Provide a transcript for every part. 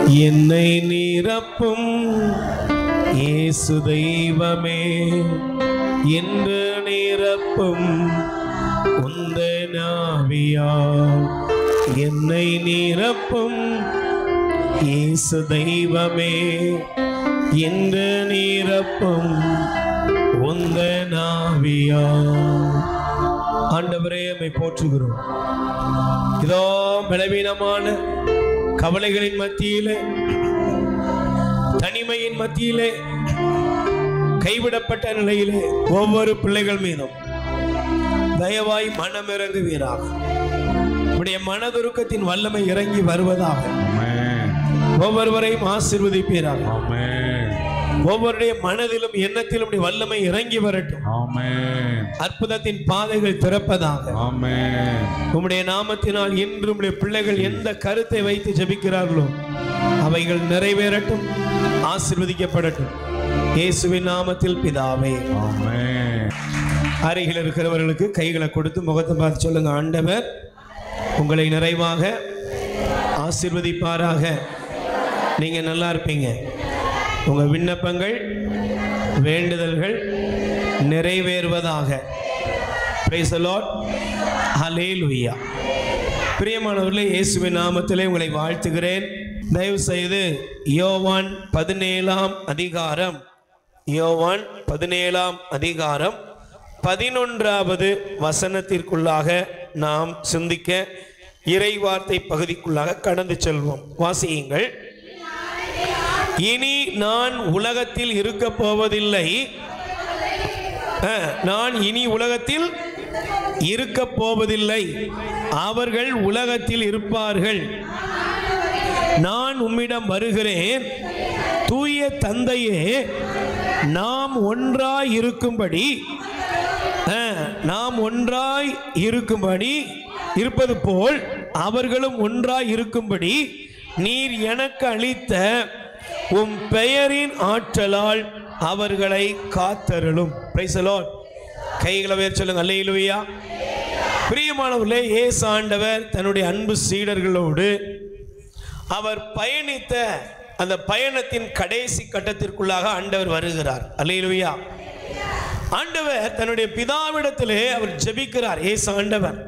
என்னை நிரப்பும் இயேசு தெய்வமே, என்று நிரப்பும் உந்தன் ஆவியால். என்னை நிரப்பும் இயேசு தெய்வமே, என்று நிரப்பும் உந்தன் ஆவியால். ஆண்டவரே, உம்மை போற்றுகிறோம். இதோ பலவீனமான கவலைகளின் மத்தியிலே, தனிமையின் மத்தியிலே, கைவிடப்பட்ட நிலையிலே ஒவ்வொரு பிள்ளைகள் மீதும் தயவாய் மனம் இறங்குவீராக. உடைய மனதுருக்கத்தின் வல்லமை இறங்கி வருவதாக. ஒவ்வொருவரையும் ஆசீர்வதிப்பீராக. ஒவ்வொருடைய மனதிலும் எண்ணத்திலும் வல்லமை இறங்கி வரட்டும். அற்புதத்தின் பாதைகள் திறப்பதாக. உம்முடைய நாமத்தினால் இன்று உம்முடைய பிள்ளைகள் எந்த கருத்தை வைத்து ஜெபிக்கிறார்களோ அவைகள் நிறைவேறட்டும், ஆசீர்வதிக்கப்படட்டும். இயேசுவின் நாமத்தில் பிதாவே, ஆமென். அருகில் இருக்கிறவர்களுக்கு கைகளை கொடுத்து முகத்தை பார்த்து சொல்லுங்க, ஆண்டவர் உங்களை நிறைவாக ஆசீர்வதிப்பாராக. நீங்க நல்லா இருப்பீங்க. உங்க விண்ணப்பங்கள், வேண்டுதல்கள் நிறைவேறுவதாக. Price the Lord. ஹல்லேலூயா. பிரியமானவர்களே, இயேசுவின் நாமத்திலே உங்களை வாழ்த்துகிறேன். தயவு செய்து யோவான் 17ஆம் அதிகாரம், யோவான் 17ஆம் அதிகாரம் 11வது வசனத்திற்குள்ளாக நாம் சிந்திக்க இறைவார்த்தை பகுதிக்குள்ளாக கடந்து செல்வோம். வாசியுங்கள். இனி நான் உலகத்தில் இருக்க போவதில்லை, நான் இனி உலகத்தில் இருக்க போவதில்லை, அவர்கள் உலகத்தில் இருப்பார்கள். நான் உம்மிடம் வருகிறேன். தூய தந்தையே, நாம் ஒன்றாய் இருக்கும்படி, நாம் ஒன்றாய் இருக்கும்படி இருப்பது போல் அவர்களும் ஒன்றாய் இருக்கும்படி நீர் எனக்கு அளித்த உம் பெயரின் ஆற்றலால் அவர்களை காத்தருளும். Price the Lord. கைகளை உயர்த்தி சொல்லுங்க, அல்லேலூயா. பிரியமானவர்களே, இயேசு ஆண்டவர் தன்னுடைய அன்பு சீடர்களோடு அவர் பயணித்த அந்த பயணத்தின் கடைசி கட்டத்திற்குள்ளாக ஆண்டவர் வருகிறார். அல்லேலூயா. ஆண்டவர் தன்னுடைய பிதாவிடத்திலே அவர் ஜெபிக்கிறார். இயேசு ஆண்டவர்,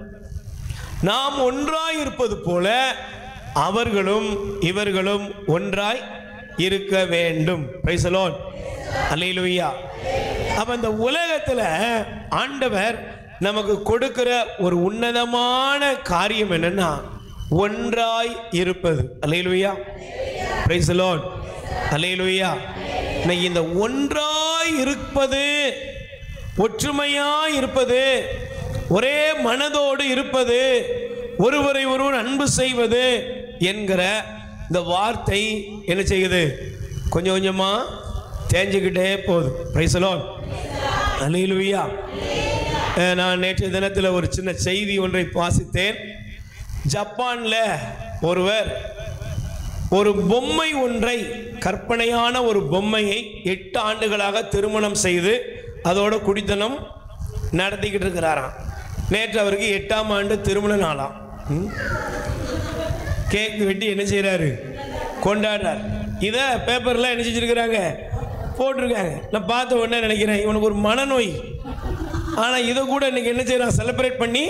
நாம் ஒன்றாய் இருப்பது போல அவர்களும் இவர்களும் ஒன்றாய் இருக்க வேண்டும். Praise the Lord. அல்லேலூயா. அப்ப இந்த உலகத்துல ஆண்டவர் நமக்கு கொடுக்கிற ஒரு உன்னதமான காரியம் என்னன்னா ஒன்றாய் இருப்பது. அல்லேலூயா. Praise the Lord. அல்லேலூயா. இந்த ஒன்றாய் இருப்பது, ஒற்றுமையாய் இருப்பது, ஒரே மனதோடு இருப்பது, ஒருவரை ஒருவர் அன்பு செய்வது என்கிற இந்த வார்த்தை என்ன செய்யுது? கொஞ்சம் கொஞ்சமா தேஞ்சிக்கிட்டே போகுது. Praise the Lord. அல்லேலூயா. நான் நேற்றைய தினத்தில் ஒரு சின்ன செய்தி ஒன்றை வாசித்தேன். ஜப்பான்ல ஒருவர் ஒரு பொம்மை ஒன்றை, கற்பனையான ஒரு பொம்மையை 8 ஆண்டுகளாக திருமணம் செய்து அதோட குடித்தனம் நடத்திக்கிட்டு இருக்கிறாராம். நேற்று அவருக்கு 8ஆம் ஆண்டு திருமண நாளாம். கேக் வெட்டி என்ன செய்யறாரு? கொண்டாடுறார். இதை பேப்பர்ல என்ன செஞ்சிருக்கிறாங்க? போட்டிருக்காங்க. நான் பார்த்த உடனே நினைக்கிறேன், இவனுக்கு ஒரு மனநோய். ஆனால் இதை கூட இன்னைக்கு என்ன செய்யறான்? செலிப்ரேட் பண்ணி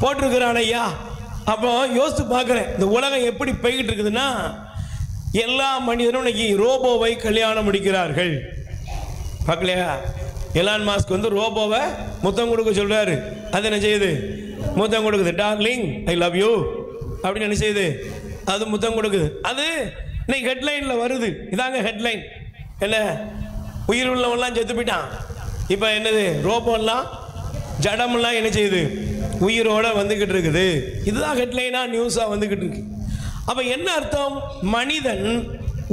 போட்டிருக்கிறான் ஐயா. அப்போ யோசித்து பார்க்குறேன், இந்த உலகம் எப்படி போய்கிட்டு இருக்குதுன்னா, எல்லா மனிதரும் இன்னைக்கு ரோபோவை கல்யாணம் முடிக்கிறார்கள். பார்க்கலையா? எலான் மாஸ்க் வந்து ரோபோவை முத்தம் கொடுக்க சொல்றாரு. அது என்ன செய்யுது? முத்தம் கொடுக்குது. டார்லிங் ஐ லவ் யூ அப்படின்னு என்ன செய்யுது? அது முத்தம் கொடுக்குது. அது இன்னைக்கு ஹெட்லைன்ல வருது. இதாங்க ஹெட்லைன். என்ன? உயிர் உள்ளவெல்லாம் செத்து போயிட்டான். இப்போ என்னது? ரோபோலாம் ஜடமெல்லாம் என்ன செய்யுது? உயிரோட வந்துக்கிட்டு இருக்குது. இதுதான் ஹெட்லைனா நியூஸா வந்துக்கிட்டு இருக்கு. அப்ப என்ன அர்த்தம்? மனிதன்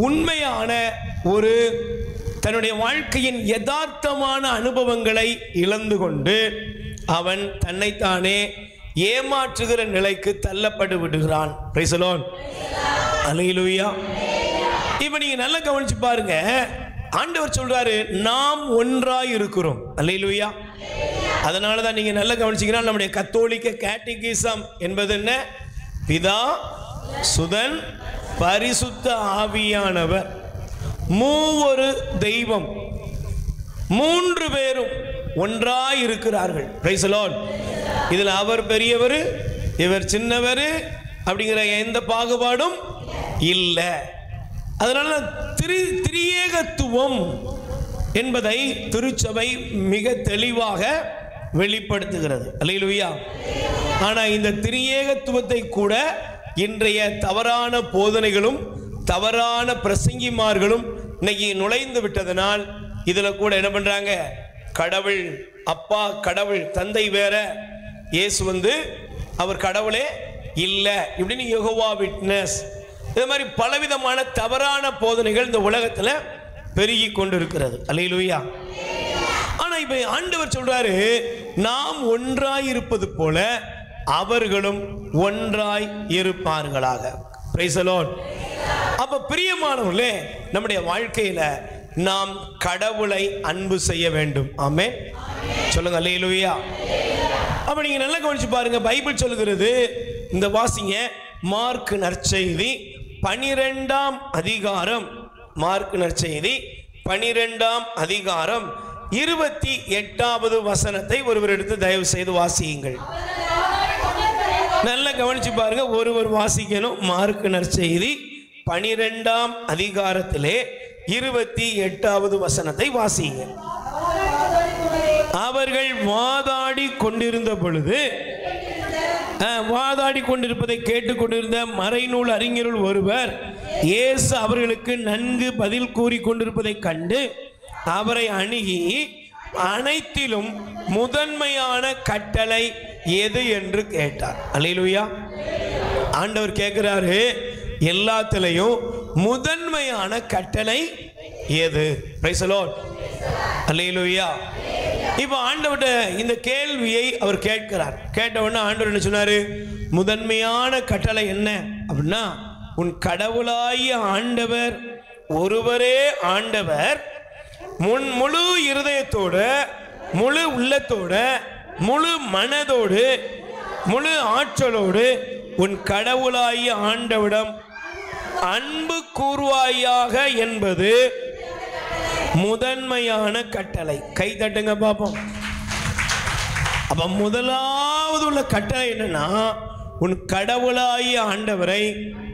உண்மையான ஒரு தன்னுடைய வாழ்க்கையின் யதார்த்தமான அனுபவங்களை இழந்து கொண்டு அவன் தன்னைத்தானே ஏமாற்றுகிற நிலைக்கு தள்ளப்பட்டு விடுகிறான். Praise the Lord. அல்லேலூயா. இப்ப நீங்க நல்லா கவனிச்சு பாருங்க. ஆண்டவர் சொல்றாரு, நாம் ஒன்றாய் இருக்கிறோம். அல்லேலூயா. அதனால தான் நீங்க நல்லா கவனிச்சீங்கன்னா நம்முடைய கத்தோலிக்க கேட்டகிசம் என்பது என்ன? பிதா, சுதன், பரிசுத்த ஆவியானவர், மூவொரு தெய்வம், மூன்று பேரும் ஒன்றாய் இருக்கிறார்கள். Price the Lord. இதில் அவர் பெரியவர், இவர் சின்னவர் அப்படிங்கிற எந்த பாகுபாடும் இல்லை. அதனால திரியேகத்துவம் என்பதை திருச்சபை மிக தெளிவாக வெளிப்படுத்துகிறது. அல்லேலூயா. ஆனால் இந்த திரியேகத்துவத்தை கூட இன்றைய தவறான போதனைகளும் தவறான பிரசங்கிமார்களும் இன்னைக்கு நுழைந்து விட்டதனால் இதில் கூட என்ன பண்ணுறாங்க, கடவுள் அப்பா, கடவுள் தந்தை வேற, இயேசு அவர் கடவுளே இல்லை இப்படின்னு யெகோவா விட்னஸ், இது மாதிரி பலவிதமான தவறான போதனைகள் இந்த உலகத்தில் பெருகி கொண்டு இருக்கிறது. அல்லேலூயா. ஆனால் இப்போ ஆண்டவர் சொல்றாரு, நாம் ஒன்றாய் இருப்பது போல அவர்களும் ஒன்றாய் இருப்பார்களாக. Price the Lord. அப்ப பிரியமானவர்களே, நம்முடைய வாழ்க்கையில நாம் கடவுளை அன்பு செய்ய வேண்டும். ஆமென் சொல்லுங்க. அல்லேலூயா. அப்ப நீங்க நல்லா கவனிச்சு பாருங்க, பைபிள் சொல்லுகிறது, இந்த வாசிங்க, மார்க் நற்செய்தி 12ஆம் அதிகாரம், மார்க் நற்செய்தி 12ஆம் அதிகாரம் 28வது வசனத்தை ஒருவர் எடுத்து தயவு செய்து வாசியுங்கள். நல்லா கவனிச்சு பாருங்க, ஒருவர் வாசிக்கணும். மார்க் நற்செய்தி 12ஆம் அதிகாரத்திலே 28வது வசனத்தை வாசிங்க. அவர்கள் வாதாடி கொண்டிருந்த பொழுது, வாதாடி கொண்டிருப்பதை கேட்டுக்கொண்டிருந்த மறைநூல் அறிஞருள் ஒருவர் இயேசு அவர்களுக்கு நன்கு பதில் கூறி கொண்டிருப்பதை கண்டு அவரை அணுகி, அனைத்திலும் முதன்மையான கட்டளை எது என்று கேட்டார். அல்லேலூயா. ஆண்டவர் கேட்கிறாரு, எல்லாத்திலையும் முதன்மையான கட்டளை எது? Praise the Lord. அல்லேலூயா. இப்போ ஆண்டவர்கிட்ட இந்த கேள்வியை அவர் கேட்கிறார். கேட்ட உடனே ஆண்டவர் என்ன சொன்னாரு? முதன்மையான கட்டளை என்ன அப்படின்னா, உன் கடவுளாகிய ஆண்டவர் ஒருவரே ஆண்டவர், முழு இருதயத்தோடு, முழு உள்ளத்தோடு, முழு மனதோடு, முழு ஆற்றலோடு உன் கடவுளாகிய ஆண்டவிடம் அன்பு கூர்வாயாக என்பது முதன்மையான கட்டளை. கை தட்டுங்க பாப்போம். அப்ப முதலாவது உள்ள கட்டளை என்னன்னா, உன் கடவுளாகிய ஆண்டவரை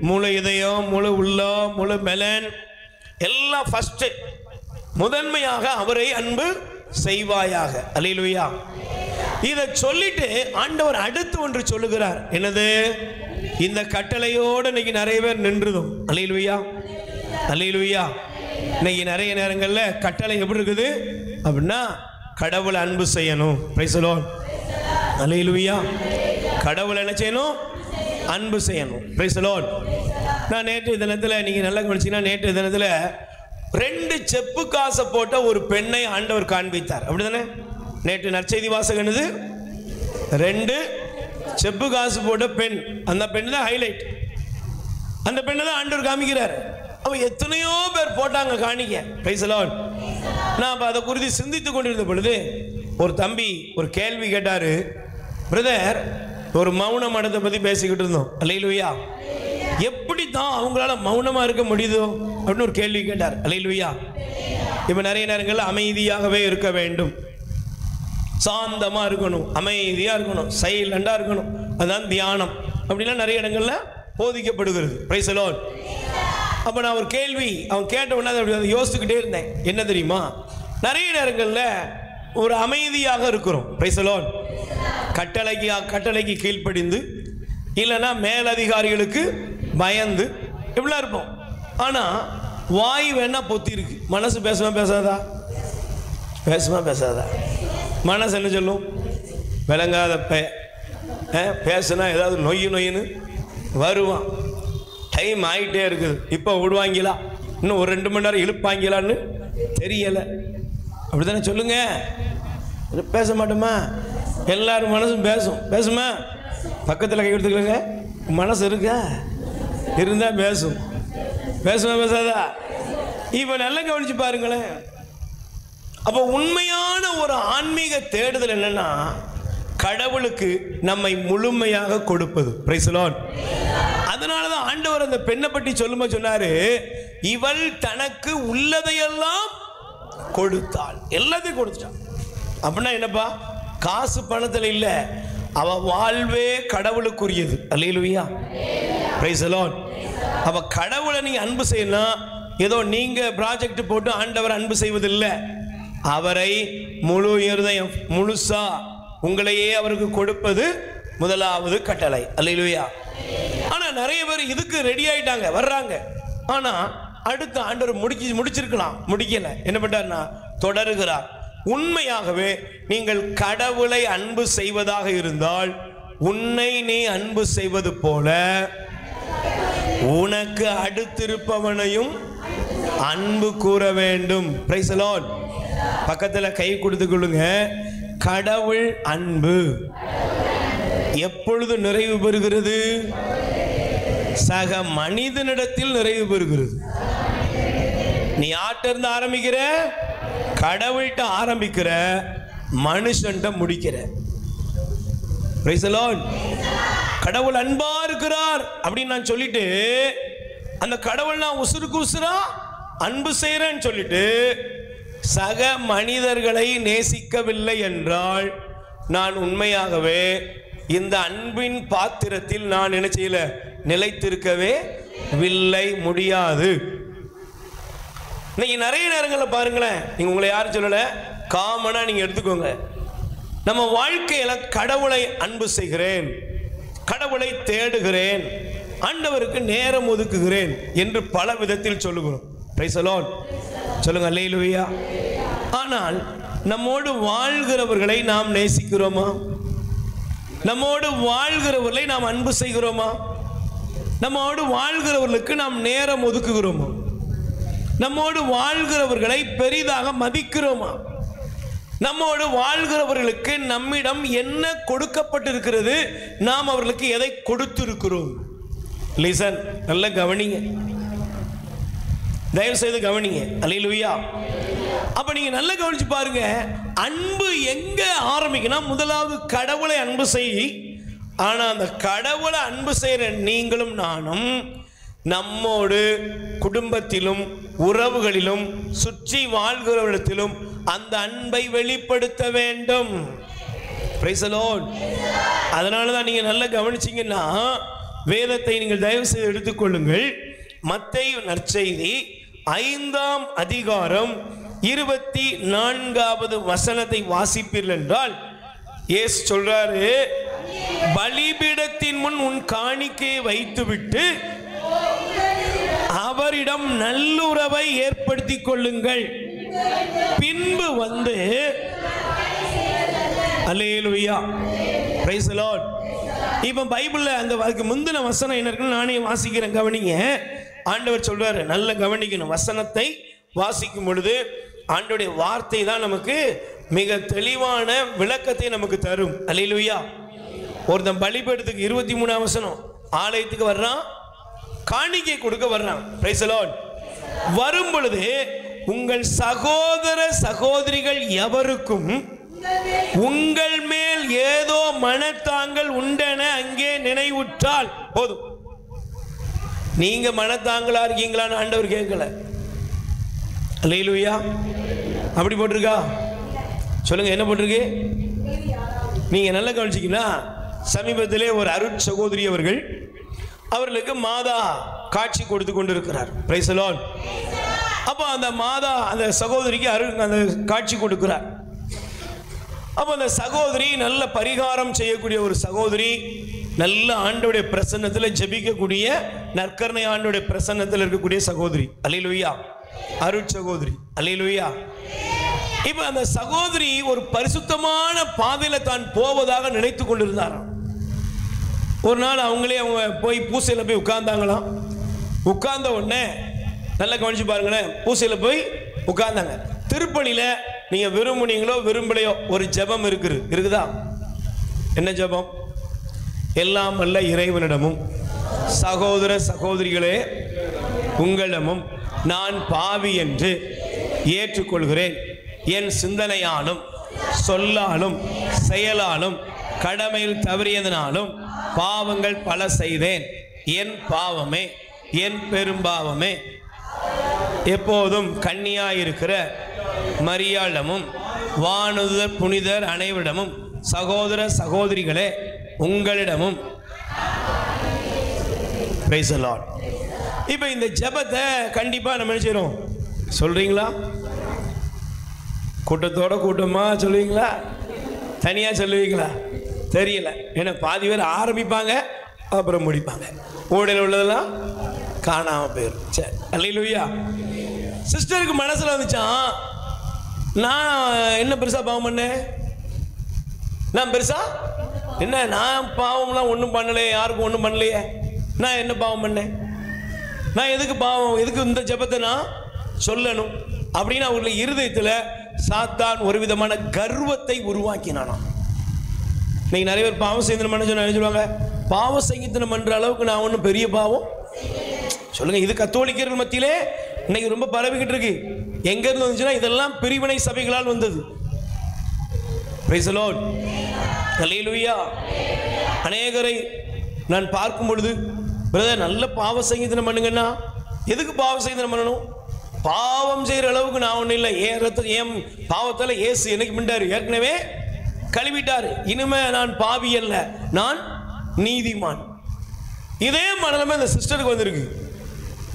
முழு இதயம், முழு உள்ளம், முழு மெலன் எல்லாம் ஃபர்ஸ்ட் முதன்மையாக அவரை அன்பு செய்வாயாக. அல்லேலூயா. இதை சொல்லிட்டு ஆண்டவர் அடுத்து ஒன்று சொல்லுகிறார். என்னது? இந்த கட்டளையோடு இன்னைக்கு நிறைய பேர் நின்றுதும். அல்லேலூயா. அல்லேலூயா. இன்னைக்கு நிறைய நேரங்களில் கட்டளை எப்படி இருக்குது அப்படின்னா, கடவுளை அன்பு செய்யணும். Praise the Lord. அல்லேலூயா. கடவுளை என்ன செய்யணும்? அன்பு செய்யணும். Praise the Lord. நான் நேற்று தினத்தில், நீங்கள் நல்லா கவனிச்சீங்கன்னா, நேற்று தினத்தில் 2 செப்பு காசை போட்ட ஒரு பெண்ணை ஆண்டவர் காண்பித்தார். அப்படிதானே? நேற்று நற்செய்தி வாசகம் என்னது? 2 செப்பு காசு போட்ட பெண். அந்த பெண் தான் ஹைலைட். அந்த பெண்ணை தான் ஆண்டவர் காமிக்கிறார். அவன் எத்தனையோ பேர் போட்டாங்க காணிக்க. Price the Lord. நான் அப்போ அதை குறித்து சிந்தித்து கொண்டிருந்த பொழுது ஒரு தம்பி ஒரு கேள்வி கேட்டார். பிரதர், ஒரு மௌன மடத்தை பற்றி பேசிக்கிட்டு இருந்தோம். அல்லேலூயா. எப்படி தான் அவங்களால மௌனமாக இருக்க முடியுதோ அப்படின்னு ஒரு கேள்வி கேட்டார். அல்லேலூயா. இப்போ நிறைய நேரங்களில் அமைதியாகவே இருக்க வேண்டும், சாந்தமாக இருக்கணும், அமைதியாக இருக்கணும், சைலண்டாக இருக்கணும், அதுதான் தியானம் அப்படிலாம் நிறைய இடங்களில் போதிக்கப்படுகிறது. Price the Lord. அப்போ நான் ஒரு கேள்வி அவன் கேட்ட உடனே அதை யோசிச்சுக்கிட்டே இருந்தேன். என்ன தெரியுமா? நிறைய நேரங்களில் ஒரு அமைதியாக இருக்கிறோம். Price the Lord. கட்டளைக்கு கீழ்ப்படிந்து, இல்லைன்னா மேலதிகாரிகளுக்கு பயந்து இப்படிலாம் இருப்போம். ஆனால் வாய் வேணா பொத்தி இருக்கு, மனசு பேசுமா பேசாதா? பேசுமா பேசாதா? மனசு என்ன சொல்லும்? விளங்காத பேசுனா ஏதாவது நொய்யுன்னு வருவான். டைம் ஆகிட்டே இருக்குது, இப்போ விடுவாங்களா, இன்னும் ஒரு 2 மணி நேரம் இழுப்பாங்களான்னு தெரியலை. அப்படி தானே சொல்லுங்க. பேச மாட்டோமா? எல்லாரும் மனசும் பேசும். பேசுமா? பக்கத்தில் கை கொடுத்துக்கலங்க. மனசு இருக்கா? இருந்தால் பேசும். பேசுமா பேசாதா? இப்போ நல்லா கவனிச்சு பாருங்களேன். அப்போ உண்மையான ஒரு ஆன்மீக தேடுதல் என்னன்னா, கடவுளுக்கு நம்மை முழுமையாக கொடுப்பது. Price the Lord. அது அதனாலதான் ஆண்டவர் அந்த பெண்ணை பற்றி சொல்லும்போது சொன்னாரு, இவள் தனக்கு உள்ளதையெல்லாம் கொடுத்தாள், எல்லாத்தையும் கொடுத்துட்டான். அப்படின்னா என்னப்பா, காசு பணத்தில் இல்ல, அவ வாழ்வே கடவுளுக்குரியது. அல்லேலூயா, பிரைஸ் தி லார்ட். அவ கடவுளை நீங்க அன்பு செய்யணும், ஏதோ நீங்க ப்ராஜெக்ட் போட்டு ஆண்டவர் அன்பு செய்வதில்லை. அவரை முழு இருதயம் முழுசா உங்களையே அவருக்கு கொடுப்பது முதலாவது கட்டளை. அல்லேலூயா. ஆனா நிறைய பேர் இதுக்கு ரெடி ஆயிட்டாங்க, வர்றாங்க. ஆனா அடுத்த ஆண்டவர் முடிச்சிருக்கலாம், முடிக்கல. என்ன பண்றாருன்னா தொடருகிறார். உண்மையாகவே நீங்கள் கடவுளை அன்பு செய்வதாக இருந்தால், உன்னை நீ அன்பு செய்வது போல உனக்கு அடுத்திருப்பவனையும் அன்பு கூற வேண்டும். Praise the Lord. பக்கத்துல கை கொடுத்து கொள்ளுங்க. கடவுள் அன்பு எப்பொழுது நிறைவு பெறுகிறது? சக மனிதனிடத்தில் நிறைவு பெறுகிறது. நீ யார்கிட்ட இருந்து ஆரம்பிக்கிற? கடவுள்கிட்ட ஆரம்பிக்கிற, மனுஷன்ட்ட முடிக்கிற. Price the Lord. கடவுள் அன்பா இருக்கிறார் அப்படின்னு நான் சொல்லிட்டு, அந்த கடவுள் நான் உசுருக்கு உசுரா அன்பு செய்யறேன்னு சொல்லிட்டு சக மனிதர்களை நேசிக்கவில்லை என்றால், நான் உண்மையாகவே இந்த அன்பின் பாத்திரத்தில் நான் என்ன செய்யல, நிலைத்திருக்கவே வில்லை, முடியாது. இன்னைக்கு நிறைய நேரங்களில் பாருங்களேன், நீங்க உங்களை யாரும் சொல்லல, காமனா நீங்க எடுத்துக்கோங்க. நம்ம வாழ்க்கையில கடவுளை அன்பு செய்கிறேன், கடவுளை தேடுகிறேன், ஆண்டவருக்கு நேரம் ஒதுக்குகிறேன் என்று பல விதத்தில் சொல்லுகிறோம். Price the Lord. சொல்லுங்க அல்லேலூயா. ஆனால் நம்மோடு வாழ்கிறவர்களை நாம் நேசிக்கிறோமா? நம்மோடு வாழ்கிறவர்களை நாம் அன்பு செய்கிறோமா? நம்மோடு வாழ்கிறவர்களுக்கு நாம் நேரம் ஒதுக்குகிறோமா? நம்மோடு வாழ்கிறவர்களை பெரிதாக மதிக்கிறோமா? நம்மோடு வாழ்கிறவர்களுக்கு நம்மிடம் என்ன கொடுக்கப்பட்டிருக்கிறது, நாம் அவர்களுக்கு எதை கொடுத்திருக்கிறோம்? லிசன், நல்ல கவனிங்க, தயவு செய்து கவனிங்க. அல்லேலூயா. அப்ப நீங்க நல்லா கவனிச்சு பாருங்க, அன்பு எங்க ஆரம்பிக்கணும்? முதலாவது கடவுளை அன்பு செய். ஆனா அந்த கடவுளை அன்பு செய்யற நீங்களும் நானும் நம்மோடு குடும்பத்திலும் உறவுகளிலும் சுற்றி வாழ்கிறவரிடத்திலும் அந்த அன்பை வெளிப்படுத்த வேண்டும். Praise the Lord. அதனாலதான் நீங்க நல்லா கவனிச்சீங்கன்னா, வேதத்தை நீங்கள் தயவு செய்து எடுத்துக்கொள்ளுங்கள். மத்தேயு நற்செய்தி 5ஆம் அதிகாரம் 24வது வசனத்தை வாசிப்பீர்கள் என்றால், இயேசு சொல்றாரு, பலிபீடத்தின் முன் உன் காணிக்கையை வைத்துவிட்டு அவரிடம் நல்லுறவை ஏற்படுத்திக் கொள்ளுங்கள், பின்பு வந்து. அல்லேலூயா, பிரைஸ் தி லார்ட். இப்ப பைபிள்ல அந்த முந்தின வசனம் என்ன இருக்குன்னு நானே வாசிக்கிறேன், கவனிங்க. ஆண்டவர் சொல்றாரு, நல்ல கவனிக்கணும். வசனத்தை வாசிக்கும் பொழுது ஆண்டவருடைய வார்த்தை தான் நமக்கு மிக தெளிவான விளக்கத்தை நமக்கு தரும். அல்லேலூயா. ஒருத்தன் பலிபீடத்துக்கு 23ஆம் வசனம், ஆலயத்துக்கு வர்றான், காணிக்கை கொடுக்க வர்றான். Price the Lord. வரும் பொழுது உங்கள் சகோதர சகோதரிகள் எவருக்கும் உங்கள் மேல் ஏதோ மனத்தாங்கள் உண்டென அங்கே நினைவுற்றால் போதும். நீங்க மனத்தாங்களா இருக்கீங்களான்னு ஆண்டவர் கேட்கல. அல்லேலூயா. அப்படி போட்டிருக்கா? சொல்லுங்க, என்ன போட்டிருக்கு? நீங்க நல்லா கவனிச்சீங்கன்னா, சமீபத்திலே ஒரு அருட் சகோதரி அவர்கள், அவர்களுக்கு மாதா காட்சி கொடுத்து கொண்டிருக்கிறார். Price the Lord. அப்ப அந்த மாதா அந்த சகோதரிக்கு அந்த காட்சி கொடுக்கிறார். அப்ப அந்த சகோதரி நல்ல பரிகாரம் செய்யக்கூடிய ஒரு சகோதரி, நல்ல ஆண்டோடைய பிரசன்னத்தில் ஜெபிக்கக்கூடிய, நற்கருணை ஆண்டோடைய பிரசன்னத்தில் இருக்கக்கூடிய சகோதரி. அல்லேலூயா. அருட் சகோதரி. அல்லேலூயா. இப்ப அந்த சகோதரி ஒரு பரிசுத்தமான பாதையில தான் போவதாக நினைத்து கொண்டிருந்தாராம். ஒரு நாள் அவங்க போய் பூசையில போய் உட்கார்ந்தாங்களாம். உட்கார்ந்த உடனே நல்லா கவனிச்சு பாருங்களேன், பூசையில போய் உட்கார்ந்தாங்க. திருப்பலியில நீங்க விரும்புனீங்களோ விரும்பலையோ ஒரு ஜெபம் இருக்குதா? என்ன ஜெபம்? எல்லாம் வல்ல இறைவனிடமும் சகோதர சகோதரிகளே உங்களிடமும் நான் பாவி என்று ஏற்றுக்கொள்கிறேன். என் சிந்தனையாலும் சொல்லாலும் செயலாலும் கடமையில் தவறியதனாலும் பாவங்கள் பல செய்தேன். என் பாவமே, என் பெரும்பாவமே. எப்போதும் கன்னியாயிருக்கிற மரியாளிடமும் வானுதர் புனிதர் அனைவரிடமும் சகோதர சகோதரிகளே உங்களிடமும். Price the Lord. இப்போ இந்த ஜெபத்தை கண்டிப்பாக நம்ம என்ன செய்யறோம்? சொல்றீங்களா? கூட்டத்தோட கூட்டமாக சொல்லுவீங்களா? தனியாக சொல்லுவீங்களா? தெரியல. ஏன்னா பாதி பேர் ஆரம்பிப்பாங்க அப்புறம் முடிப்பாங்க. ஓடையில் உள்ளதெல்லாம் காணாமல் போயிடும். சரி, அல்லேலூயா. சிஸ்டருக்கு மனசில் வந்துச்சான், நான் என்ன பெருசாக பாவம் பண்ணேன்? நான் பெருசா என்ன? நான் பாவம்லாம் ஒன்றும் பண்ணலையே, யாருக்கும் ஒன்றும் பண்ணலையே. நான் என்ன பாவம் பண்ணேன்? நான் எதுக்கு பாவம், எதுக்கு இந்த ஜெபத்தை நான் சொல்லணும் அப்படின்னு அவர்களுடைய இருதயத்தில் சாத்தான் ஒரு விதமான கர்வத்தை உருவாக்கினானாம். இன்னைக்கு நிறைய பேர் பாவம் செய்தனம் பண்ண சொல்லுவாங்க, பாவ சங்கீதனம் பண்ற அளவுக்கு நான் ஒன்றும் பெரிய பாவம் சொல்லுங்க. இது கத்தோலிக்கர்கள் மத்தியிலே இன்னைக்கு ரொம்ப பரவிக்கிட்டு இருக்கு. எங்க இருந்து வந்துச்சுன்னா இதெல்லாம் பிரிவினை சபைகளால் வந்தது. Praise the Lord. அல்லேலூயா. அநேகரை நான் பார்க்கும் பொழுது, பிரதர் நல்ல பாவ சங்கீதனம் பண்ணுங்கன்னா, எதுக்கு பாவ சங்கீதனம் பண்ணணும்? பாவம் செய்கிற அளவுக்கு நான் ஒன்றும் இல்லை. ஏன் பாவத்தால் இயேசு எனக்கு மிண்டாரு, ஏற்கனவே கழுவிட்டாரு. இனிமே நான் பாவி அல்ல, நான் நீதிமான். இதே மனநிலைமை இந்த சிஸ்டருக்கு வந்திருக்கு.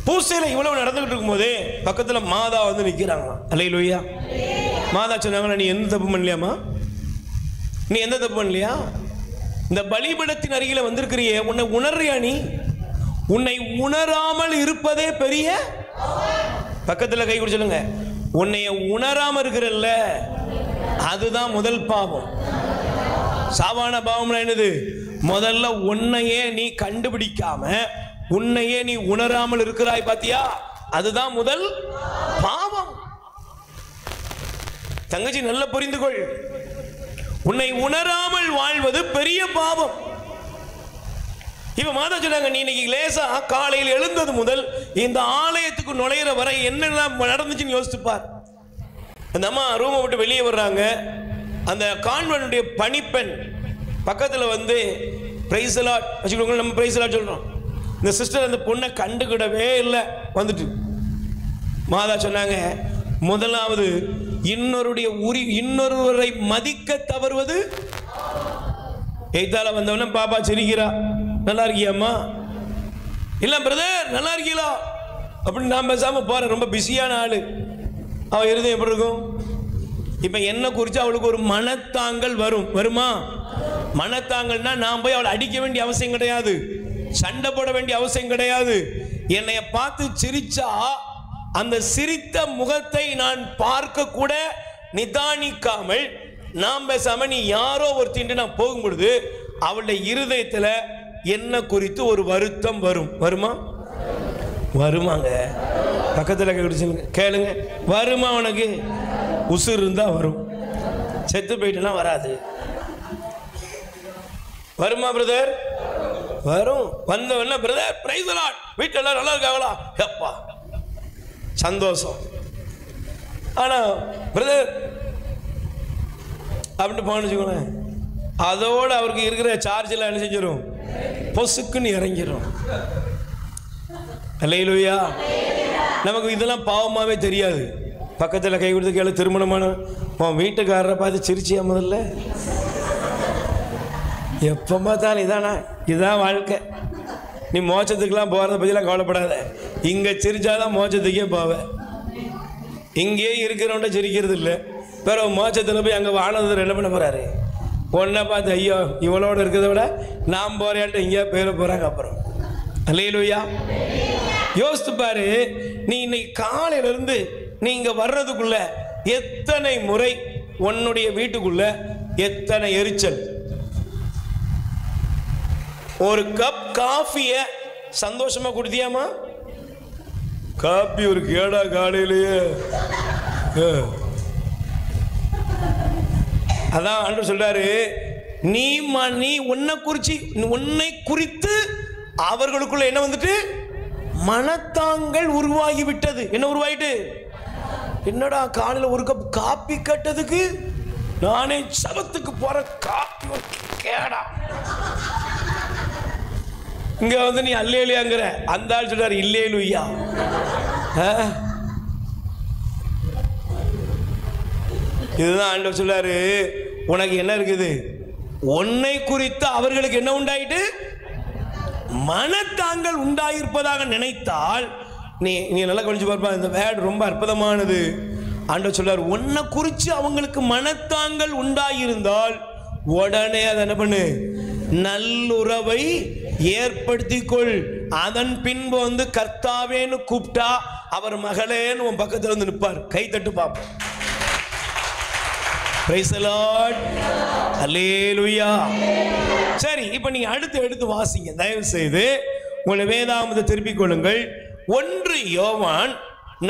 பூசையில் இவ்வளவு நடந்துகிட்டு இருக்கும் போதே பக்கத்தில் மாதா வந்து நிற்கிறாங்க. அல்லேலூயா. மாதா சொன்னாங்களா, நீ எந்த தப்பு பண்ணலையாமா? நீ எந்த தப்பு பண்ணலையா? இந்த பலிபீடத்தின் அருகில வந்திருக்கிறியே, உன்னை உணர்றியா? நீ உன்னை உணராமல் இருப்பதே பெரிய. பக்கத்தில் கை கொடுத்து சொல்லுங்க, உன்னை உணராம இருக்கிறல்ல அதுதான் முதல் பாவம். சாவான பாவம் என்னது? முதல்ல உன்னையே நீ கண்டுபிடிக்காம உன்னையே நீ உணராமல் இருக்கிறாய் பாத்தியா, அதுதான் முதல் பாவம். தங்கச்சி நல்ல புரிந்து கொள், உன்னை உணராமல் வாழ்வது பெரிய பாவம். இப்ப மாதா சொன்னாங்க, நீ இன்னைக்கு லேசா காலையில் எழுந்தது முதல் இந்த ஆலயத்துக்கு நுழையிற வரை என்னெல்லாம் நடந்துச்சுன்னு யோசிச்சுப்பார். அந்த அம்மா ரூமை விட்டு வெளியே வர்றாங்க. அந்த கான்வென்ட்டுடைய பணிப்பெண் பக்கத்தில் வந்து பிரைஸ் தி லார்ட் வச்சுக்கோங்க, நம்ம பிரைஸ் தி லார்ட் சொல்றோம். இந்த சிஸ்டர் அந்த பொண்ணை கண்டுக்கிடவே இல்லை. வந்துட்டு மாதா சொன்னாங்க, முதலாவது இன்னொருவரை மதிக்க தவறுவது. எய்தால வந்தவன பாப்பா சிரிக்கிறா, நல்லா இருக்கியாம்மா? இல்ல பிரதர் நல்லா இருக்கீங்களா அப்படின்னு நான் பேசாம போறேன். ரொம்ப பிஸியான ஆளு. அவ இருதயம் எப்படி இருக்கும்? இப்ப என்ன குறித்து அவளுக்கு ஒரு மனத்தாங்கல் வருமா? மனத்தாங்கல்னா நான் போய் அவளை அடிக்க வேண்டிய அவசியம் கிடையாது, சண்டை போட வேண்டிய அவசியம் கிடையாது. என்னைய பார்த்து சிரிச்சா அந்த சிரித்த முகத்தை நான் பார்க்க கூட நிதானிக்காமல் நான் பேசாம நீ யாரோ ஒருத்தின் நான் போகும் பொழுது அவளுடைய இருதயத்துல என்ன குறித்து ஒரு வருத்தம் வருமா? வருமாங்க. பக்கத்தில் கேளுங்க, வருமா? உனக்கு உசுர் இருந்தா வரும், செத்து போயிட்டுனா வராது. வருமா பிரதர்? வரும். வந்தவன பிரதர் பிரைஸ் தி லார்ட், வீட்டில் எல்லாரும் நல்லா இருக்காங்களா? எப்பா சந்தோஷம். ஆனா பிரதர் அப்படின்னு போன வச்சுக்கோங்களேன், அதோடு அவருக்கு இருக்கிற சார்ஜில் என்ன செஞ்சிடும்? பொசுக்குன்னு இறங்கிடும். அல்லேலூயா. நமக்கு இதெல்லாம் பாவமாகவே தெரியாது. பக்கத்தில் கை கொடுத்து கேளு, திருமணமான உன் வீட்டுக்காரரை பார்த்து சிரிச்சியா? முதல்ல எப்போ பார்த்தாலும் இதானா? இதுதான் வாழ்க்கை. நீ மோட்சத்துக்கெல்லாம் போகிறத பற்றிலாம் கவலைப்படாத. இங்கே சிரிச்சாதான் மோட்சத்துக்கே போவேன். இங்கேயே இருக்கிறவன்ட்ட சிரிக்கிறது இல்லை. பிறகு மோட்சத்தில் போய் அங்கே வானதர் என்ன பண்ண போகிறாரு? ஒன்றை பார்த்து ஐயோ இவளோட இருக்கிறத விட நான் போகிறேன்ட்டு இங்கேயா பேர போகிறாங்க. அப்புறம் அல்லேலூயா. யோசித்து பாரு, நீ இன்னைக்கு காலையிலேருந்து நீ இங்கே வர்றதுக்குள்ள எத்தனை முறை உன்னுடைய வீட்டுக்குள்ள எத்தனை எரிச்சல். ஒரு கப் காஃபியை சந்தோஷமா குடித்தியாமா? காப்பி ஒரு கேடா காலையிலேயே. அதான் ஆண்டவர் சொல்றாரு, நீ உன்னை குறித்து அவர்களுக்குள்ள என்ன வந்துட்டு மனத்தாங்கள் உருவாகி விட்டது. என்ன உருவாயிட்டு? என்னடா காலையில் ஒரு கப் காப்பி கட்டதுக்கு நானே சபத்துக்கு போற காப்பி ஒரு கேடா. இங்க வந்து நீ அல்லேலூயாங்கிற, அந்த ஆள் சொல்றாரு இல்லேலூயா. இதுதான் ஆண்டவர் சொல்றாரு, உனக்கு என்ன இருக்குது, உன்னை குறித்து அவர்களுக்கு என்ன உண்டாயிட்டு, மனத்தாங்கள் உண்டாயிருப்பதாக நினைத்தால், நீ நல்லா கொஞ்சம் பார்ப்பா, இந்த வேர்டு ரொம்ப அற்புதமானது. ஆண்டவர் சொல்றார், உன்னை குறித்து அவங்களுக்கு மனத்தாங்கள் உண்டாயிருந்தால் உடனே அதை என்ன பண்ணு, நல்லுறவை ஏற்படுத்திக்கொள். அதன் பின்பு வந்து கர்த்தாவேன்னு கூப்பிட்டா அவர் மகளேன்னு உன் பக்கத்தில் வந்து நிற்பார். கை தட்டு பார்ப்போம். Praise the Lord. Hallelujah. சரி, இப்போ நீங்க எடுத்து வாசிங்க தயவு செய்து. உங்களை வேதாகமத்தை திருப்பிக் கொள்ளுங்கள். 1 யோவான்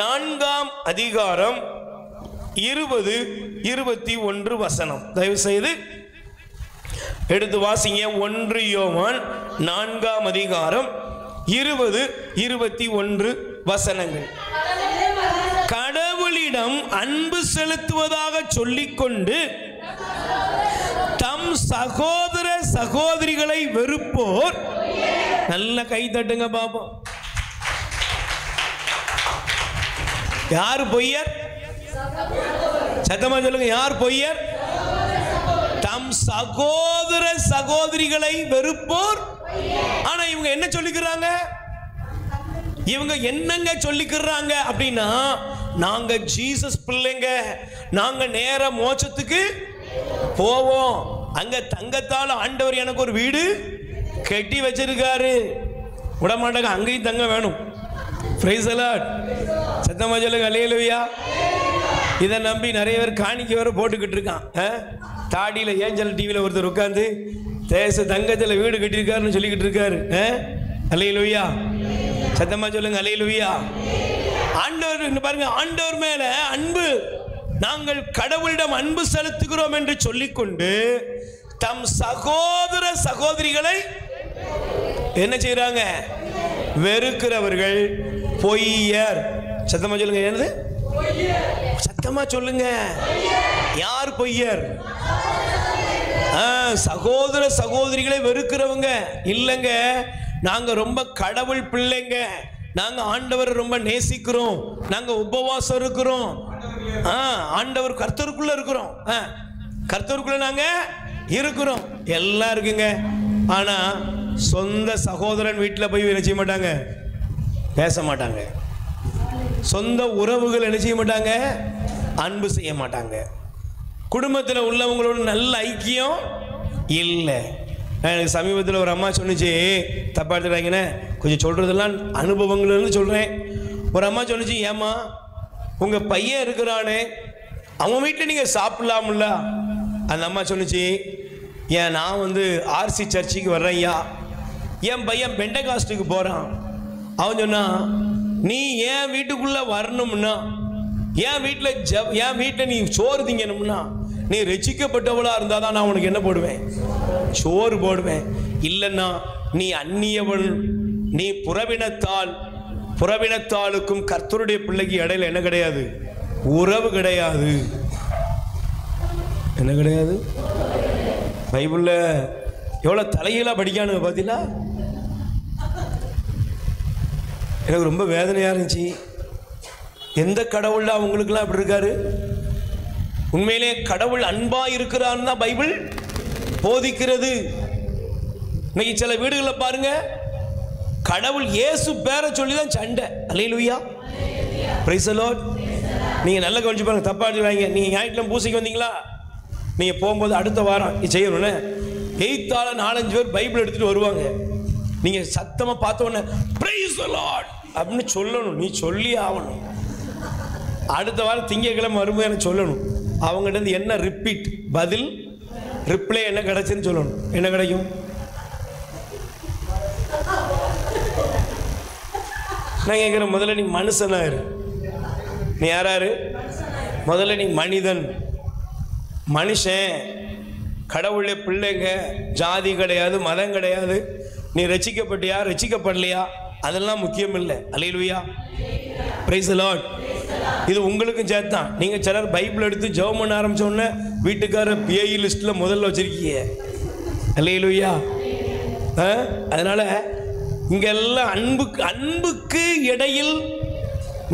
4ஆம் அதிகாரம் 20-21 வசனம். தயவு செய்து எடுத்து வாசிங்க. 1 யோவான் 4ஆம் அதிகாரம் 20-21 வசனங்கள். கடவுளிடம் அன்பு செலுத்துவதாக சொல்லிக்கொண்டு தம் சகோதர சகோதரிகளை வெறுப்போர், நல்ல கை தட்டுங்க பாப்போம். யார் பொய்யர்? சத்தமா சொல்லுங்க, யார் பொய்யர்? தம் சகோதர சகோதரிகளை வெறுப்போர். ஆனா இவங்க என்ன சொல்லிக்கிறாங்க? இவங்க என்னங்க சொல்லிக்கிறாங்க அப்படின்னா, நாங்க ஜீசஸ் பிள்ளைங்க, நாங்க நேர மோட்சத்துக்கு போவோம், அங்க தங்கத்தால் ஆண்டவர் எனக்கு ஒரு வீடு கட்டி வச்சிருக்காரு, விட மாட்டாங்க, அங்கேயும் தங்க வேணும். Price the Lord. சத்தமா சொல்லுங்க அல்லேலூயா. இதை நம்பி நிறைய பேர் காணிக்கை வேற போட்டுக்கிட்டு இருக்கான். தாடியில் ஏஞ்சல் டிவியில் ஒருத்தர் உட்காந்து தேச தங்கத்தில் வீடு கட்டியிருக்காருன்னு சொல்லிக்கிட்டு இருக்காரு. அல்லேலூயா. சத்தமா சொல்லுங்க அல்லேலூயா. ஆண்டவர் பாருங்க, ஆண்டவர் மேல அன்பு, நாங்கள் கடவுளிடம் அன்பு செலுத்துகிறோம் என்று சொல்லிக்கொண்டு தம் சகோதர சகோதரிகளை என்ன செய்யறாங்க? வெறுக்கிறவர்கள் பொய்யர். சத்தமா சொல்லுங்க, என்னது? சத்தமா சொல்லுங்க, யார் பொய்யர்? சகோதர சகோதரிகளை வெறுக்கிறவங்க இல்லைங்க. நாங்க ரொம்ப கடவுள் பிள்ளைங்க, நாங்க ஆண்டவரை ரொம்ப நேசிக்கிறோம், நாங்க உபவாசம் இருக்கிறோம், ஆண்டவர் கர்த்தருக்குள்ள இருக்கிறோம், கர்த்தருக்குள்ள நாங்க இருக்கிறோம், எல்லாம் இருக்குங்க. ஆனா சொந்த சகோதரன் வீட்டில் போய் என்ன செய்ய மாட்டாங்க? பேச மாட்டாங்க. சொந்த உறவுகள் என்ன செய்ய மாட்டாங்க? அன்பு செய்ய மாட்டாங்க. குடும்பத்தில் உள்ளவங்களோட நல்ல ஐக்கியம் இல்லை. எனக்கு சமீபத்தில் ஒரு அம்மா சொன்னிச்சு, தப்பா எடுத்துட்டாங்கன்னு கொஞ்சம் சொல்றதெல்லாம் அனுபவங்கள்னு சொல்றேன். ஒரு அம்மா சொன்னிச்சு, ஏம்மா உங்க பையன் இருக்கிறானே, அவன் வீட்டில் நீங்க சாப்பிடலாம்ல? அந்த அம்மா சொன்னிச்சு, ஏன் நான் வந்து ஆர்சி சர்ச்சுக்கு வர்றேன் ஐயா, என் பையன் பெண்டகாஸ்டுக்கு போறான். அவன் சொன்னா, நீ என் வீட்டுக்குள்ள வரணும்னா, என் வீட்டில் நீ சோறு திங்கணும்னா, நீ ரட்சிக்கப்பட்டவளா இருந்தாதான் நான் உனக்கு என்ன போடுவேன்? சோறு போடுவேன். இல்லைன்னா நீ அந்நியவள், நீ புறவினத்தாளுக்கும் கர்த்தருடைய பிள்ளைக்கு இடையில என்ன கிடையாது? உறவு கிடையாது. என்ன கிடையாது? பைபிள்ல எவ்வளவு தலைகீழா படிக்கானுங்க பார்த்தீங்களா? எனக்கு ரொம்ப வேதனையா இருந்துச்சு. எந்த கடவுள் அவங்களுக்குலாம் அப்படி இருக்காரு? உண்மையிலே கடவுள் அன்பா இருக்கிறான்னு தான் பைபிள் போதிக்கிறது. இன்னைக்கு சில வீடுகளில் பாருங்க, கடவுள் இயேசு பேரை சொல்லி தான் சண்டை. அல்லேலூயா. Praise the Lord. நீங்க நல்லா கவனிச்சு பாருங்க, தப்பா எடுத்துறாங்க. நீங்க ஞாயிற்றுக்கிழமை பூசைக்கு வந்தீங்களா, நீங்க போகும்போது அடுத்த வாரம் செய்யணும்னு 8ஆல 4-5 பேர் பைபிள் எடுத்துட்டு வருவாங்க. நீங்க சத்தமா பார்த்த உடனே பிரைஸ் தி லார்ட் அப்படின்னு சொல்லணும். நீ சொல்லி ஆகணும். அடுத்த வாரம் திங்கட்கிழமை வரும்போது எனக்கு சொல்லணும். அவங்ககிட்ட என்ன ரிப்பீட் பதில் ரிப்ளை என்ன கிடைச்சுன்னு சொல்லணும். என்ன கிடைக்கும்? நான் கேட்குறேன், முதல்ல நீ மனுஷனா இரு. நீ யாராரு? முதல்ல நீ மனிதன், மனுஷன், கடவுளுடைய பிள்ளைங்க. ஜாதி கிடையாது, மதம் கிடையாது. நீ ரட்சிக்கப்பட்டியா ரட்சிக்கப்படலையா அதெல்லாம் முக்கியம் இல்லை. அல்லேலூயா. Praise the Lord. இது உங்களுக்கும் சேர்த்தான். நீங்க சிலர் பைபிள் எடுத்து ஜெபம் பண்ண ஆரம்பிச்ச உடனே வீட்டுக்கார பிஐ லிஸ்ட்ல முதல்ல வச்சிருக்கீங்க. அல்லேலூயா. அதனால இங்கெல்லாம் அன்புக்கு இடையில்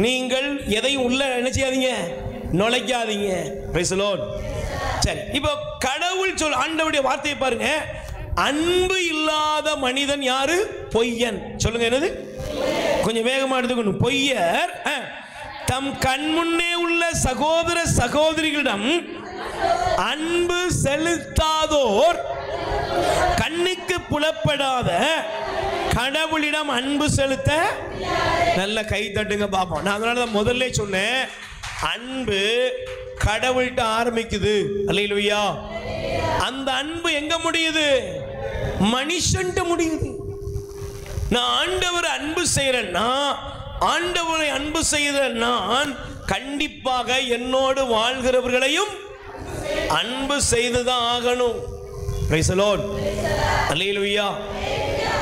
நீங்கள் எதையும் உள்ள என்ன செய்யாதீங்க, நுழைக்காதீங்க. Price the Lord. சரி, இப்போ கடவுள் சொல் ஆண்டவருடைய வார்த்தையை பாருங்க. அன்பு இல்லாத மனிதன் யாரு? பொய்யன். சொல்லுங்க, என்னது? கொஞ்சம் வேகமா எடுத்துக்கணும். பொய்யர் தம் கண்முன்னே உள்ள சகோதர சகோதரிகளிடம் அன்பு செலுத்தாதோர் கண்ணுக்கு புலப்படாத கடவுளிடம் அன்பு செலுத்த. நல்ல கை தட்டுங்க பாப்போம். நான் அதனால தான் முதல்ல சொன்னேன், அன்பு கடவுள்கிட்ட ஆரம்பிக்குது. அல்லேலூயா. அந்த அன்பு எங்க முடியுது? மனுஷன்ட்ட முடியுது. நான் ஆண்டவரை அன்பு செய்யறேன்னா, ஆண்டவரை அன்பு செய்கிற நான் கண்டிப்பாக என்னோடு வாழ்கிறவர்களையும் அன்பு செய்துதான் ஆகணும். Praise the Lord. அல்லேலூயா.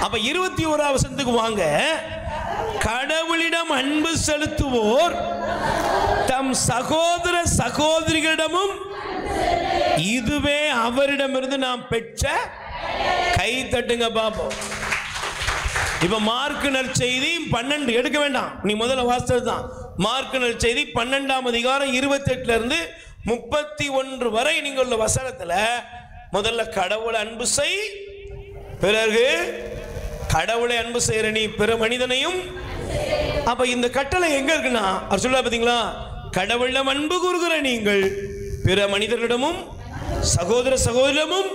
அப்ப 21வது வசனத்துக்கு வாங்க. கடவுளிடம் அன்பு செலுத்துவோர் தம் சகோதர சகோதரிகளிடமும் இதுவே அவரிடமிருந்து நாம் பெற்ற. கை தட்டுங்க பாப்போம். இப்ப மார்க்கு நற்செய்தி 12 எடுக்க வேண்டாம், நீ முதல்ல வாசித்தது தான். மார்க்கு நற்செய்தி 12ஆம் அதிகாரம் 28 இருந்து 31 வரை நீங்க உள்ள வசனத்துல முதல்ல கடவுளை அன்பு செய், பிறகு கடவுளை அன்பு செய்யற நீ பிற மனிதனையும். அப்ப இந்த கட்டளை எங்க இருக்குன்னா அவர் சொல்ல பாத்தீங்களா, கடவுளிடம் அன்பு கூறுகிற நீங்கள் பிற மனிதர்களிடமும் சகோதர சகோதரிடமும்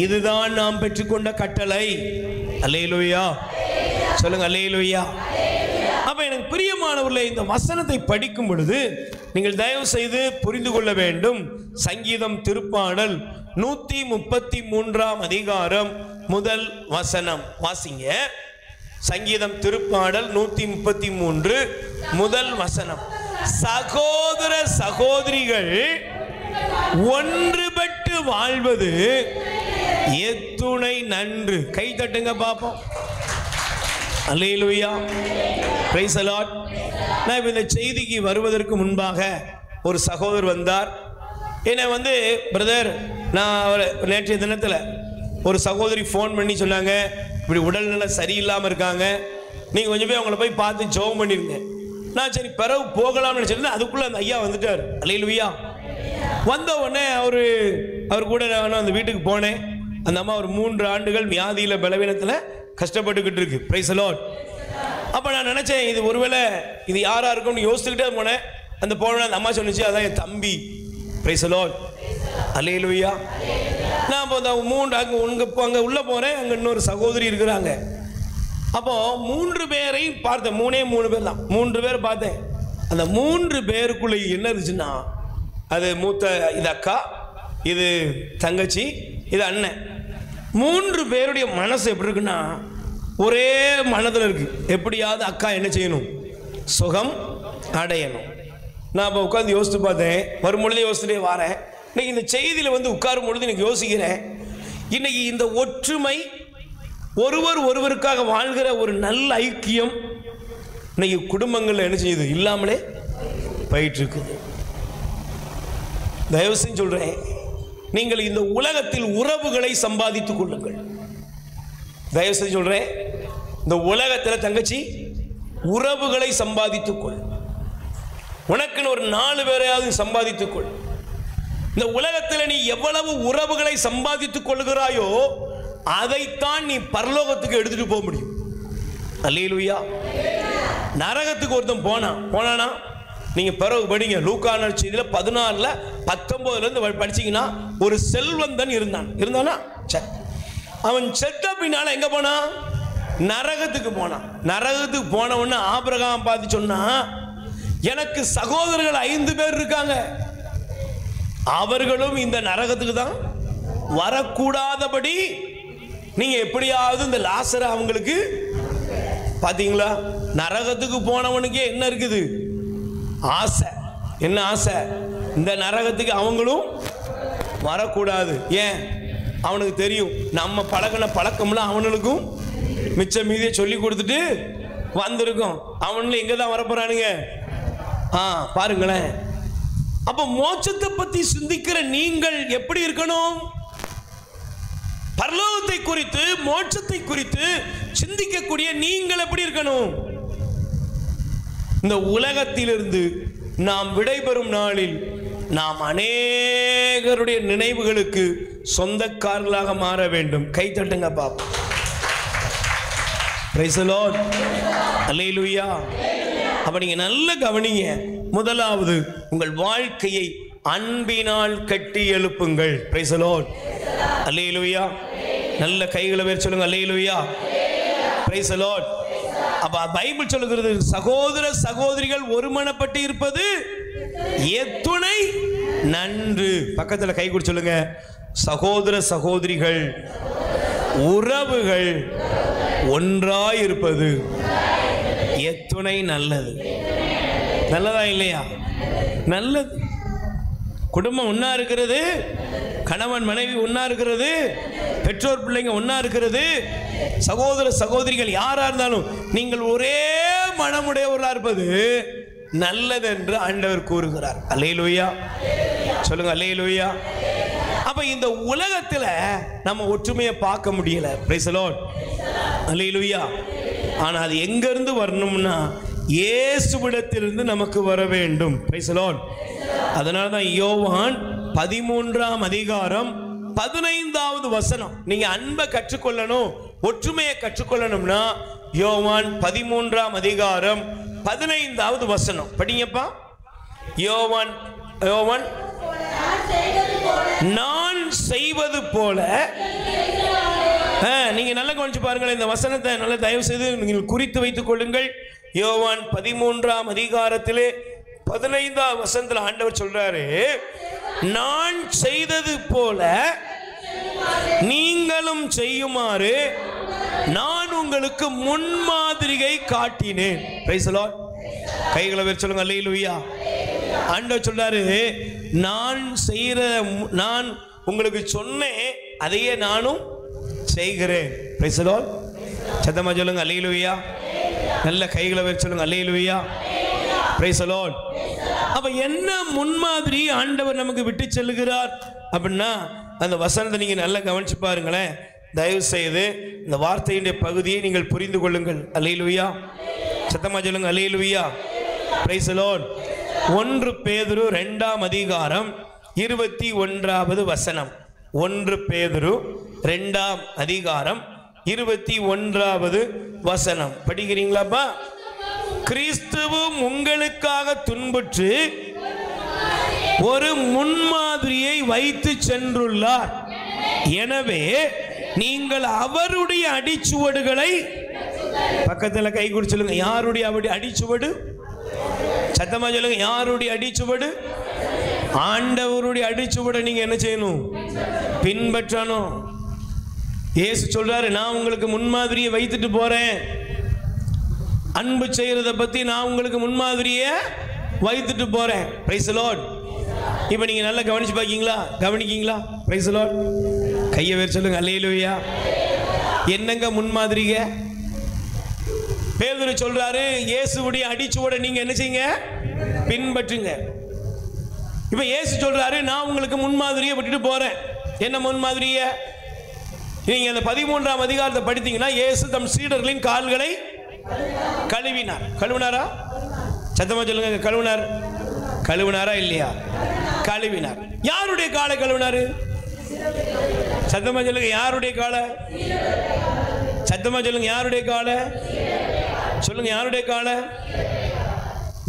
இதுதான் நாம் பெற்றுக்கொண்ட கட்டளை. அல்லேலூயா. சொல்லுங்க, அல்லேலூயா. அப்ப எனக்கு பிரியமானவர்களே, இந்த வசனத்தை படிக்கும் பொழுது நீங்கள் தயவு செய்து புரிந்து கொள்ள வேண்டும். சங்கீதம் திருப்பாடல் 133ஆம் அதிகாரம் முதல் வசனம் வாசிங்க. சங்கீதம் திருப்பாடல் 133 முதல் வசனம். சகோதர சகோதரிகள் ஒன்றுபட்டு வாழ்வது எத்துணை நன்று. கை தட்டுங்க பாப்போம். அல்லேலூயா. Praise the Lord. நான் இந்த செய்திக்கு வருவதற்கு முன்பாக ஒரு சகோதரர் வந்தார். என்னை பிரதர், நான் நேற்றைய தினத்தில் ஒரு சகோதரி ஃபோன் பண்ணி சொன்னாங்க, இப்படி உடல்நல சரியில்லாமல் இருக்காங்க, நீங்கள் கொஞ்சம் போய் அவங்கள போய் பார்த்து ஜெபம் பண்ணிருங்க. நான் சரி பிறகு போகலாம்னு நினச்சிருந்தேன். அதுக்குள்ளே அந்த ஐயா வந்துட்டார். அல்லேலூயா. வந்த உடனே அவர் கூட நான் அந்த வீட்டுக்கு போனேன். அந்த அம்மா ஒரு 3 ஆண்டுகள் வியாதியில் பலவீனத்தில் கஷ்டப்பட்டுக்கிட்டு இருக்கு. Price the Lord. அப்போ நான் நினச்சேன், இது ஒருவேளை இது யாராக இருக்கும்னு யோசிச்சுக்கிட்டே போனேன். அந்த போன அந்த அம்மா சொன்னிச்சு, அதான் என் தம்பி. Praise the Lord. அல்லேலூயா. நான் இப்போ அந்த 3 அங்கே உள்ளே போகிறேன். அங்கே இன்னொரு சகோதரி இருக்கிறாங்க. அப்போ 3 பேரையும் பார்த்தேன். 3 பேர் தான். 3 பேர் பார்த்தேன். அந்த 3 பேருக்குள்ளே என்ன இருந்துச்சுன்னா, அது மூத்த இது அக்கா, இது தங்கச்சி, இது அண்ணன். 3 பேருடைய மனசு எப்படி இருக்குன்னா, ஒரே மனதில் இருக்கு, எப்படியாவது அக்கா என்ன செய்யணும், சுகம் அடையணும். நான் இப்போ உட்காந்து யோசித்து பார்த்தேன். வரும்பொழுதே யோசிச்சுட்டே வரேன். இன்னைக்கு இந்த செய்தியில் உட்காரும் பொழுது எனக்கு யோசிக்கிறேன், இன்னைக்கு இந்த ஒற்றுமை, ஒருவருக்காக வாழ்கிற ஒரு நல்ல ஐக்கியம் இன்னைக்கு குடும்பங்களில் என்ன செய்யுது, இல்லாமலே போயிட்டு இருக்குது. தயவு செஞ்சு சொல்றேன், நீங்கள் இந்த உலகத்தில் உறவுகளை சம்பாதித்துக் கொள்ளுங்கள். தயவு செஞ்சு சொல்றேன், இந்த உலகத்தில் தங்கச்சி உறவுகளை சம்பாதித்துக் கொள். உனக்குன்னு ஒரு 4 பேரையாவது சம்பாதித்துக் கொள். இந்த உலகத்தில் நீ எவ்வளவு உறவுகளை சம்பாதித்துக் கொள்கிறாயோ அதைத்தான் நீ பரலோகத்துக்கு எடுத்துட்டு போக முடியும். அல்லேலூயா. நரகத்துக்கு ஒருத்தன் போனானா, நீங்க பிறகு படிங்க, லூக்கா நற்செய்தியில் 14 19 படிச்சீங்கன்னா, ஒரு செல்வந்தன் இருந்தானா, அவன் செத்த பின்னால எங்க போனான், நரகத்துக்கு போனான். நரகத்துக்கு போனவொன்னு ஆபிரகாம் பார்த்து சொன்னா, எனக்கு சகோதரர்கள் 5 பேர் இருக்காங்க, அவர்களும் இந்த நரகத்துக்கு தான் வரக்கூடாதபடி நீங்க எப்படியாவது இந்த லாசரை அவங்களுக்கு. பாத்தீங்களா, நரகத்துக்கு போனவனுக்கே என்ன இருக்குது, ஆசை. என்ன ஆசை, இந்த நரகத்துக்கு அவங்களும் வரக்கூடாது. ஏன், அவனுக்கு தெரியும் நம்ம பழகின பழக்கம்லாம் அவனுக்கும் மிச்ச மீதியை சொல்லி கொடுத்துட்டு வந்திருக்கோம். அவனும் எங்க தான் வரப்போறானுங்க. பாருங்களேன். அப்ப மோட்சத்தை பத்தி சிந்திக்கிற நீங்கள் எப்படி இருக்கணும், பரலோகத்தை குறித்து, மோட்சத்தை குறித்து சிந்திக்கக்கூடிய நீங்கள் எப்படி இருக்கணும்? இந்த உலகத்திலிருந்து நாம் விடைபெறும் நாளில் நாம் அநேகருடைய நினைவுகளுக்கு சொந்தக்காரர்களாக மாற வேண்டும். கை தட்டுங்க பாப்போம். Praise the Lord. அல்லேலூயா. அப்ப நீங்க நல்ல கவனிங்க. முதலாவது, உங்கள் வாழ்க்கையை அன்பினால் கட்டி எழுப்புங்கள். Praise the Lord. அல்லேலூயா. நல்ல கைகளை வேறு சொல்லுங்க. அல்லேலூயா. Praise the Lord. அப்ப பைபிள் சொல்லுகிறது, சகோதர சகோதரிகள் ஒருமனப்பட்டு இருப்பது எத்துணை நன்று. பக்கத்தில் கை கொடுத்து சொல்லுங்க. சகோதர சகோதரிகள் உறவுகள் ஒன்றாய் இருப்பது எத்துணை நல்லது. நல்லதா இல்லையா? நல்லது. குடும்பம் ஒன்னா இருக்கிறது, கணவன் மனைவி ஒன்னா இருக்கிறது, பெற்றோர் பிள்ளைங்க ஒன்னா இருக்கிறது, சகோதர சகோதரிகள் யாரா இருந்தாலும் நீங்கள் ஒரே மனமுடையவர்களா இருப்பது நல்லது என்று ஆண்டவர் கூறுகிறார். அல்லேலூயா. சொல்லுங்க அல்லேலூயா. அப்ப இந்த உலகத்துல நம்ம ஒற்றுமையை பார்க்க முடியல. Praise the Lord. அல்லேலூயா. ஆனா அது எங்க இருந்து வரணும்னா இயேசுவிடத்திலிருந்து நமக்கு வர வேண்டும். Praise the Lord. அதனால தான் யோவான் 13ஆம் அதிகாரம் 15வது வசனம். நீங்க அன்பை கற்றுக்கொள்ளணும், ஒற்றுமையை கற்றுக்கொள்ளணும்னா யோவான் 13ஆம் அதிகாரம் 15வது வசனம் படிங்கப்பா. யோவான் நான் செய்வது போல. நீங்க நல்லா கவனிச்சு பாருங்கள். இந்த வசனத்தை நல்ல தயவு செய்து நீங்கள் குறித்து வைத்துக் கொள்ளுங்கள். யோவான் 13ஆம் அதிகாரத்திலே 15வது வசனத்தில் ஆண்டவர் சொல்றாரு, நான் செய்தது போல நீங்களும் செய்யுமாறு நான் உங்களுக்கு முன்மாதிரியை காட்டினேன். Price the Lord. கைகளை வேறு சொல்லுங்க. அல்லேலூயா. ஆண்டவர் சொல்றாரு, நான் உங்களுக்கு சொன்னேன், அதையே நானும் செய்கிறேன். Praise the Lord. சத்தமா சொல்லுங்க. அல்லேலூயா. நல்ல கைகளை வேறு சொல்லுங்க. அல்லேலூயா. Praise the Lord. அப்ப என்ன முன்மாதிரி ஆண்டவர் நமக்கு விட்டு செல்லுகிறார் அப்படின்னா, அந்த வசனத்தை நீங்க நல்லா கவனிச்சு பாருங்களேன். தயவு செய்து இந்த வார்த்தையினுடைய பகுதியை நீங்கள் புரிந்து கொள்ளுங்கள். அல்லேலூயா. சத்தமா சொல்லுங்க. அல்லேலூயா. Praise the Lord. 1 பேதுரு 2ஆம் அதிகாரம் 21வது வசனம். 1 பேதுரு 2ஆம் அதிகாரம் 21வது வசனம் படிக்கிறீங்களாப்பா? கிறிஸ்துவும் உங்களுக்காக துன்புற்று ஒரு முன்மாதிரியை வைத்து சென்றுள்ளார். எனவே நீங்கள் அவருடைய அடிச்சுவடுகளை, பக்கத்தில் கை குறி சொல்லுங்க, யாருடைய அடிச்சுவடு? சத்தமா சொல்லுங்க. யாருடைய அடிச்சுவடு? ஆண்டவருடைய அடிச்சுவடை நீங்க என்ன செய்யணும்? பின்பற்றணும். இயேசு சொல்றாரு, நான் உங்களுக்கு முன்மாதிரியை வைத்துட்டு போறேன். அன்பு செய்யறத பத்தி நான் உங்களுக்கு முன்மாதிரியை வைத்துட்டு போறேன். Price the Lord. இப்போ நீங்க நல்லா கவனிச்சு கவனிக்கீங்களா? Price the Lord. கையை வேறு சொல்லுங்க. அல்லேலூயா. என்னங்க முன்மாதிரிக? பேதுரு சொல்றாரு, இயேசுவுடைய அடிச்சுவடை நீங்க என்ன செய்யுங்க? பின்பற்றுங்க. இப்போ இயேசு சொல்றாரு, நான் உங்களுக்கு முன்மாதிரியை விட்டுட்டு போறேன். என்ன முன்மாதிரியை? நீங்க அந்த 13ஆம் அதிகாரத்தை படித்தீங்கன்னா, இயேசு தம் சீடர்களின் கால்களை கழுவினார். கழுவினாரா? சத்தமா சொல்லுங்க. கழுவினாரா இல்லையா? கழுவினார். யாருடைய காலை கழுவினாரு? சத்தமா சொல்லுங்க. யாருடைய காலை? சத்தமா சொல்லுங்க. யாருடைய காலை? சொல்லுங்க. யாருடைய காலை?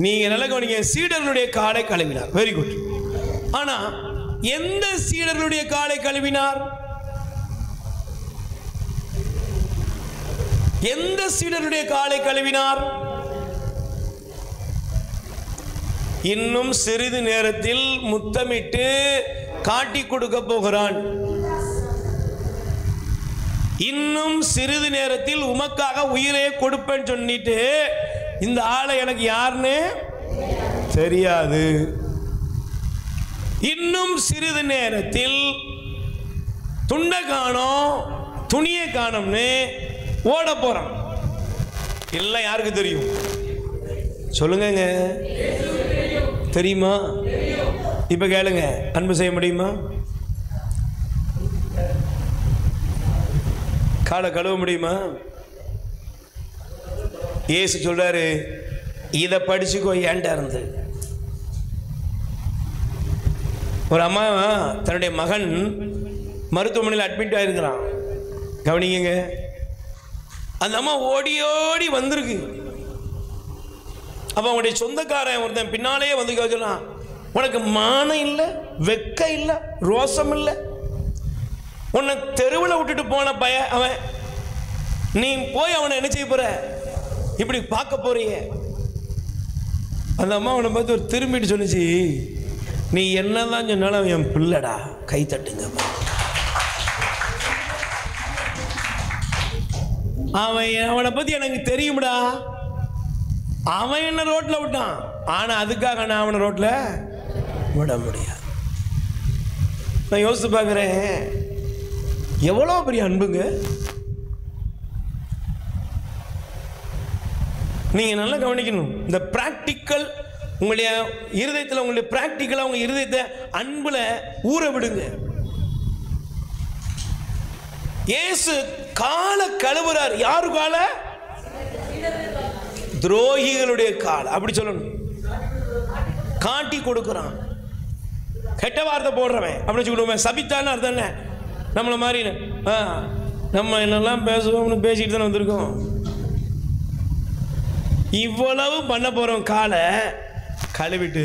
நீங்க நல்ல கவனிங்க. சீடர்களுடைய காலை கழுவினார். Very good. ஆனா எந்த சீடர்களுடைய காலை கழுவினார்? எந்த சீடருடைய காலை கழுவினார்? இன்னும் சிறிது நேரத்தில் முத்தமிட்டு காட்டி கொடுக்க போகிறான். இன்னும் சிறிது நேரத்தில் உமக்காக உயிரை கொடுப்பேன்னு சொல்லிட்டு, இந்த ஆளை எனக்கு யாருன்னு தெரியாது. இன்னும் சிறிது நேரத்தில் துண்டை காணோம், துணியை காணோம்னு ஓட போறான். எல்லாம் யாருக்கு தெரியும்? சொல்லுங்க. தெரியுமா? இப்ப கேளுங்க. அன்பு செய்ய முடியுமா? காலை கழுவ முடியுமா? இயேசு சொல்றாரு, இதை படிச்சுக்கோ. ஏன்டா இருந்து ஒரு அம்மா தன்னுடைய மகன் மருத்துவமனையில் அட்மிட் ஆயிருக்கிறான். கவனிங்க, அந்த அம்மா ஓடி ஓடி வந்திருக்கு. அப்ப அவங்களுடைய சொந்தக்காரன் ஒருத்தன் பின்னாலேயே வந்து சொன்னான், உனக்கு மானம் இல்லை, வெக்க இல்லை, ரோசம் இல்லை, உன்னை தெருவில் விட்டுட்டு போன அவன், நீ போய் அவனை என்ன செய்ய போற, இப்படி பார்க்க போறீங்க. அந்த அம்மா அவனை பார்த்து ஒரு திரும்பிட்டு சொன்னிச்சு, நீ என்னதான் சொன்னாலும் என் பிள்ளடா, கை தட்டுங்க. அவனை பத்தி எனக்கு தெரியும்டா, அவன் என்ன ரோட்ல விட்டான், ஆனா அதுக்காக நான் அவனை ரோட்ல விட முடியாது. நான் யோசித்து பார்க்கிறேன், எவ்வளவு பெரிய அன்புங்க. நீங்க நல்லா கவனிக்கணும். இந்த பிராக்டிக்கல் உங்களுடைய இருதயத்தில், உங்களுடைய பிராக்டிக்கலா உங்க இருதயத்தை அன்புல ஊற விடுங்க. இயேசு காலை கழுவுறார். யாரு கால? துரோகிகளுடைய கால். அப்படி சொல்லணும். காட்டி கொடுக்கிறான். கெட்ட வார்த்தை போடுறவன் அப்படி சொல்லுவேன். சபித்தான்னு அர்த்தம் என்ன? நம்மள மாதிரி நம்ம என்னெல்லாம் பேசுவோம்னு பேசிட்டு தானே வந்திருக்கோம். இவ்வளவு பண்ண போறோம். காலை கழுவிட்டு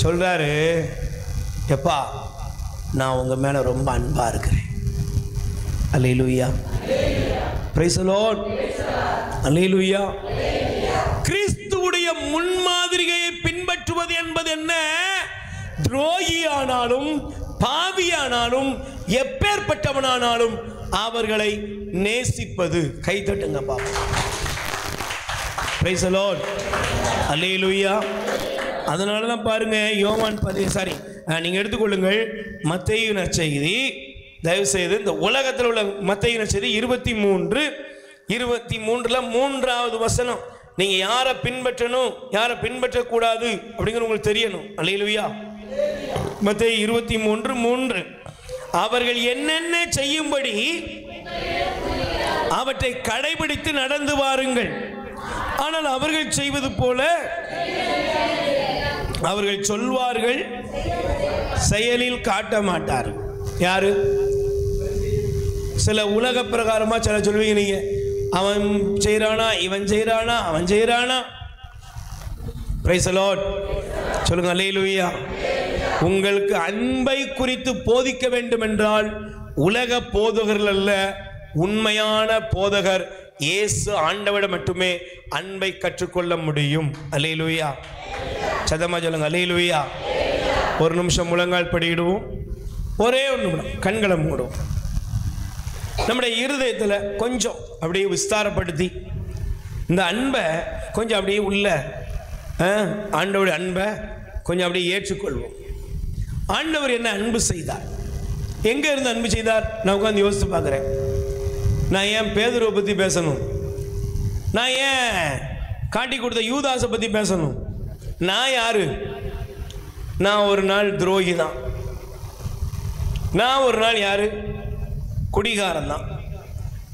சொல்றாரு, எப்பா நான் உங்க மேல ரொம்ப அன்பா இருக்கிறேன். அல்லேலூயா, பிரைஸ் தி லார்ட், அல்லேலூயா. கிறிஸ்துவுடைய முன்மாதிரியை பின்பற்றுவது என்பது என்ன? துரோகியானாலும் பாவியானாலும் எப்பேற்பட்டவனானாலும் அவர்களை நேசிப்பது. கை தட்டுங்க பாப்பா. பிரைஸ் தி லார்ட், அல்லேலூயா. அதனால தான் பாருங்க, யோவான் நீங்க எடுத்துக்கொள்ளுங்கள் மத்தேயு நற்செய்தி, தயவு செய்து இந்த உலகத்தில் உள்ள மத்தேயு நற்செய்தி 23:23 3வது வசனம். நீங்க யாரை பின்பற்றணும், யாரை பின்பற்றக்கூடாது அப்படிங்கிற உங்களுக்கு தெரியணும். அல்லேலூயா. மத்தேயு 23:3 அவர்கள் என்னென்ன செய்யும்படி அவற்றை கடைபிடித்து நடந்து வாருங்கள், ஆனால் அவர்கள் செய்வது போல அவர்கள் சொல்வார்கள், செயலில் காட்ட மாட்டார்கள். யாரு? சில உலக பிரகாரமா சில சொல்வீங்க நீங்க, அவன் செய்யறானா, இவன் செய்யறானா, அவன் செய்யறானா. பிரைஸ் தி லார்ட், சொல்லுங்க அல்லேலூயா. உங்களுக்கு அன்பை குறித்து போதிக்க வேண்டும் என்றால் உலக போதகர்கள் அல்ல, உண்மையான போதகர் இயேசு ஆண்டவரிடம் மட்டுமே அன்பை கற்றுக்கொள்ள முடியும். அல்லேலூயா. சதமா சொல்லுங்க அல்லேலூயா. ஒரு நிமிஷம் முழங்கால் படியிடுவோம். ஒரே ஒரு நிமிடம் கண்களை மூடுவோம். நம்முடைய இருதயத்தில் கொஞ்சம் அப்படியே விஸ்தாரப்படுத்தி இந்த அன்பை கொஞ்சம் அப்படியே உள்ள ஆண்டவருடைய அன்பை கொஞ்சம் அப்படியே ஏற்றுக்கொள்வோம். ஆண்டவர் என்ன அன்பு செய்தார், எங்க இருந்து அன்பு செய்தார்? நான் உட்காந்து யோசித்து பார்க்குறேன். நான் ஏன் பேதுருவை பற்றி பேசணும்? நான் ஏன் காட்டி கொடுத்த யூதாசை பற்றி பேசணும்? நான் யாரு? நான் ஒரு நாள் துரோகி தான். நான் ஒரு நாள் யாரு? குடிகாரன் தான்.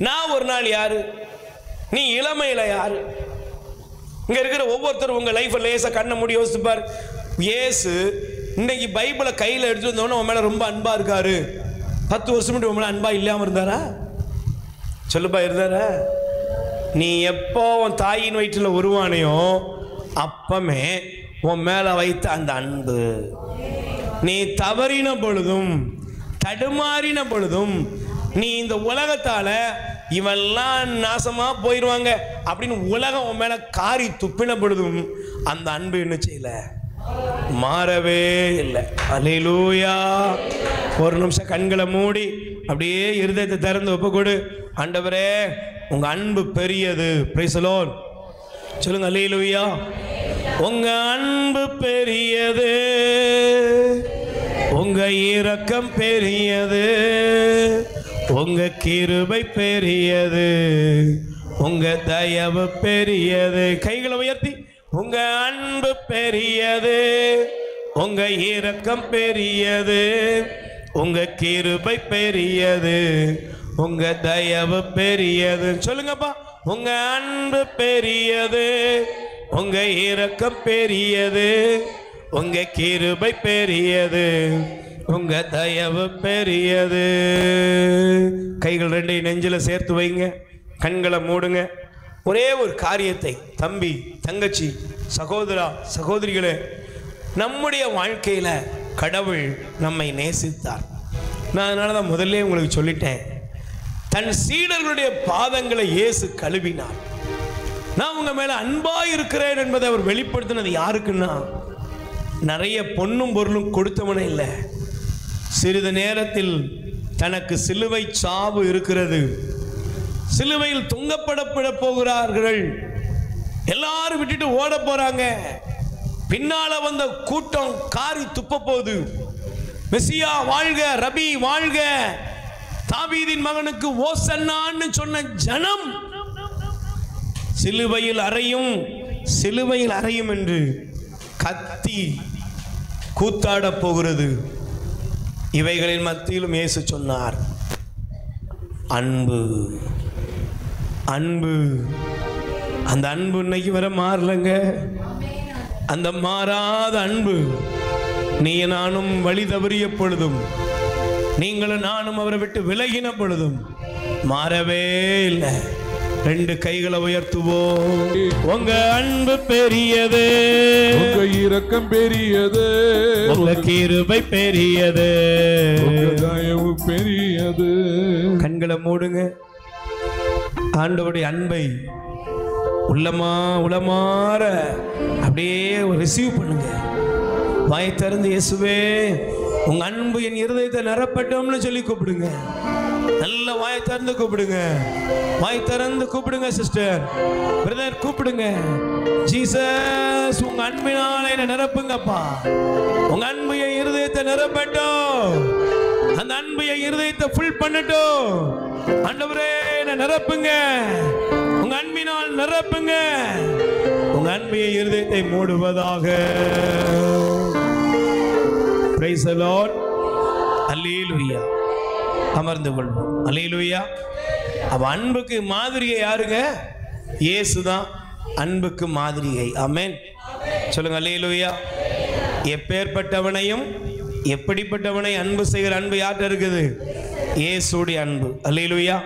நான் ஒரு நாள் யாரு? நீ இளமையில யாரு? இங்க இருக்கிற ஒவ்வொருத்தரும் உங்க லைஃப்ல லேசா கண்ணை மூடி யோசிப்பார். இயேசு இன்னைக்கு பைபிளை கையில் எடுத்து வந்தோன்னு உன் மேல ரொம்ப அன்பா இருக்காரு. 10 வருஷம் முன்னாடி உன் மேல அன்பா இல்லாம இருந்தாரா? சொல்லுப்பா, இருந்தாரா? நீ எப்போ உன் தாயின் வயிற்றில் உருவானையோ அப்பமே உன் மேல வைத்த அந்த அன்பு, நீ தவறின பொழுதும் தடுமாறின பொழுதும், நீ இந்த உலகத்தால இவெல்லாம் நாசமா போயிடுவாங்க அப்படின்னு உலகம் உன் மேல காரி துப்பின பொழுதும் அந்த அன்பு என்ன செய்யல? மாறவே இல்லை. அல்லேலூயா. ஒரு நிமிஷம் கண்களை மூடி அப்படியே இருதயத்தை திறந்து ஒப்பு கொடு. ஆண்டவரே, உங்க அன்பு பெரியது. பிரைஸ் தி லார்ட், சொல்லுங்க அல்லேலூயா. உங்க அன்பு பெரியது, உங்க இரக்கம் பெரியது, உங்க கிருபை பெரியது, உங்க தயவு பெரியது. கைகளை உயர்த்தி, உங்க அன்பு பெரியது, உங்க இரக்கம் பெரியது, உங்க கிருபை பெரியது, உங்க தயவு பெரியது. சொல்லுங்கப்பா. உங்க அன்பு பெரியது, உங்க இரக்கம் பெரியது, உங்க கிருபை பெரியது, உங்க தயவு பெரியது. கைகள் ரெண்டையும் நெஞ்சில சேர்த்து வைங்க, கண்களை மூடுங்க. ஒரே ஒரு காரியத்தை தம்பி, தங்கச்சி, சகோதரா, சகோதரிகளே, நம்முடைய வாழ்க்கையில் கடவுள் நம்மை நேசித்தார். நான் அதனால தான் முதல்ல உங்களுக்கு சொல்லிட்டேன், தன் சீடர்களுடைய பாதங்களை இயேசு கழுவினார். நான் உங்க மேல அன்பா இருக்கிறேன் என்பதை அவர் வெளிப்படுத்தினது யாருக்குன்னா, நிறைய பொன்னும் பொருளும் கொடுத்தவனே இல்லை. சிறிது நேரத்தில் தனக்கு சிலுவை சாவு இருக்கிறது, சிலுவையில் தொங்கப்பட போகிறார்கள், எல்லாரும் விட்டுட்டு ஓட போறாங்க, பின்னால வந்த கூட்டம் காரி துப்ப போகுது. மெசியா வாழ்க, ரபி வாழ்க, தாவீதின் மகனுக்கு ஓசன்னான்னு சொன்ன ஜனம் சிலுவையில் அறையும், சிலுவையில் அறையும் என்று கத்தி கூத்தாட போகிறது. இவைகளின் மத்தியிலும் இயேசு சொன்னார், அன்பு, அன்பு. அந்த அன்பு இன்னைக்கு வர மாறலங்க. அந்த மாறாத அன்பு நீ நானும் வழி தவறிய பொழுதும், நீங்களும் நானும் அவரை விட்டு விலகின பொழுதும் மாறவே இல்லை. ரெண்டு கைகளை உயர்த்துவோம். உங்க அன்பு பெரியது, உங்க இரக்கம் பெரியது, உங்க கிருபை பெரியது, உங்க தயவு பெரியது. கண்களை மூடுங்க. ஆண்டவருடைய அன்பை உளமாற அப்படியே ரிசீவ் பண்ணுங்க. வாய் திறந்து இயேசுவே உங்க அன்பு என் இருதயத்தை நிரப்பட்டோம்னு சொல்லி கூப்பிடுங்க. நல்ல வாய் திறந்து கூப்பிடுங்க, வாய் திறந்து கூப்பிடுங்க. சிஸ்டர், பிரதர், கூப்பிடுங்க. ஜீசஸ், உங்க அன்பினால என்ன நிரப்புங்கப்பா. உங்க அன்பு என் இருதயத்தை நிரப்பட்டும், அந்த அன்பு என் இருதயத்தை ஃபுல் பண்ணட்டும். ஆண்டவரே என்ன நிரப்புங்க, உங்க அன்பினால் நிரப்புங்க. உங்க அன்பிய இருதயத்தை மூடுவதாக. Praise the Lord. அல்லேலூயா. அமர்ந்து கொள்வோம். அல்லேலூயா. அவ அன்புக்கு மாதிரியை யாருங்க? இயேசுதான் அன்புக்கு மாதிரியை. ஆமென். சொல்லுங்க அல்லேலூயா. எப்பேற்பட்டவனையும் எப்படிப்பட்டவனை அன்பு செய்கிற அன்பு யார்கிட்ட இருக்குது? இயேசுடைய அன்பு. அல்லேலூயா.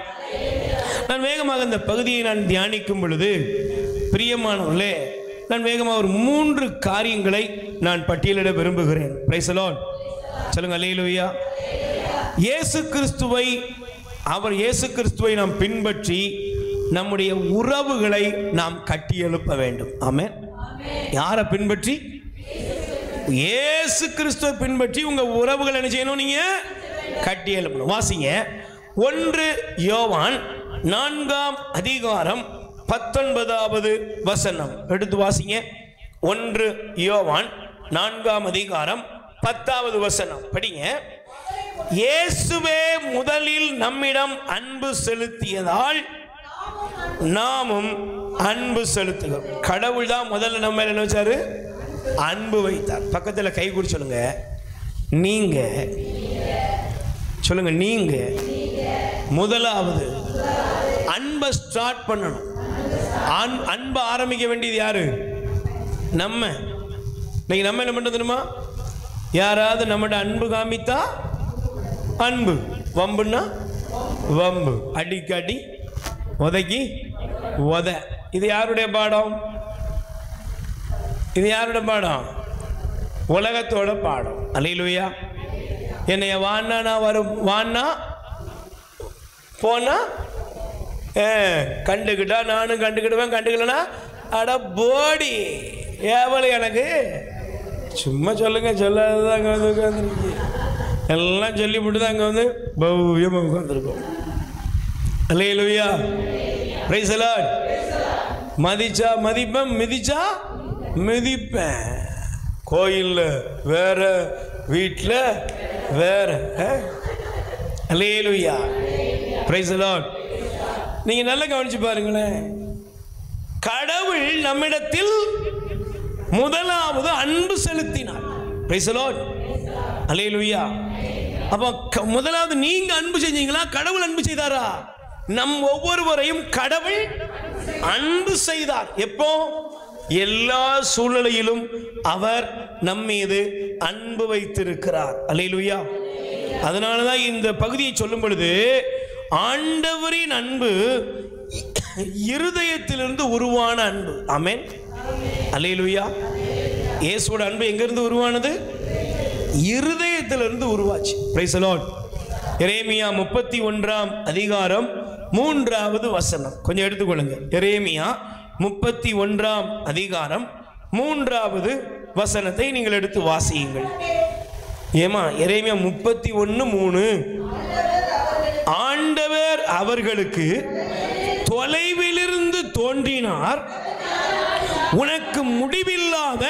நான் வேகமாக இந்த பகுதியை நான் தியானிக்கும் பொழுது, பிரியமானவர்களே, நான் வேகமாக ஒரு 3 காரியங்களை நான் பட்டியலிட விரும்புகிறேன். Price the Lord. சொல்லுங்க அல்லேலூயா. இயேசு கிறிஸ்துவை நாம் பின்பற்றி நம்முடைய உறவுகளை நாம் கட்டி எழுப்ப வேண்டும். ஆமென். யாரை பின்பற்றி? இயேசு கிறிஸ்துவை பின்பற்றி உங்க உறவுகளை என்ன செய்யணும்? நீங்க கட்டி எழுப்பணும். வாசிங்க 1 யோவான் 4ஆம் அதிகாரம் 19வது வசனம். எடுத்து வாசிங்க. 1 யோவான் 4ஆம் அதிகாரம் 10வது வசனம் படிங்க. இயேசுவே முதலில் நம்மிடம் அன்பு செலுத்தியதால் நாமும் அன்பு செலுத்துகிறோம். கடவுள் தான் முதல்ல நம்ம என்ன வச்சாரு? அன்பு வைத்தார். பக்கத்தில் கை கூடி சொல்லுங்க, நீங்க. சொல்லுங்க, நீங்க முதலாவது அன்பை ஸ்டார்ட் பண்ணணும். அன்பை ஆரம்பிக்க வேண்டியது யாரு? நம்ம. இன்னைக்கு நம்ம என்ன பண்றது தெரியுமா? யாராவது நம்மகிட்ட அன்பு காமித்தா அன்பு, வம்புன்னா வம்பு, அடிக்கடி, உதைக்கி உத. இது யாருடைய பாடம்? இது யாருடைய பாடம்? உலகத்தோட பாடம். அல்லேலூயா. என்னைய வான்னா நான் வரும், வான்னா போனா கண்டுக்கிட்டா நானும் கண்டுக்கிடுவேன், கண்டுக்கலனா அட போடி ஏவலை எனக்கு. சும்மா சொல்லுங்க, சொல்லாததான் அங்கே வந்து உட்காந்துருக்கு. எல்லாம் சொல்லிவிட்டு தான் அங்கே வந்து பவ்யமாக உட்காந்துருக்கோம். அல்லேலூயா. Praise the Lord. மதிச்சா மதிப்பேன், மிதிச்சா மிதிப்பேன். கோயிலில் வேற, வீட்டில் வேற. அல்லேலூயா. Praise the Lord. நீங்க நல்லா கவனிச்சு பாருங்களேன். கடவுள் நம்மிடத்தில் முதலாவது அன்பு செலுத்தினார். Praise the Lord. அல்லேலூயா. அப்ப முதலாவது நீங்க அன்பு செஞ்சீங்களா, கடவுள் அன்பு செய்தாரா? நம் ஒவ்வொருவரையும் கடவுள் அன்பு செய்தார். எப்போ? எல்லா சூழ்நிலையிலும் அவர் நம் மீது அன்பு வைத்திருக்கிறார். அல்லேலூயா. அதனாலதான் இந்த பகுதியை சொல்லும் பொழுது ஆண்டவரின் அன்பு இருதயத்திலிருந்து உருவான அன்பு. ஆமென். அல்லேலூயா. இயேசுவோட அன்பு எங்கிருந்து உருவானது? இருதயத்திலிருந்து உருவாச்சு. Price the Lord. எரேமியா 31ஆம் அதிகாரம் 3வது வசனம் கொஞ்சம் எடுத்துக்கொள்ளுங்க. எரேமியா 31ஆம் அதிகாரம் 3வது வசனத்தை நீங்கள் எடுத்து வாசியுங்கள். ஏமா எரேமியா 31:3 ஆண்டவர் அவர்களுக்கு தொலைவிலிருந்து தோன்றினார், உனக்கு முடிவில்லாத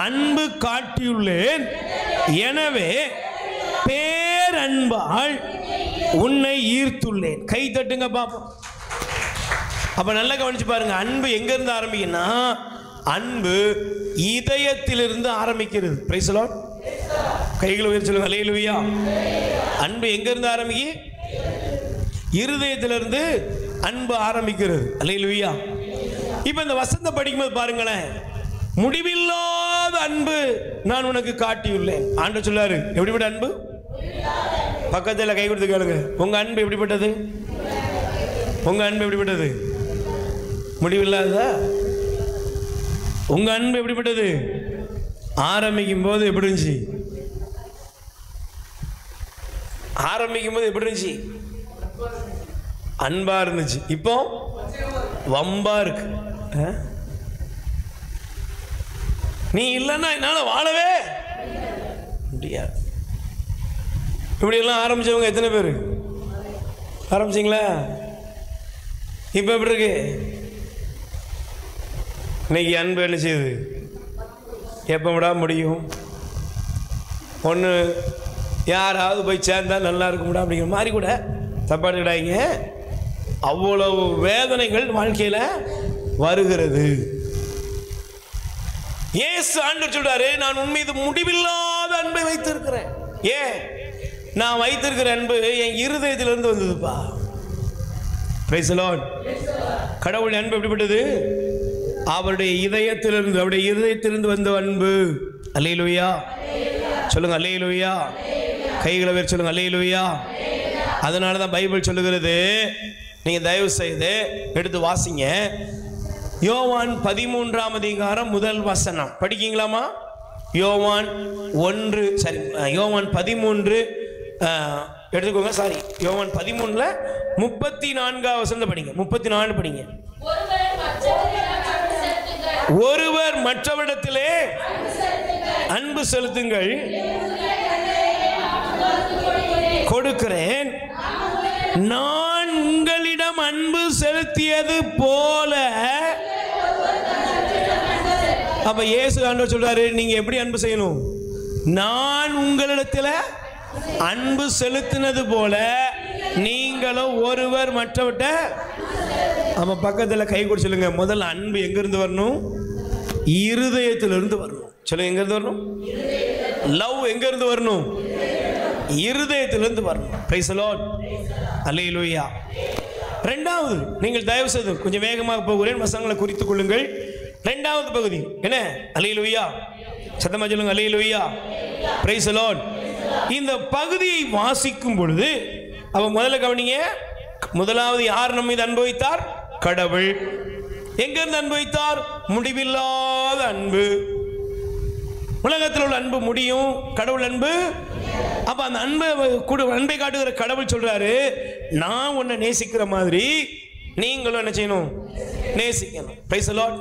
அன்பு காட்டியுள்ளேன், எனவே பேரன்பால் உன்னை ஈர்த்துள்ளேன். கை தட்டுங்க பாப்போம். அப்ப நல்லா கவனிச்சு பாருங்க, அன்பு எங்க இருந்து ஆரம்பிக்குன்னா அன்பு இதயத்திலிருந்து ஆரம்பிக்கிறது. Price the Lord. கைகளை உயர்த்தி சொல்லுங்க அல்லேலூயா. அன்பு எங்க இருந்து ஆரம்பிக்கு? இருதயத்திலிருந்து அன்பு ஆரம்பிக்கிறது. அல்லேலூயா. இப்ப இந்த வசனத்தை படிக்கும்போது பாருங்களேன், முடிவில்லாத அன்பு நான் உனக்கு காட்டியுள்ளேன். ஆண்டவர் சொல்லாரு. எப்படிப்பட்ட அன்பு? பக்கத்தில் கை கொடுத்து கேளுங்க, உங்க அன்பு எப்படிப்பட்டது? உங்க அன்பு எப்படிப்பட்டது? முடிவில்லாததா? உங்க அன்பு எப்படிப்பட்டது? ஆரம்பிக்கும் போது எப்படி இருந்துச்சு? ஆரம்பிக்கும் போது எப்படி இருந்துச்சு? அன்பா இருந்துச்சு. இப்போ வம்பா இருக்கு. நீ இல்லைன்னா என்னால வாழவே முடியாது. இப்படி எல்லாம் ஆரம்பிச்சவங்க எத்தனை பேர் ஆரம்பிச்சிங்களா? இப்ப எப்படி இருக்கு? இன்னைக்கு அன்பு என்ன செய்யுது? எப்போ விட முடியும்? ஒன்று யாராவது போய் சேர்ந்தா நல்லா இருக்கும்டா அப்படிங்கிற மாதிரி கூட தப்பா எடுக்கிறாங்க. அவ்வளவு வேதனைகள் வாழ்க்கையில வருகிறது. இயேசு ஆண்டவர் சொல்றாரு, நான் உன் மீது முடிவில்லாத அன்பை வைத்திருக்கிறேன். ஏன்? நான் வைத்திருக்கிற அன்பு என் இருதயத்திலிருந்து வந்ததுப்பா. Price the Lord. கடவுள் அன்பு எப்படிப்பட்டது? அவருடைய இதயத்திலிருந்து, அவருடைய இருதயத்திலிருந்து வந்த அன்பு. அல்லேலூயா. சொல்லுங்க அல்லேலூயா. கைகளை வேறு சொல்லுங்க அல்லேலூயா. அதனால தான் பைபிள் சொல்லுகிறது, நீங்க தயவு செய்து எடுத்து வாசிங்க. யோவான் 13ஆம் அதிகாரம் 1 வசனம் படிக்கீங்களாமா? யோவான் 13 எடுத்துக்கோங்க. சாரி, யோவான் 13ல 34 வசனத்தை படிங்க. 34 படிங்க. ஒருவர் மற்றவரிடத்திலே அன்பு செலுத்துங்கள், கொடுக்கிறேன். நான் உங்களிடம் அன்பு செலுத்தியது போல. அப்ப இயேசு ஆண்டவர் சொல்றாரு, நீங்க எப்படி அன்பு செய்யணும்? நான் உங்களிடத்தில் அன்பு செலுத்தினது போல நீங்களும் ஒருவர் மற்றவர்கிட்ட. நம்ம பக்கத்தில் கை கொடு சொல்லுங்க. முதல்ல அன்பு எங்க இருந்து வரணும்? இருதயத்திலிருந்து வரணும். சொல்லுங்க, எங்க இருந்து வரணும்? லவ் எங்க இருந்து வரணும்? இருதயத்திலிருந்து வரணும். Praise the Lord. அல்லேலூயா. இரண்டாவது, நீங்கள் தயவு செய்து கொஞ்சம் வேகமாக போகிறேன், வசனங்களை குறித்துக் கொள்ளுங்கள். இரண்டாவது பகுதி என்ன? அல்லேலூயா. சத்தமா சொல்லுங்க அல்லேலூயா. Praise the Lord. இந்த பகுதியை வாசிக்கும் பொழுது அவ முதல்ல கவனிங்க. முதலாவது யார் நம்ம மீது அன்பு வைத்தார்? கடவுள். எங்க இருந்து அன்பு வைத்தார்? முடிவில்லாத அன்பு. உலகத்தில் உள்ள அன்பு முடியும், கடவுள் அன்பு. அப்ப அந்த அன்பை காட்டுகிற கடவுள் சொல்றாரு, நான் உன்னை நேசிக்கிற மாதிரி நீங்களும் என்ன செய்யணும்? நேசிக்கணும். Praise the Lord.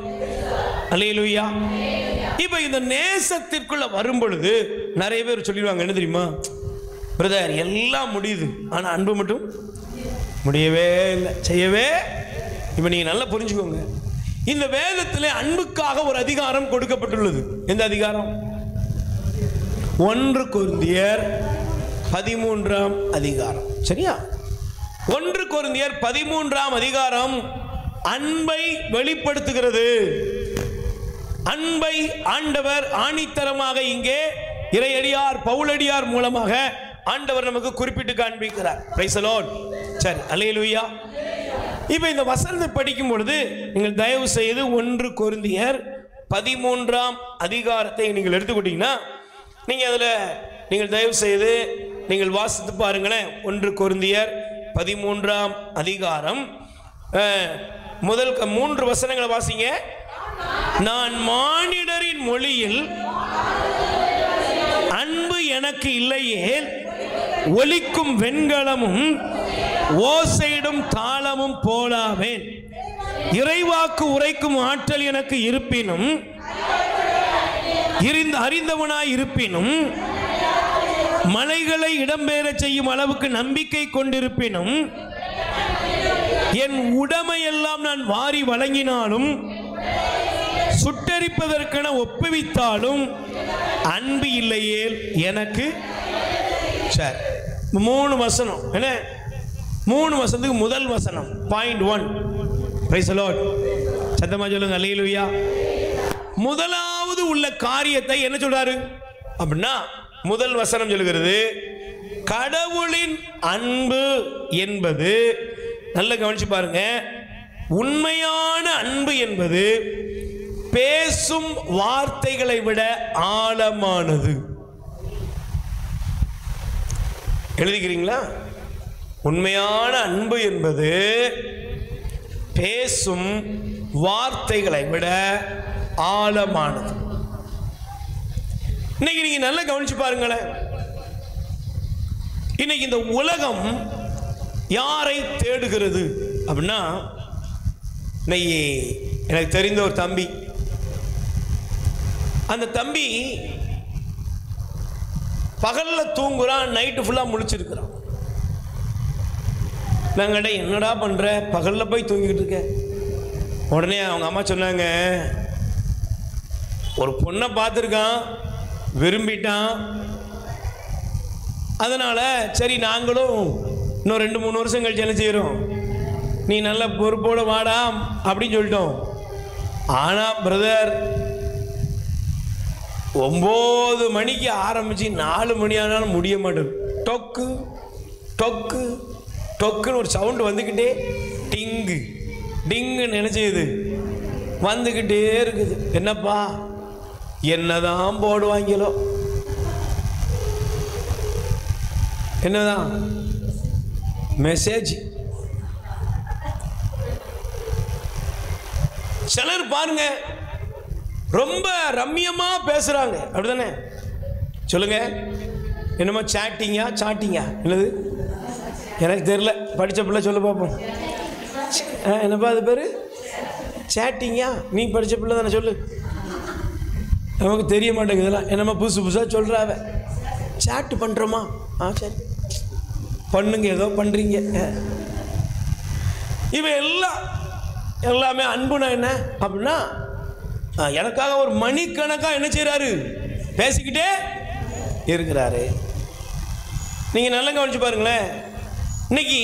அல்லேலூயா. இப்ப இந்த நேசத்திற்குள்ள வரும் பொழுது நிறைய பேர் சொல்லிடுவாங்க, என்ன தெரியுமா? பிரதர், எல்லாம் முடியுது, ஆனா அன்பு மட்டும் முடியவே இல்லை, செய்யவே. இப்ப நீங்க நல்லா புரிஞ்சுக்கோங்க, இந்த வேதத்தில் அன்புக்காக ஒரு அதிகாரம் கொடுக்கப்பட்டுள்ளது. எந்த அதிகாரம்? 1 கொரிந்தியர் 13ஆம் அதிகாரம். சரியா? 1 கொரிந்தியர் 13ஆம் அதிகாரம் அன்பை வெளிப்படுத்துகிறது. அன்பை ஆண்டவர் ஆணித்தரமாக இங்கே இறையடியார் பவுலடியார் மூலமாக ஆண்டவர் நமக்கு குறிப்பிட்டு காண்பிக்கிறார். Price the Lord. சரி, அல்லேலூயா. இப்போ இந்த வசனத்தை படிக்கும் பொழுது நீங்கள் தயவு செய்து 1 கொரிந்தியர் 13ஆம் அதிகாரத்தை நீங்கள் எடுத்துக்கிட்டீங்கன்னா நீங்கள் அதில் நீங்கள் தயவு செய்து நீங்கள் வாசித்து பாருங்களேன். 1 கொரிந்தியர் 13ஆம் அதிகாரம் முதல் 3 வசனங்களை வாசிங்க. நான் மானிடரின் மொழியில் அன்பு எனக்கு இல்லையே, ஒலிக்கும் வெண்கலமும் ஓசையிடும் தாளமும் போலாவேன். இறைவாக்கு உரைக்கும் ஆற்றல் எனக்கு இருப்பினும், அறிந்தவனாய் இருப்பினும், மலைகளை இடம்பெயர செய்யும் அளவுக்கு நம்பிக்கை கொண்டிருப்பினும், என் உடைமையெல்லாம் நான் வாரி வழங்கினாலும், சுட்டரிப்பதற்கென ஒப்புவித்தாலும் அன்பு இல்லையே எனக்கு. சரி, 3 வசனம் என்ன? 3 வசனத்துக்கு முதல் வசனம் பாயிண்ட் 1. Price the Lord. சத்தமா சொல்லுங்க அல்லேலூயா. முதலாவது உள்ள காரியத்தை என்ன சொல்றாரு அப்படின்னா, முதல் வசனம் சொல்லுகிறது, கடவுளின் அன்பு என்பது, நல்ல கவனிச்சு பாருங்க, உண்மையான அன்பு என்பது பேசும் வார்த்தைகளை விட ஆழமானது. எழுதிக்கிறீங்களா? உண்மையான அன்பு என்பது பேசும் வார்த்தைகளை விட ஆழமானது. இன்னைக்கு நீங்க நல்லா கவனிச்சு பாருங்களேன். இன்னைக்கு இந்த உலகம் யாரை தேடுகிறது அப்படின்னா, இன்னைக்கு எனக்கு தெரிந்த ஒரு தம்பி, அந்த தம்பி பகல்ல தூங்குறான், நைட்டு ஃபுல்லா முழிச்சிருக்கிறான். நாங்கள்ட என்னடா பண்ற, பகல்ல போய் தூங்கிட்டு இருக்க? உடனே அவங்க அம்மா சொன்னாங்க, ஒரு பொண்ணை பார்த்துருக்கான், விரும்பிட்டான், அதனால சரி நாங்களும் இன்னும் 2-3 வருஷம் கழிச்சு என்ன செய்யறோம், நீ நல்ல பொறுப்போடு வாடா அப்படின்னு சொல்லிட்டோம். ஆனா பிரதர், 9 மணிக்கு ஆரம்பிச்சு 4 மணி ஆனாலும் முடிய மாட்டேது. டொக்கு டொக்கு டொக்குன்னு ஒரு சவுண்டு வந்துக்கிட்டே, டிங்கு டிங்குன்னு நினைச்சது வந்துக்கிட்டே இருக்குது. என்னப்பா என்னதான் போடுவாங்களோ, என்னதான் மெசேஜ். சிலர் பாருங்க ரொம்ப ரம்யமா பேசுறாங்க, அப்படிதானே? சொல்லுங்க, என்னமோ சாட்டிங்கா சாட்டிங்கா என்னது எனக்கு தெரியல, படிச்ச பிள்ளை சொல்லு பார்ப்போம். என்னப்பா அது பேரு? சாட்டிங்கா? நீ படிச்ச பிள்ளை தானே, சொல்லு. நமக்கு தெரிய மாட்டேங்குது இதெல்லாம், என்னம்மா புதுசு புதுசாக சொல்கிறாவ. சாட்டு பண்ணுறோமா? சரி பண்ணுங்க, ஏதோ பண்ணுறீங்க. இவன் எல்லாமே அன்புனா என்ன அப்படின்னா, எனக்காக ஒரு மணிக்கணக்காக என்ன செய்கிறாரு, பேசிக்கிட்டே இருக்கிறாரு. நீங்கள் நல்லா கவனிச்சு பாருங்களேன். இன்னைக்கு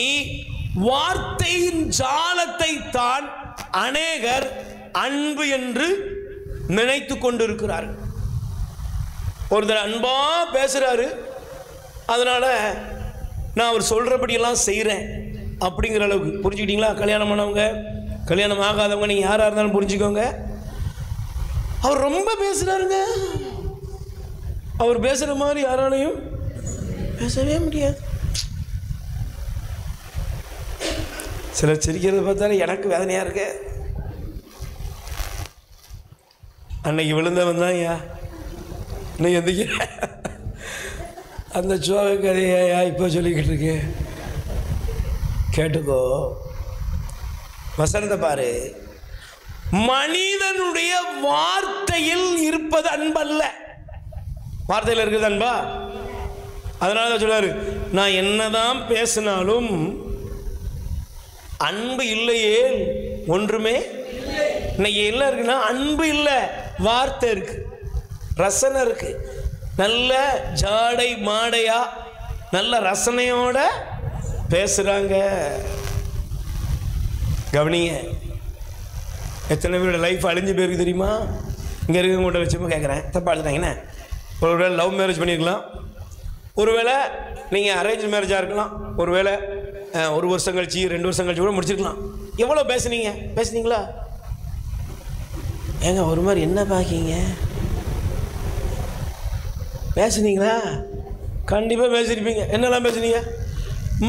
வார்த்தையின் ஜாலத்தை தான் அநேகர் அன்பு என்று நினைத்து கொண்டிருக்கிறார். ஒருத்தர் அன்பா பேசுறாரு, அதனால நான் அவர் சொல்றபடியெல்லாம் செய்கிறேன் அப்படிங்கிற அளவுக்கு. புரிஞ்சுக்கிட்டீங்களா? கல்யாணம் பண்ணவங்க, கல்யாணம் ஆகாதவங்க, நீங்கள் யாராக இருந்தாலும் புரிஞ்சுக்கோங்க. அவர் ரொம்ப பேசுறாருங்க, அவர் பேசுகிற மாதிரி யாராலையும் பேசவே முடியாது. சிலர் சிரிக்கிறத பார்த்தாலே எனக்கு வேதனையாக இருக்கு. அன்னைக்கு விழுந்தவன் தான் ஐயா, இன்னைக்கு எந்திக்க அந்த சோக கதையா இப்போ சொல்லிக்கிட்டு இருக்கேன். கேட்டுக்கோ, வசனத்தை பாரு. மனிதனுடைய வார்த்தையில் இருப்பது அன்பல்ல. வார்த்தையில் இருக்குது அன்பா? அதனால தான் சொல்றாரு, நான் என்னதான் பேசினாலும் அன்பு இல்லையே ஒன்றுமே. இன்னைக்கு என்ன இருக்குன்னா, அன்பு இல்லை, வார்த்தை இருக்கு, ரசனை இருக்கு. நல்ல ஜாடை மாடையா நல்ல ரசனையோட பேசுறாங்க. கவனிங்க, எத்தனை பேரோட லைஃப் அழிஞ்சு போயிருக்கு தெரியுமா? இங்கே இருக்கவங்கள்ட்ட வச்சுப்போ கேட்குறேன், தப்பா எடுத்துட்டாங்கண்ணே. ஒருவேளை லவ் மேரேஜ் பண்ணியிருக்கலாம், ஒருவேளை நீங்கள் அரேஞ்ச் மேரேஜாக இருக்கலாம், ஒருவேளை 1 வருஷம் கழிச்சு 2 வருஷம் கழிச்சு கூட முடிச்சிருக்கலாம். எவ்வளோ பேசுனீங்களா? ஏங்க ஒரு மாதிரி என்ன பார்க்கீங்க? பேசுனீங்களா? கண்டிப்பாக பேசியிருப்பீங்க. என்னெல்லாம் பேசுனீங்க?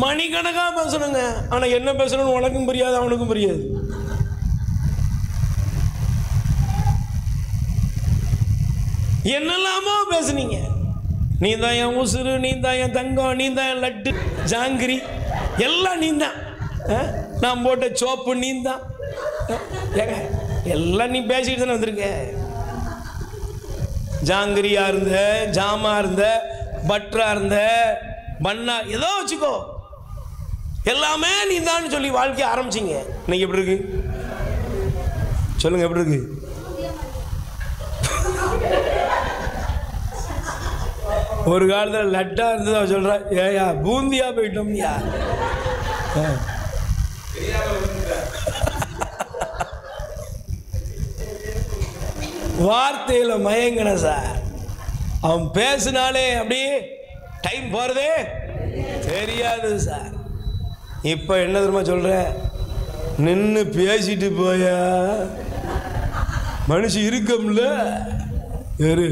மணிக்கணக்காக பேசணுங்க. ஆனால் என்ன பேசணும்னு உனக்கும் புரியாது, அவனுக்கும் புரியாது. என்னெல்லாமோ பேசுனீங்க. நீ தான் என் உசுறு, நீ தான் என் தங்கம், நீ தான் என் லட்டு ஜாங்கிரி, எல்லாம் நீ தான். நான் போட்ட சோப்பு நீ தான். ஏங்க எல்லாம் நீ பேசிட்டு தானே வந்திருக்க. ஜாங்கிரியா இருந்த, ஜாமா இருந்த, பட்டரா இருந்த, பண்ணா ஏதோ வச்சுக்கோ, எல்லாமே நீ தான் சொல்லி வாழ்க்கைய ஆரம்பிச்சிங்க. இன்னைக்கு எப்படி இருக்கு சொல்லுங்க? எப்படி இருக்கு? ஒரு காலத்தில் லட்டா இருந்தது அவன் சொல்கிறான், ஏயா பூந்தியா போயிட்டோம்யா. வார்த்தையில் மயங்கின சார். அவன் பேசினாலே அப்படியே டைம் போகிறதே தெரியாது சார். இப்போ என்ன தெரியுமா சொல்கிற? நின்று பேசிட்டு போயா மனுஷன் இருக்கம்ல, யாரு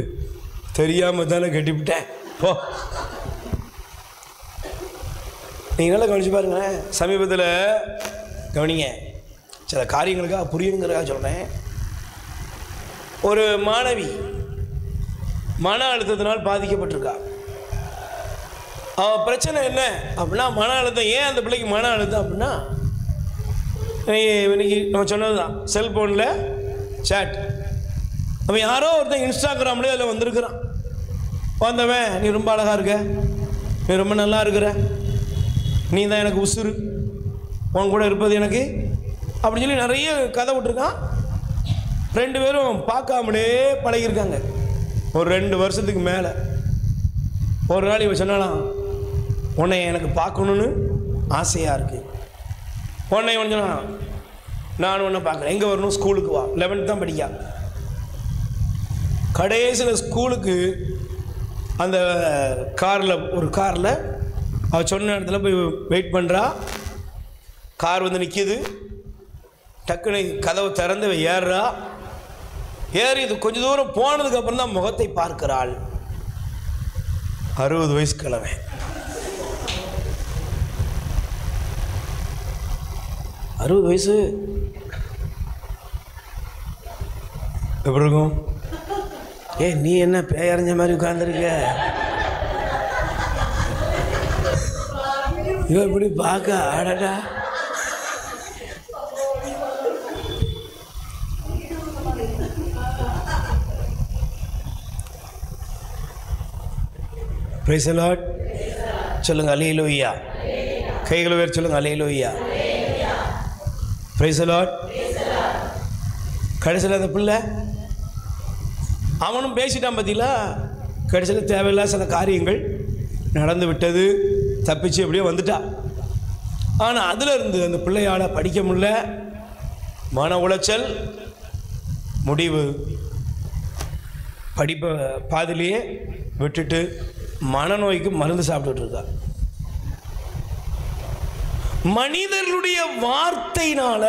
தெரியாமல் தானே கட்டிவிட்டேன் போ. நீங்கள் நல்லா கவனிச்சு பாருங்களேன். சமீபத்தில் கவனிங்க, சில காரியங்களுக்காக புரியுங்கிறதுக்காக சொல்கிறேன். ஒரு மாணவி மன அழுத்தத்தினால் பாதிக்கப்பட்டிருக்கா. அவள் பிரச்சனை என்ன அப்படின்னா, மன அழுத்தம். ஏன் அந்த பிள்ளைக்கு மன அழுத்தம் அப்படின்னா, இன்னைக்கு நம்ம சொன்னது தான், செல்ஃபோனில் சேட். அவன் யாரோ ஒருத்தன் இன்ஸ்டாகிராம்லேயே அதில் வந்திருக்கிறான். வந்தவன், நீ ரொம்ப அழகாக இருக்க, நீ ரொம்ப நல்லா இருக்கிற, நீ தான் எனக்கு உசுறு, உன் கூட இருப்பது எனக்கு அப்படின்னு சொல்லி நிறைய கதை விட்டுருக்கான். 2 பேரும் பார்க்காமலே பழகிருக்காங்க ஒரு 2 வருஷத்துக்கு மேலே. ஒரு நாள் இவன் சொன்னாலாம், உன்னை எனக்கு பார்க்கணுன்னு ஆசையாக இருக்குது. உன்னை இவன் சொன்னான், நான் உன்னை பார்க்குறேன், எங்கே வரணும்? ஸ்கூலுக்கு வா. 11th தான் படிக்கா. கடைசியில் ஸ்கூலுக்கு அந்த ஒரு காரில் அவள் சொன்ன இடத்துல போய் வெயிட் பண்ணுறா. கார் வந்து நிற்கிது. டக்குன்னு கதவை திறந்து ஏறுறா. ஏறி இது கொஞ்சம் தூரம் போனதுக்கப்புறம் தான் முகத்தை பார்க்கிறாள். 60 வயசு கிழமை. 60 வயசு எப்படி இருக்கும்? நீ என்ன பேயறிஞ்ச மாதிரி உட்கார்ந்துருக்க? இவன் இப்படி பார்க்க ஆடடா. Price the Lord. சொல்லுங்க அல்லேலூயா. கைகளை உயர்த்தி சொல்லுங்க அல்லேலூயா. Praise the Lord. கடைசியில் அந்த பிள்ளை அவனும் பேசிட்டான் பார்த்தீங்களா. கடைசியில் தேவையில்லாத சில காரியங்கள் நடந்து விட்டது. தப்பிச்சு எப்படியோ வந்துட்டா. ஆனால் அதில் இருந்து அந்த பிள்ளையால் படிக்க முடியல. மன உளைச்சல். முடிவு படிப்பை பாதிலேயே விட்டுட்டு மனநோய்க்கு மருந்து சாப்பிட்டுட்டு இருக்கா. மனிதர்களுடைய வார்த்தையினால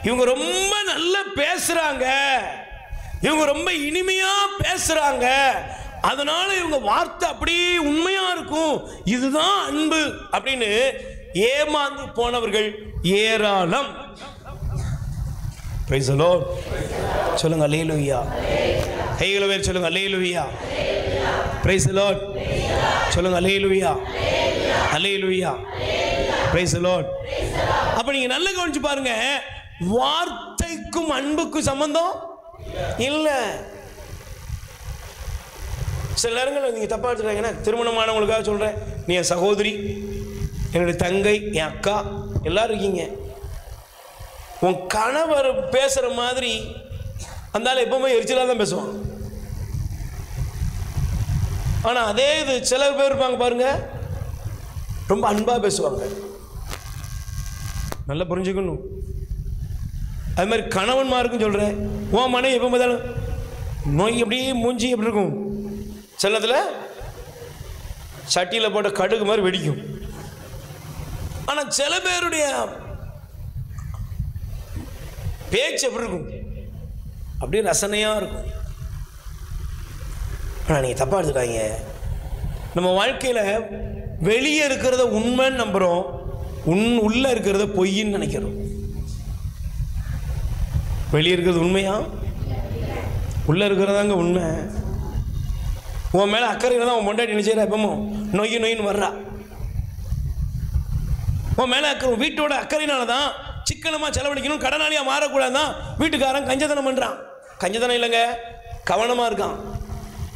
இவங்க ரொம்ப நல்லா பேசுறாங்க, இவங்க ரொம்ப இனிமையா பேசுறாங்க, அதனால இவங்க வார்த்தை அப்படியே உண்மையா இருக்கும், இதுதான் அன்பு அப்படின்னு ஏமாந்து போனவர்கள் ஏராளம். Price the Lord. சொல்லுங்க அல்லேலூயா. கைகளை உயர்த்தி சொல்லுங்க அல்லேலூயா. Praise the Lord. சொல்லுங்க அல்லேலூயா. அல்லேலூயா. Praise the Lord. அப்ப நீங்க நல்லா கவனிச்சு பாருங்க, வார்த்தைக்கும் அன்புக்கும் சம்பந்தம் இல்லை. சில நேரங்கள் நீங்கள் தப்பாக எடுத்துட்டாங்கன்னா, திருமணமானவங்களுக்காக சொல்கிறேன், நீ என் சகோதரி, என்னுடைய தங்கை, என் அக்கா, எல்லாரும் இருக்கீங்க. உன் கணவர் பேசுகிற மாதிரி அந்த ஆள் எப்பவுமே எரிச்சலாக தான் பேசுவான். ஆனால் அதே இது சில பேர் இருப்பாங்க பாருங்க, ரொம்ப அன்பாக பேசுவாங்க. நல்லா புரிஞ்சுக்கணும். அது மாதிரி கணவன்மாருக்கும் சொல்கிறேன், உன் மனைவி எப்போ பார்த்தாலும் நோய் எப்படியே மூஞ்சி எப்படி இருக்கும், சிலத்தில் சட்டியில் போட்ட கடுகு மாதிரி வெடிக்கும். ஆனால் சில பேருடைய பேச்சு எப்படி இருக்கும்? அப்படியே ரசனையாக இருக்கும். ஆனால் நீங்கள் தப்பாக எடுத்துக்காங்க. நம்ம வாழ்க்கையில் வெளியே இருக்கிறத உண்மைன்னு நம்புகிறோம், உள்ளே இருக்கிறத பொய்ன்னு நினைக்கிறோம். வெளியே இருக்கிறது உண்மையா? உள்ளே இருக்கிறதாங்க உண்மை. உன் மேலே அக்கறையில் தான் உன் பொண்டாட்டி நினைச்சா எப்பமோ நொய்யின்னு வர்றா. உன் மேலே அக்கறை, வீட்டோட அக்கறையினால தான் சிக்கனமாக செலவழிக்கணும், கடனாளியாக மாறக்கூடாதான் வீட்டுக்காரன் கஞ்சத்தனம் பண்ணுறான். கஞ்சத்தனம் இல்லைங்க, கவனமாக இருக்கான்.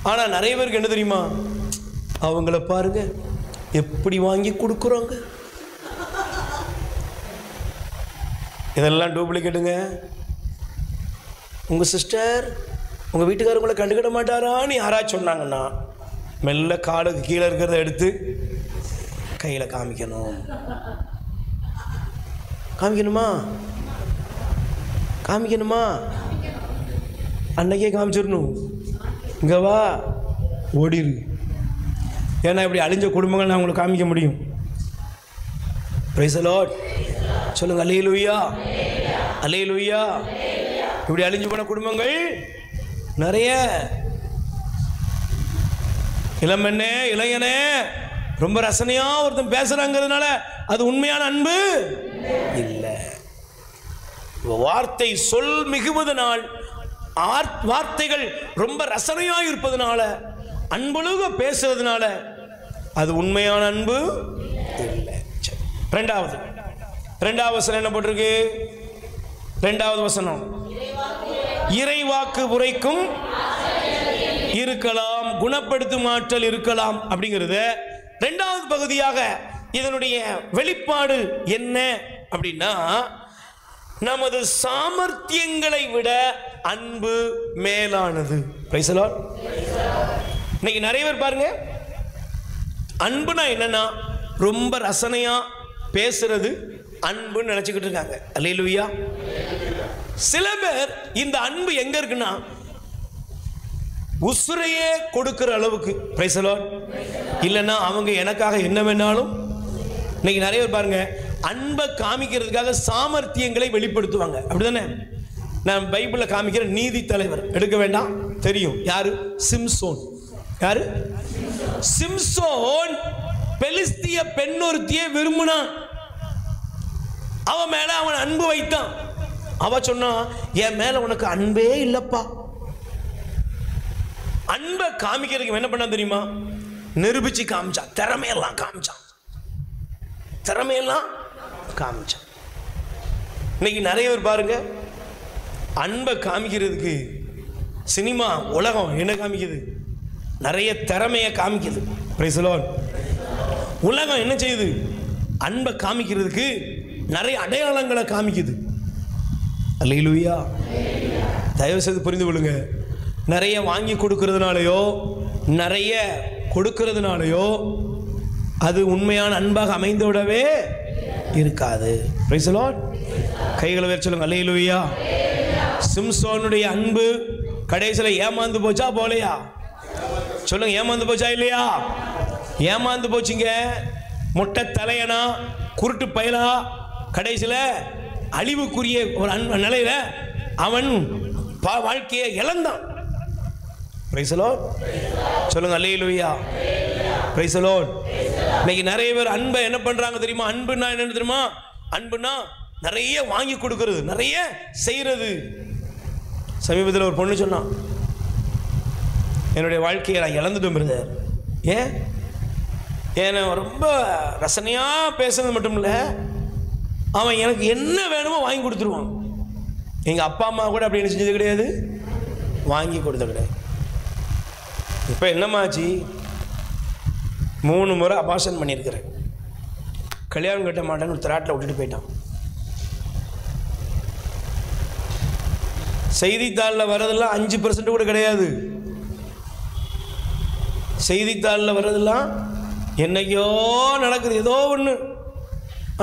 ஆனால் நிறைய பேருக்கு என்ன தெரியுமா? அவங்கள பாருங்க எப்படி வாங்கி கொடுக்குறோங்க. இதெல்லாம் டூப்ளிகேட்டுங்க. உங்கள் சிஸ்டர் உங்கள் வீட்டுக்காரங்களை கண்டுக்கிட மாட்டாரான்னு யாராச்சும் சொன்னாங்கன்னா மெல்ல காலுக்கு கீழே இருக்கிறத எடுத்து கையில் காமிக்கணும். காமிக்கணுமா? அன்னைக்கே காமிச்சிடணும். இங்கே வா, ஓடிரு. ஏன்னா இப்படி அழிஞ்ச குடும்பங்கள் நான் உங்களுக்கு காமிக்க முடியும். பிரைஸ் தி லார்ட் சொல்லுங்க. அல்லேலூயா, அல்லேலூயா. இப்படி அழிஞ்சு போன குடும்பங்கள் நிறைய. இளமண்ணே, இளைஞனே, ரொம்ப ரசனையா ஒருத்தன் பேசுறாங்கிறதுனால அது உண்மையான அன்பு இல்லை. வார்த்தை சொல் மிகுவதனால், வார்த்தைகள் ரொம்ப ரசனையா இருப்பதனால, அன்புழுக பேசுறதுனால அது உண்மையான அன்பு இல்லை. ரெண்டாவது வசனம் என்ன போட்டிருக்கு? ரெண்டாவது வசனம், இறைவாக்கு உரைக்கும் இருக்கலாம், குணப்படுத்தும் ஆற்றல் இருக்கலாம் அப்படிங்கிறது ரெண்டாவது பகுதியாக. இதனுடைய வெளிப்பாடு என்ன அப்படின்னா, நமது சாமர்த்தியங்களை விட அன்பு மேலானது. Price the Lord. இன்னைக்கு நிறைய பேர் பாருங்க, அன்புனா என்னன்னா ரொம்ப ரசனையா பேசுறது அன்புன்னு நினைச்சுக்கிட்டு இருக்காங்க. அல்லேலூயா. சில பேர் இந்த அன்பு எங்க இருக்குன்னா உசுரையே கொடுக்கிற அளவுக்கு. Price the Lord. இல்லைன்னா அவங்க எனக்காக என்ன வேணாலும். இன்னைக்கு நிறைய பேர் பாருங்க, அன்பை காமிக்கிறதுக்காக சாமர்த்தியங்களை வெளிப்படுத்துவாங்க. அப்படிதானே? நான் பைபிளில் காமிக்கிற நீதி தலைவர் எடுக்க வேண்டாம், தெரியும் யாரு? சிம்சோன். யாரு? சிம்சோன் பெலிஸ்திய பெண்ணொருத்தியை விரும்பினான். அவன் மேல அவன் அன்பு வைத்தான். அவ சொன்னா, என் மேல உனக்கு அன்பே இல்லப்பா. அன்பை காமிக்கிறதுக்கு என்ன பண்ண தெரியுமா? நிரூபிச்சு காமிச்சான். திறமையெல்லாம் காமிச்சான். இன்னைக்கு நிறைய பேர் பாருங்க, அன்பை காமிக்கிறதுக்கு சினிமா உலகம் என்ன காமிக்குது? நிறைய திறமையை காமிக்குது. Price the Lord. உலகம் என்ன செய்யுது? அன்பை காமிக்கிறதுக்கு நிறைய அடையாளங்களை காமிக்குது. அல்லேலூயா. தயவு செய்து புரிந்து கொள்ளுங்க. நிறைய வாங்கி கொடுக்கறதுனாலயோ நிறைய கொடுக்கறதுனாலயோ அது உண்மையான அன்பாக அமைந்து விடவே இருக்காது. Price the Lord. கைகளை உயர்த்தி சொல்லுங்க. அல்லேலூயா. சிம்சோனுடைய அன்பு கடைசியில் ஏமாந்து போச்சா போலையா? சொல்லுங்க. ஏமாந்து போச்சா இல்லையா? ஏமாந்து போச்சுங்க. முட்டை தலையனா, குருட்டு பயலா, கடைசியில் அழிவுக்குரிய ஒரு நிலையில அவன் வாழ்க்கையை இழந்தான். Praise the Lord. சொல்லுங்க. அல்லேலூயா. Praise the Lord. இன்னைக்கு நிறைய பேர் அன்பை என்ன பண்றாங்க தெரியுமா? அன்புன்னா என்னன்னு தெரியுமா? அன்புன்னா நிறைய வாங்கி கொடுக்கிறது, நிறைய செய்யறது. சமீபத்தில் ஒரு பொண்ணு சொன்னான், என்னுடைய வாழ்க்கையை நான் இழந்துட்டோம் பிரதர். ஏன்னா ரொம்ப ரசனையாக பேசுறது மட்டும் இல்லை, அவன் எனக்கு என்ன வேணுமோ வாங்கி கொடுத்துருவான். எங்கள் அப்பா அம்மா கூட அப்படி என்ன செஞ்சது கிடையாது, வாங்கி கொடுத்த கிடையாது. இப்போ என்னமாச்சு, 3 முறை அபார்ஷன் பண்ணியிருக்கிறேன். கல்யாணம் கட்ட மாட்டேன்னு ஒரு திராட்டில் விட்டுட்டு போயிட்டான். செய்தித்தாளில் வர்றதெல்லாம் 5% கூட கிடையாது. செய்தித்தாளில் வர்றதெல்லாம் என்னைக்கோ நடக்குது, ஏதோ ஒன்று.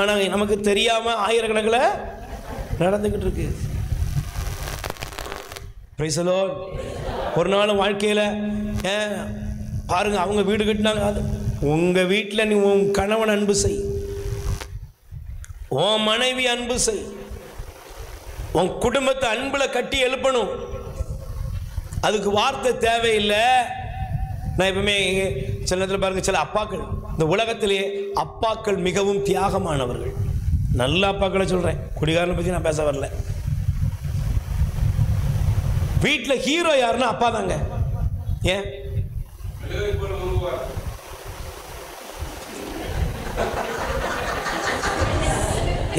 ஆனால் நமக்கு தெரியாமல் ஆயிரக்கணக்கில் நடந்துக்கிட்டு இருக்கு. Price the Lord. ஒரு நாள் வாழ்க்கையில் பாருங்க, அவங்க வீடு கட்டினாங்க, உங்க வீட்டில் நீ உன் கணவன் அன்பு செய், உன் மனைவி அன்பு செய், உன் குடும்பத்தை அன்புல கட்டி எழுப்பணும். அதுக்கு வார்த்தை தேவையில்லை. நான் எப்பவுமே சில நேரத்தில் பாருங்க, சில அப்பாக்கள் இந்த உலகத்திலேயே அப்பாக்கள் மிகவும் தியாகமானவர்கள். நல்ல அப்பாக்களை சொல்றேன், குடிகாரனை பத்தி நான் பேச வரல. வீட்டில் ஹீரோ யாருன்னா அப்பா தாங்க. ஏன்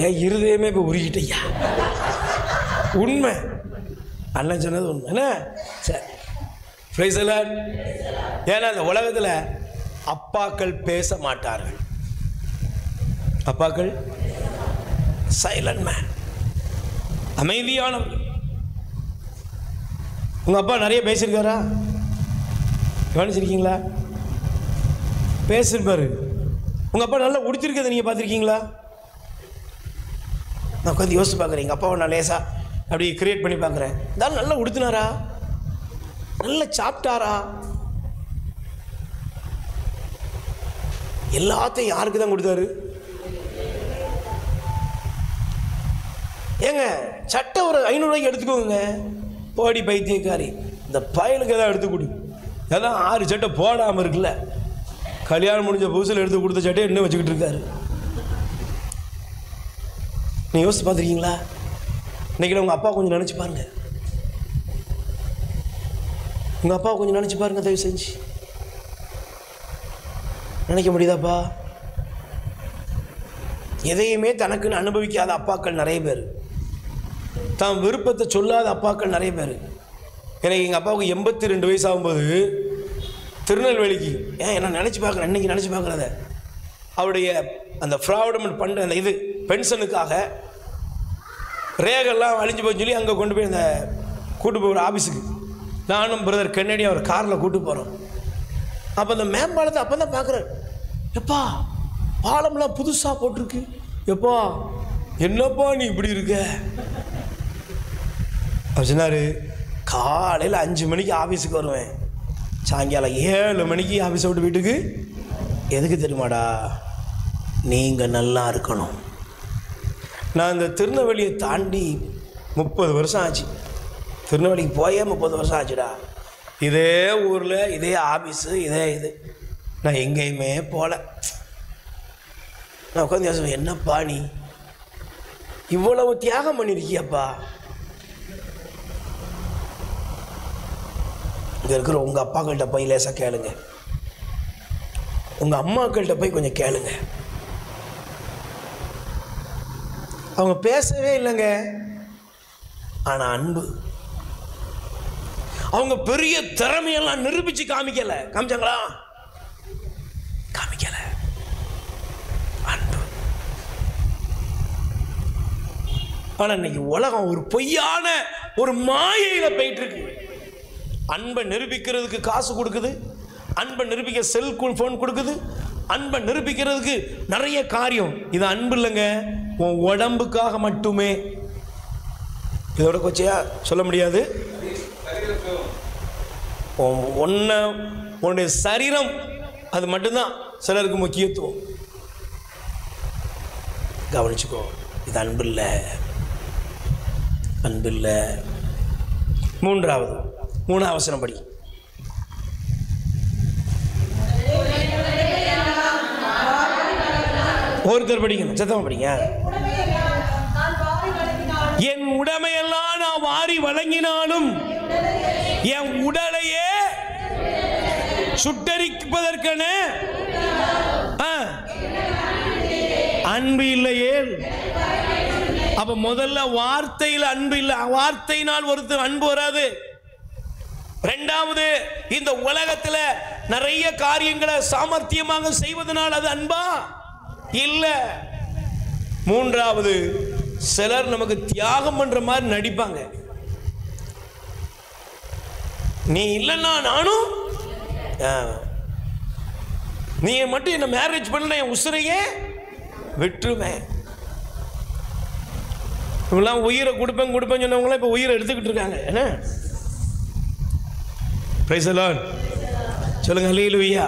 ஏன் இருதயமே இப்போ உருகிட்டையா? உண்மை, அண்ணன் சொன்னது உண்மை என்ன? சரி, பிரைஸ் தி லார்ட். ஏன்னா இந்த உலகத்தில் அப்பாக்கள் பேச மாட்டார்கள். அப்பாக்கள் சைலண்ட் மேன், அமைதியானவர்கள். உங்க அப்பா நிறைய பேசியிருக்காரா? கவனிச்சிருக்கீங்களா? பேசிருப்பாரு. உங்க அப்பா நல்லா உடுத்திருக்கதை நீங்க பார்த்துருக்கீங்களா? நான் உட்காந்து யோசிச்சு பார்க்குறேன். எங்கள் அப்பாவை நான் லேசா அப்படி கிரியேட் பண்ணி பார்க்குறேன். இருந்தாலும் நல்லா உடுத்தினாரா? நல்லா சாப்பிட்டாரா? எல்லாத்தையும் யாருக்கு தான் கொடுத்தாரு? ஏங்க சட்டை ஒரு 500 ரூபாய்க்கு எடுத்துக்கோங்க. போடி பைத்தியக்காரி, இந்த பயலுக்கு எதாவது எடுத்து கொடு. அதான் 6 சட்டை போடாமல் இருக்குல்ல. கல்யாணம் முடிஞ்ச புதுசில் எடுத்து கொடுத்த சட்டையை இன்னும் வச்சுக்கிட்டு இருக்காரு. நீ யோசிச்சு பார்த்துருக்கீங்களா? இன்னைக்கு உங்கள் அப்பா கொஞ்சம் நினச்சி பாருங்க. உங்கள் அப்பா கொஞ்சம் நினச்சி பாருங்க, தயவு செஞ்சு. நினைக்க முடியுதாப்பா? எதையுமே தனக்குன்னு அனுபவிக்காத அப்பாக்கள் நிறைய பேர், தான் விருப்பத்தை சொல்லாத அப்பாக்கள் நிறைய பேர். எனக்கு எங்கள் அப்பாவுக்கு 82 வயசு ஆகும்போது திருநெல்வேலிக்கு, நான் நினச்சி பார்க்குறேன், இன்னைக்கு நினச்சி பார்க்குறத, அவருடைய அந்த ஃப்ராடமெண்ட் பண்ணுற அந்த இது பென்ஷனுக்காக ரேகெல்லாம் அழிஞ்சு போய் சொல்லி அங்கே கொண்டு போய் அந்த கூட்டு போய் ஒரு ஆஃபீஸுக்கு நானும் பிரதர் கென்னடி அவர் காரில் கூட்டு போகிறோம். அப்போ அந்த மேம்பாலத்தை அப்போ தான் பார்க்குறேன். எப்பா பாலம்லாம் புதுசாக போட்டிருக்கு. எப்பா என்னப்பா நீ இப்படி இருக்க? அவர் சொன்னார், காலையில் 5 மணிக்கு ஆஃபீஸுக்கு வருவேன், சாயங்காலம் 7 மணிக்கு ஆஃபீஸை விட்டு வீட்டுக்கு. எதுக்கு தெரியுமாடா? நீங்கள் நல்லா இருக்கணும். நான் இந்த திருநெல்வேலியை தாண்டி 30 வருஷம் ஆச்சு. திருநெல்வேலிக்கு போயே 30 வருஷம் ஆச்சுடா. இதே ஊரில் இதே ஆஃபீஸு இதே இது, நான் எங்கேயுமே போகல. நான் உட்காந்து யோசிப்பேன், என்னப்பா நீ இவ்வளவு தியாகம் பண்ணியிருக்கியப்பா? இங்கே இருக்கிற உங்கள் அப்பாக்கள்கிட்ட போய் லேசாக கேளுங்க, உங்கள் அம்மாக்கள்கிட்ட போய் கொஞ்சம் கேளுங்க. அவங்க பேசவே இல்லைங்க, ஆனால் அன்பு. அவங்க பெரிய திறமையெல்லாம் நிரூபிச்சு காமிச்சாங்களா? காமிக்கல. அன்பு. ஆனா இன்னைக்கு உலகம் ஒரு பொய்யான ஒரு மாயையில போயிட்டு இருக்கு. அன்பை நிரூபிக்கிறதுக்கு காசு கொடுக்குது, அன்பை நிரூபிக்க செல் போன் கொடுக்குது, அன்பை நிரூபிக்கிறதுக்கு நிறைய காரியம். இது அன்பு இல்லைங்க, உன் உடம்புக்காக மட்டுமே. இதோட கொச்சையா சொல்ல முடியாது. உன்னுடைய சரீரம் அது மட்டும்தான் சிலருக்கு முக்கியத்துவம். கவனிச்சுக்கோ, இது அன்பு இல்லை, அன்பு இல்லை. மூணாவது வசனம் படி. ஒருத்தர் படிக்கணும், சத்தமா படிங்க. என் உடைமையெல்லாம் நான் வாரி வழங்கினாலும் என் உடலையே சுட்டரிப்பதற்கான அன்பு இல்லையே. அப்ப முதல்ல வார்த்தையில் அன்பு இல்லை, வார்த்தையினால் ஒருத்தர் அன்பு வராது. இரண்டாவது, இந்த உலகத்துல நிறைய காரியங்களை சாமர்த்தியமாக செய்வதனால் அது அன்பா இல்ல. மூன்றாவது, சிலர் நமக்கு தியாகம் பண்ற மாதிரி நடிப்பாங்க. நீ இல்லைன்னா நானும், நீ மட்டும் என்ன மேரேஜ் பண்ணல என் உசுரையே விட்டுருவேன். இவங்களாம் உயிரை கொடுப்பேன் சொன்னவங்களாம் இப்போ உயிரை எடுத்துக்கிட்டு இருக்காங்க. என்ன பிரைஸ் தி லார்ட் சொல்லுங்க. ஹல்லேலூயா.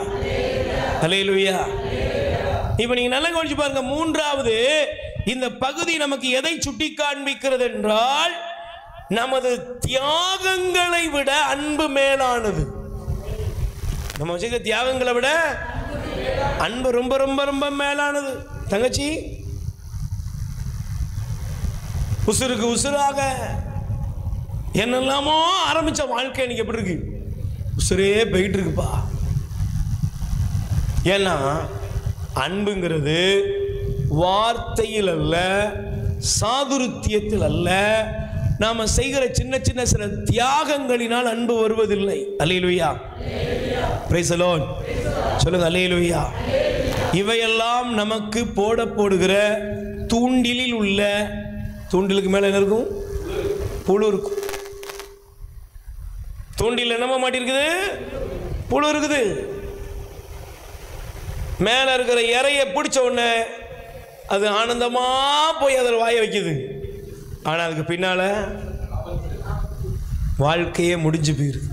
ஹல்லேலூயா. இப்போ நீங்க நல்லா கவனிச்சு பாருங்க. மூன்றாவது இந்த பகுதி நமக்கு எதை சுட்டி காண்பிக்கிறது என்றால், நமது தியாகங்களை விட அன்பு மேலானது. நம்ம வச்சுக்க தியாகங்களை விட அன்பு ரொம்ப ரொம்ப ரொம்ப மேலானது. தங்கச்சி, உசுருக்கு உசுராக என்னெல்லாமோ ஆரம்பிச்ச வாழ்க்கை எனக்கு எப்படி இருக்கு? உசுரே போயிட்டு இருக்குப்பா. ஏன்னா அன்புங்கிறது வார்த்தையில் அல்ல, சாதுருத்தியத்தில் அல்ல, நாம செய்கிற சின்ன சின்ன சில தியாகங்களினால் அன்பு வருவதில்லை. அல்லேலூயா, பிரைஸ் தி லார்ட். சொல்லுங்க அல்லேலூயா. இவையெல்லாம் நமக்கு போடுகிற தூண்டிலில் உள்ள, தூண்டிலுக்கு மேல என்ன இருக்கும்? புழு இருக்கும். தூண்டில் என்னமா மாட்டிருக்குது? புழு இருக்குது. மேல இருக்கிற இறையை பிடிச்ச உடனே அது ஆனந்தமா போய் அதில் வாய வைக்குது. ஆனா அதுக்கு பின்னால வாழ்க்கையே முடிஞ்சு போயிருக்கு.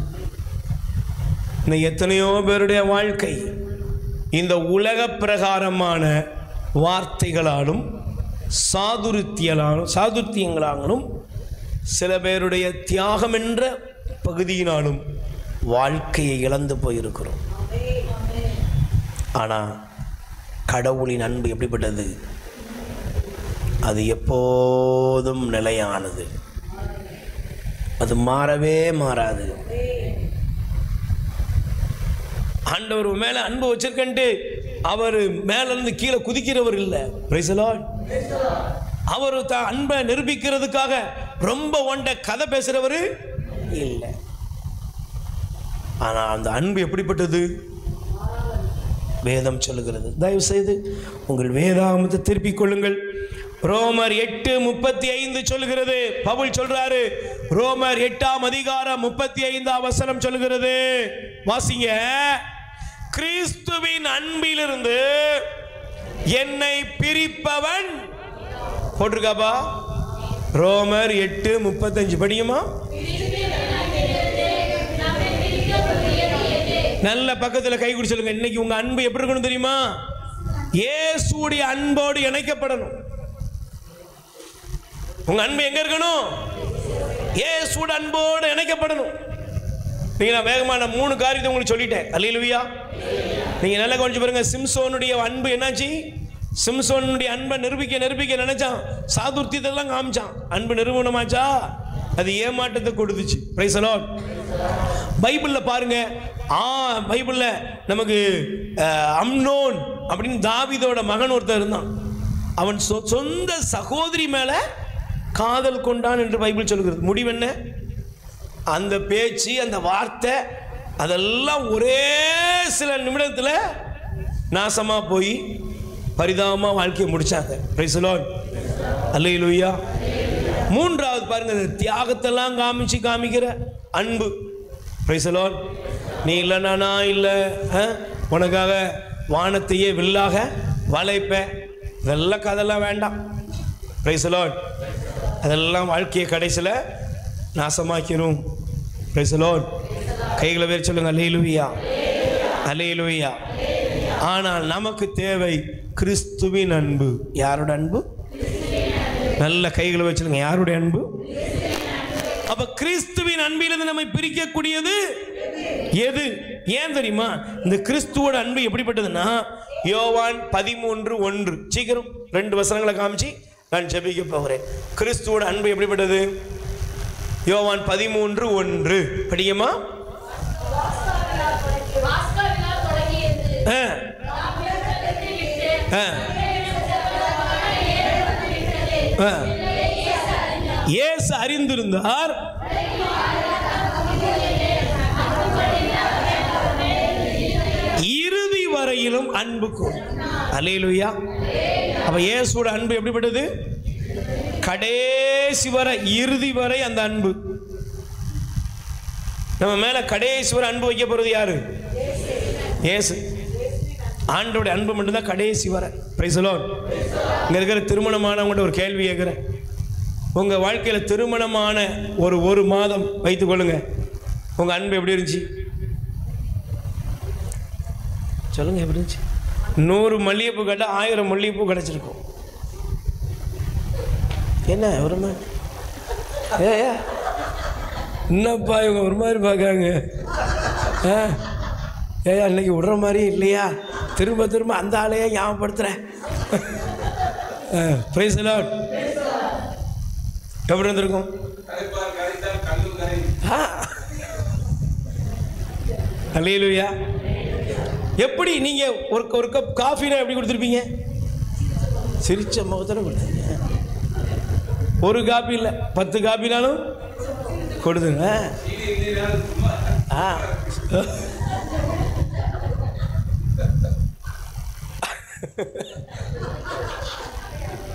இன்னைக்கு எத்தனையோ பேருடைய வாழ்க்கை இந்த உலக பிரகாரமான வார்த்தைகளாலும் சாதுர்த்தியங்களாலும் சில பேருடைய தியாகம் என்ற பகுதியினாலும் வாழ்க்கையை இழந்து போயிருக்கிறோம். ஆனால் கடவுளின் அன்பு எப்படிப்பட்டது? அது எப்போதும் நிலையானது. அது மாறவே மாறாது. ஆண்டவர் மேல அன்பு வச்சிருக்கன்ட்டு அவர் மேல இருந்து கீழே குதிக்கிறவர் இல்லை. Price the Lord. அவர் தான் அன்பை நிரூபிக்கிறதுக்காக ரொம்ப ஒண்ட கதை பேசுறவர் இல்லை. ஆனா அந்த அன்பு எப்படிப்பட்டது? வேதம் சொல்லுகிறது. தயவு செய்து உங்கள் வேதாகமத்தை திருப்பிக் கொள்ளுங்கள். ரோமர் 8:35 சொல்லுகிறது. பவுல் சொல்றாரு, ரோமர் 8:35 சொல்லுகிறது. வாசிங்க. கிறிஸ்துவின் அன்பிலிருந்து என்னை பிரிப்பவன், போட்டிருக்காப்பா, ரோமர் 8:35 படியுமா? நல்ல பக்கத்தில் கை குடி சொல்லுங்க. இன்னைக்கு உங்க அன்பு எப்படி இருக்கணும் தெரியுமா? இயேசுவுடைய அன்போடு இணைக்கப்படணும். உங்க அன்பு எங்க இருக்கணும்? இயேசுவோட அன்போடு இணைக்கப்படணும். நீங்க நான் வேகமான 3 காரியத்தை உங்களுக்கு சொல்லிட்டேன். அல்லேலூயா. நீங்க நல்லா கொஞ்சம் பாருங்க. சிம்சோனுடைய அன்பு என்னாச்சு? சிம்சோனுடைய அன்பை நிரூபிக்க நினைச்சான். சாதுர்த்தியத்தெல்லாம் காமிச்சான். அன்பு நிரூபணமாச்சா? அது ஏமாற்றத்தை கொடுத்துச்சு. Price the Lord. பைபிள்ல பாருங்க. பைபிள்ல நமக்கு அம்னோன் அப்படின்னு தாவீதோட மகன் ஒருத்தர் இருந்தான். அவன் சொந்த சகோதரி மேல காதல் கொண்டான் என்று பைபிள் சொல்கிறது. முடிவு என்ன? அந்த பேச்சு, அந்த வார்த்தை, அதெல்லாம் ஒரே சில நிமிடத்தில் நாசமா போய் பரிதாபமா வாழ்க்கையை முடிச்சாங்க. Praise the Lord. அல்லேலூயா. மூன்றாவது பாருங்க, தியாகத்தெல்லாம் காமிக்கிற அன்பு. Praise the Lord. நீ இல்லைனா நான் இல்லை, உனக்காக வானத்தையே வில்லாக வளைப்பேன், இதெல்லாம் கதெல்லாம் வேண்டாம். Price the Lord. அதெல்லாம் வாழ்க்கையை கடைசியில் நாசமாக்கிரும். Price the Lord. கைகளை வேறு சொல்லுங்க. அல்லேலூயா, அல்லேலூயா. ஆனால் நமக்கு தேவை கிறிஸ்துவின் அன்பு. யாரோட அன்பு? நல்ல கைகளை வச்சுருங்க. யாருடைய அன்பு? அப்ப கிறிஸ்துவின் அன்பிலிருந்து நம்மை பிரிக்கக்கூடியது எது? ஏன் தெரியுமா? இந்த கிறிஸ்துவோட அன்பு எப்படிப்பட்டதுன்னா, யோவான் 13:1. சீக்கிரம் 2 வசனங்களை காமிச்சு நான் ஜெபிக்க போகிறேன். கிறிஸ்துவோட அன்பு எப்படிப்பட்டது? யோவான் 13:1 படியுமா? இயேசு அறிந்திருந்தார், இறுதி வரையிலும் அன்பு கூறும். அல்லேலூயா. அப்ப இயேசுவோட அன்பு எப்படிப்பட்டது? கடைசி வரை, இறுதி வரை அந்த அன்பு. நம்ம மேல கடைசி வரை அன்பு வைக்க போறது யாரு? இயேசு. ஆண்டவருடைய அன்பு மட்டும்தான் கடைசி வரை. Price the Lord. இங்க இருக்கிற திருமணமானவங்கள்ட்ட ஒரு கேள்வி கேட்கிறேன். உங்க வாழ்க்கையில திருமணமான ஒரு மாதம் வைத்துக் கொள்ளுங்க, உங்க அன்பு எப்படி இருந்துச்சு? சொல்லுங்க எப்படி இருந்துச்சு? 100 மல்லிகைப்பூ கேட்டால் 1000 மல்லிகைப்பூ கிடச்சிருக்கும். என்ன ஒரு மாதிரி என்னப்பா இவங்க ஒரு மாதிரி பார்க்காங்க? ஏயா இன்னைக்கு விடுற மாதிரி இல்லையா? திரும்ப திரும்ப அந்த ஆளையே ஞாபகப்படுத்துகிறேன். Price the Lord. எப்படி இருந்திருக்கும்? அல்லேலூயா. எப்படி நீங்கள் ஒரு கப் காஃபினா எப்படி கொடுத்துருப்பீங்க? சிரிச்ச முகத்தோட கொடுத்தீங்க. ஒரு காப்பி இல்லை 10 காப்பினாலும் கொடுத்துங்க.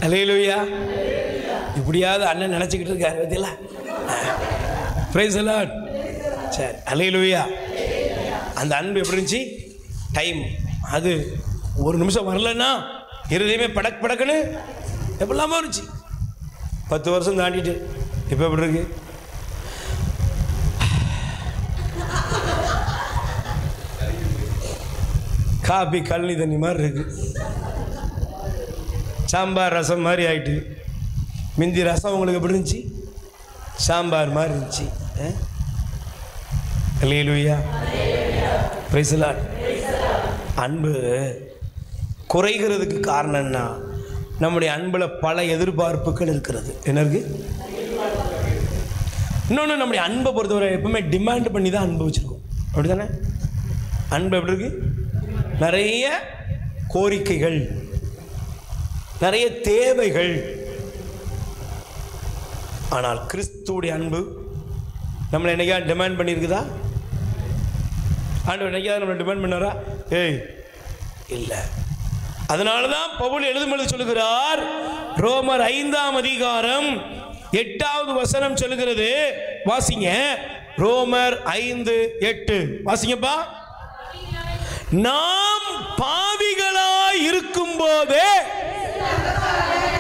அல்லேலூயா. இப்படியாவது அண்ணன் நினச்சிக்கிட்டு இருக்காரு பத்தியில. Price the Lord. சரி, அல்லேலூயா. அந்த அன்பு எப்படி இருந்துச்சு? டைம் அது ஒரு நிமிஷம் வரலன்னா இருதயமே படக் படக்குன்னு எப்படிலாமா இருந்துச்சு. 10 வருஷம் தாண்டிட்டு இப்போ எப்படி இருக்கு? காபி கழனி தண்ணி மாதிரி இருக்கு. சாம்பார் ரசம் மாதிரி ஆயிட்டு. மிந்தி ரசம் உங்களுக்கு எப்படி இருந்துச்சு? சாம்பார் மாதிரி இருந்துச்சு. அல்லேலூயா. Praise the Lord. அன்பு குறைகிறதுக்கு காரணம் என்ன? நம்முடைய அன்பில் பல எதிர்பார்ப்புகள் இருக்கிறது. என்ன இருக்கு? இன்னொன்று, நம்முடைய அன்பை பொறுத்தவரை எப்பவுமே டிமாண்ட் பண்ணி தான் அன்பு வச்சுருக்கோம். அப்படி தானே? அன்பு எப்படி இருக்கு? நிறைய கோரிக்கைகள், நிறைய தேவைகள். ஆனால் கிறிஸ்துவுடைய அன்பு நம்மளை என்னைக்கா டிமாண்ட் பண்ணியிருக்குதா? ஆண்டவர் என்னைக்காவது நம்மளை டிமாண்ட் பண்ணாரா? இல்லை. அதனால தான் பவுல் எழுதும்பொழுது சொல்லுகிறார், ரோமர் 5ஆம் அதிகாரம் 8வது வசனம் சொல்லுகிறது. வாசிங்க. ரோமர் 5:8 வாசிங்கப்பா. நாம் பாவிகளாய் இருக்கும் போதே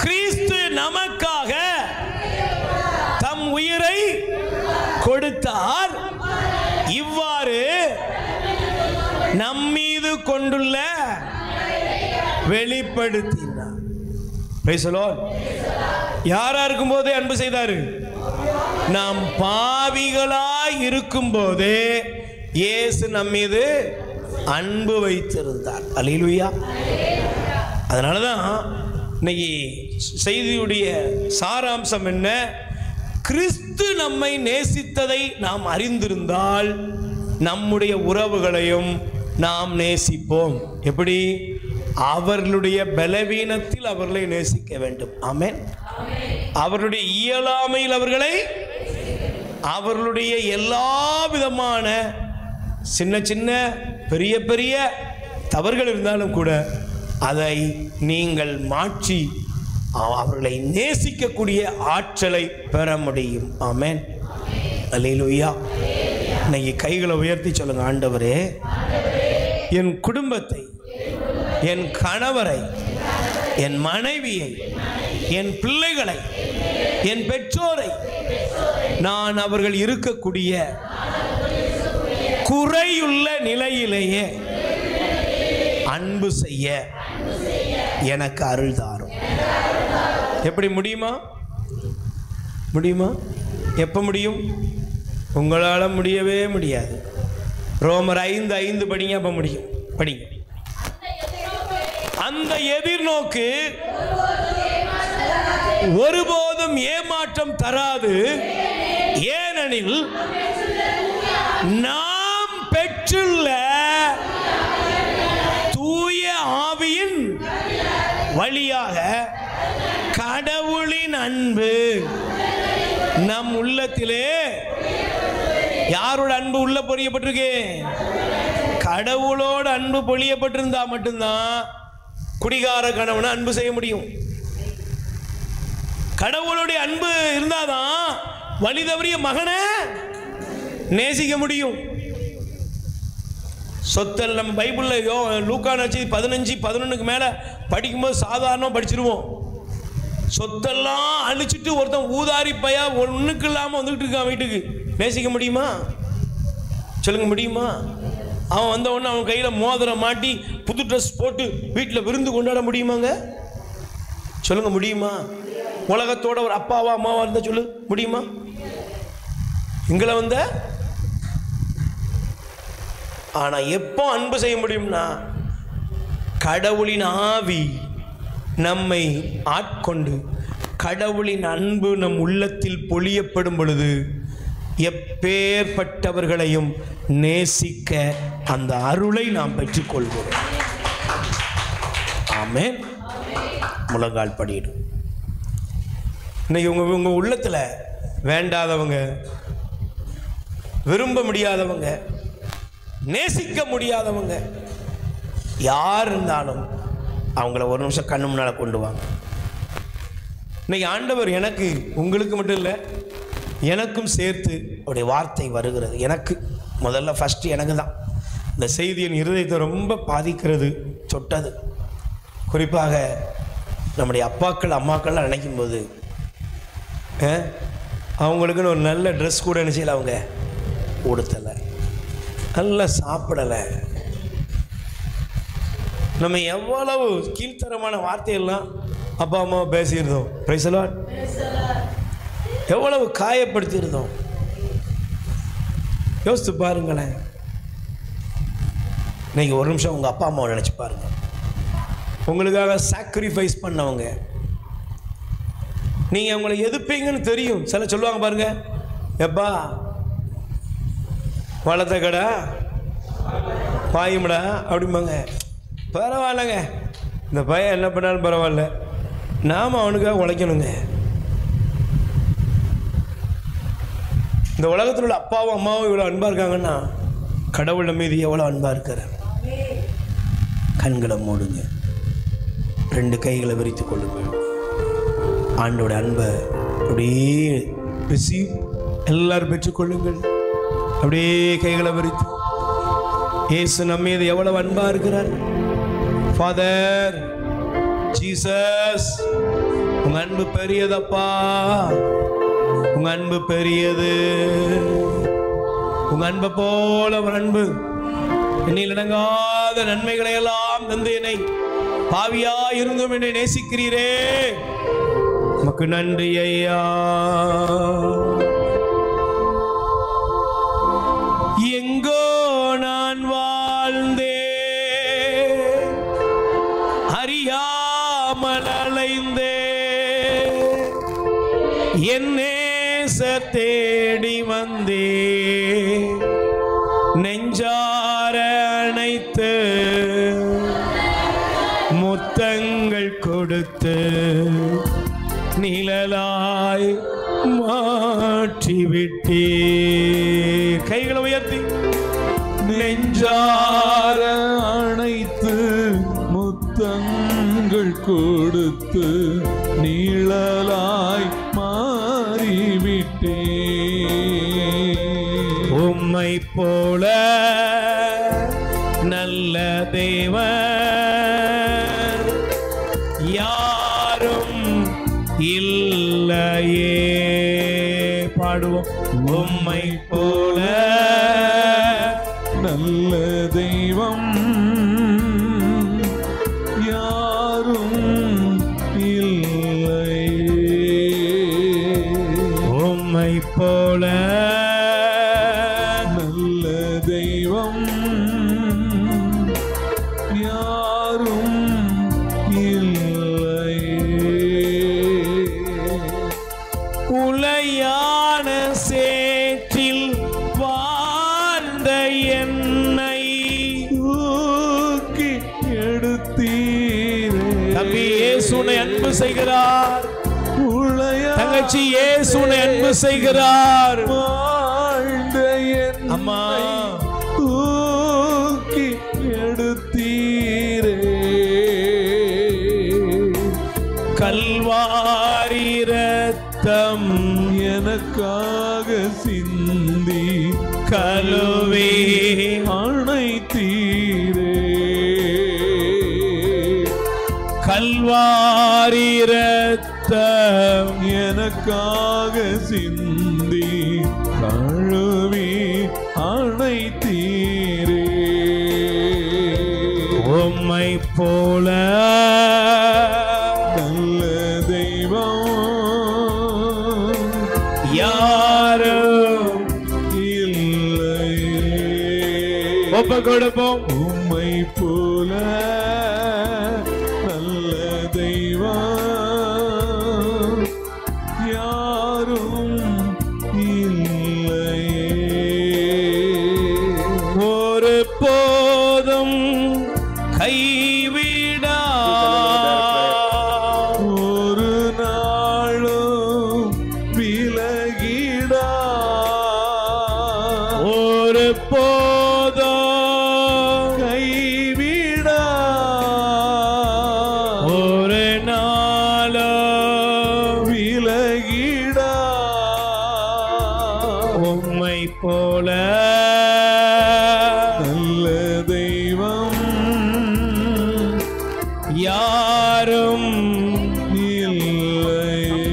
கிறிஸ்து நமக்காக தம் உயிரை கொடுத்தார். இவ்வாறு நம்மீது கொண்டுள்ள வெளிப்படுத்தினார். Price the Lord. யாரா இருக்கும் போதே அன்பு செய்தாரு? நாம் பாவிகளாய் இருக்கும் போதே இயேசு நம்மீது அன்பு வைத்திருந்தார். அல்லேலூயா. அதனால தான் இன்னைக்கு செய்தியுடைய சாராம்சம் என்ன? கிறிஸ்து நம்மை நேசித்ததை நாம் அறிந்திருந்தால் நம்முடைய உறவுகளையும் நாம் நேசிப்போம். எப்படி? அவர்களுடைய பலவீனத்தில் அவர்களை நேசிக்க வேண்டும். ஆமென். அவர்களுடைய இயலாமையில் அவர்களை, அவர்களுடைய எல்லா விதமான சின்ன சின்ன பெரிய பெரிய தவறுகள் இருந்தாலும் கூட அதை நீங்கள் மாற்றி அவர்களை நேசிக்கக்கூடிய ஆற்றலை பெற முடியும். ஆமென். அல்லேலூயா. இன்னைக்கு கைகளை உயர்த்தி சொல்லுங்க, ஆண்டவரே என் குடும்பத்தை, என் கணவரை, என் மனைவியை, என் பிள்ளைகளை, என் பெற்றோரை நான் அவர்கள் இருக்கக்கூடிய குறையுள்ள நிலையிலேயே அன்பு செய்ய எனக்கு அருள் தாரும். எப்படி முடியுமா? முடியுமா? எப்போ முடியும்? உங்களால் முடியவே முடியாது. ரோமர் 5:5 படிங்க. அப்போ முடியும். படிங்க. அந்த எதிர்நோக்கு ஒருபோதும் ஏமாற்றம் தராது. ஏனெனில் நாம் பெற்றுள்ள தூய ஆவியின் வழியாக கடவுளின் அன்பு நம் உள்ளத்திலே. யாரோட அன்பு உள்ள பொழியப்பட்டிருக்கு? கடவுளோட அன்பு பொழியப்பட்டிருந்தா மட்டும்தான் குடிகார கணவனை அன்பு செய்ய முடியும். கடவுளுடைய அன்பு இருந்தாதான் வழி தவறிய மகனை நேசிக்க முடியும். சொத்தல் நம்ம பைபிளில் லூக்கா நட்சத்திரம் 15:11 மேலே படிக்கும்போது சாதாரணமாக படிச்சிருவோம். சொத்தெல்லாம் அழிச்சிட்டு ஒருத்தன் ஊதாரி பையா ஒன்றுக்கு இல்லாமல் வந்துக்கிட்டு இருக்கான் வீட்டுக்கு. நேசிக்க முடியுமா? சொல்லுங்க, முடியுமா? அவன் வந்த உடனே அவன் கையில் மோதிரம் மாட்டி புது ட்ரெஸ் போட்டு வீட்டில் விருந்து கொண்டாட முடியுமாங்க? சொல்லுங்க, முடியுமா? உலகத்தோட ஒரு அப்பாவா அம்மாவா இருந்தா சொல்லு, முடியுமா? எங்களை வந்த ஆனா எப்போ அன்பு செய்ய முடியும்னா, கடவுளின் ஆவி நம்மை ஆட்கொண்டு கடவுளின் அன்பு நம் உள்ளத்தில் பொழியப்படும் பொழுது எப்பேற்பட்டவர்களையும் நேசிக்க அந்த அருளை நாம் பெற்றுக்கொள்வோம். ஆமென். முழங்கால் படியிடும். இன்னைக்கு உங்க உள்ளத்தில் வேண்டாதவங்க, விரும்ப முடியாதவங்க, நேசிக்க முடியாதவங்க யார் இருந்தாலும் அவங்கள ஒரு நிமிஷம் கண்ணு முன்னால் கொண்டு வாங்க. இன்னைக்கு ஆண்டவர் எனக்கு, உங்களுக்கு மட்டும் இல்லை, எனக்கும் சேர்த்து அவருடைய வார்த்தை வருகிறது. எனக்கு முதல்ல ஃபஸ்ட்டு எனக்கு தான் இந்த செய்தி என் இருதயத்தை ரொம்ப பாதிக்கிறது, தொட்டது. குறிப்பாக நம்முடைய அப்பாக்கள் அம்மாக்கள்லாம் நினைக்கும் போது அவங்களுக்குன்னு ஒரு நல்ல ட்ரெஸ் கூட என்ன செய்யலை, அவங்க உடுத்தலை, நல்லா சாப்பிடலை. நம்ம எவ்வளவு கீழ்த்தரமான வார்த்தையெல்லாம் அப்பா அம்மாவை பேசியிருந்தோம், பிரைஸ் தி லார்ட், எவ்வளவு காயப்படுத்தியிருந்தோம். யோசித்து பாருங்களேன். இன்னைக்கு ஒரு நிமிஷம் உங்கள் அப்பா அம்மாவை நினச்சி பாருங்க. உங்களுக்காக சாக்ரிஃபைஸ் பண்ணவங்க, நீங்கள் அவங்களை எதிர்ப்பீங்கன்னு தெரியும். சில சொல்லுவாங்க பாருங்க, எப்பா வளர்த்த கடா பாயும்டா அப்படிம்பாங்க. பரவாயில்லைங்க, இந்த பையன் என்ன பண்ணாலும் பரவாயில்ல, நாம் அவனுக்காக உழைக்கணுங்க. இந்த உலகத்தில் உள்ள அப்பாவும் அம்மாவும் இவ்வளோ அன்பாக இருக்காங்கன்னா கடவுள் நம்ம மீது எவ்வளோ அன்பாக இருக்கிறார். கண்களை மூடுங்க, 2 கைகளை விரித்து கொள்ளுங்கள். ஆண்டோட அன்பை அப்படியே ரிசீவ் எல்லாரும் பெற்றுக்கொள்ளுங்கள். அப்படியே கைகளை விரித்து, இயேசு நம்ம மீது எவ்வளவு அன்பாக இருக்கிறார். ஃபாதர் ஜீசஸ், உங்க அன்பு பெரியதப்பா, உங்க அன்பு பெரியது. உங்க அன்பை போல ஒரு அன்பு, என்னில் அடங்காத நன்மைகளை எல்லாம் தந்து என்னை பாவியா இருந்தும் என்னை நேசிக்கிறீரே, உமக்கு நன்றி ஐயா. எங்கோ நான் வாழ்ந்தே அறியாமல் அலைந்தே என் நேசர் தேடி வந்தே நெஞ்சார அணைத்து முத்தங்கள் கொடுத்து நிழலாய் மாற்றிவிட்டே. கைகளை உயர்த்தி, நெஞ்சார அணைத்து முத்தங்கள் கொடுத்து நீழலாய் மாறிவிட்டே. உம்மை போல நல்ல தேவன் யாரும் இல்லையே. பாடுவோம். உம்மை போல நல்ல தெய்வம் யாரும் இல்லையே. உம்மை போல நல்ல தெய்வம் யாரும் இல்லையே. உலையான சேற்றில் வாழ்ந்த என்னை தூக்கி எடுத்தீரே. தம்பி, இயேசு உன்னை அன்பு செய்கிறார். தங்கச்சி, இயேசு உன்னை அன்பு செய்கிறார். வாழ்ந்த அம்மா, தூக்கி எடுத்தீரே. கல்வாரி ரத்தம் எனக்காக சிந்தி கழுவி அணைத்தீரே. கல்வாரி ரத்தம் எனக்காக சிந்தி கழுவி அணைத்தீரே. உம்மை போல நல்ல தெய்வம் யாரும் இல்லையே. ஒப்பு கொடுப்போம். உம்மை போல நல்ல தெய்வம் யாரும் இல்லையே. ஒரு போதும் கைவிடா ஒரு நாளும் விலகிடா ஒரு போதும் கைவிடா ஒரு நாளும் விலகிடா உம்மை போல நல்ல தெய்வம் யாரும் இல்லையே.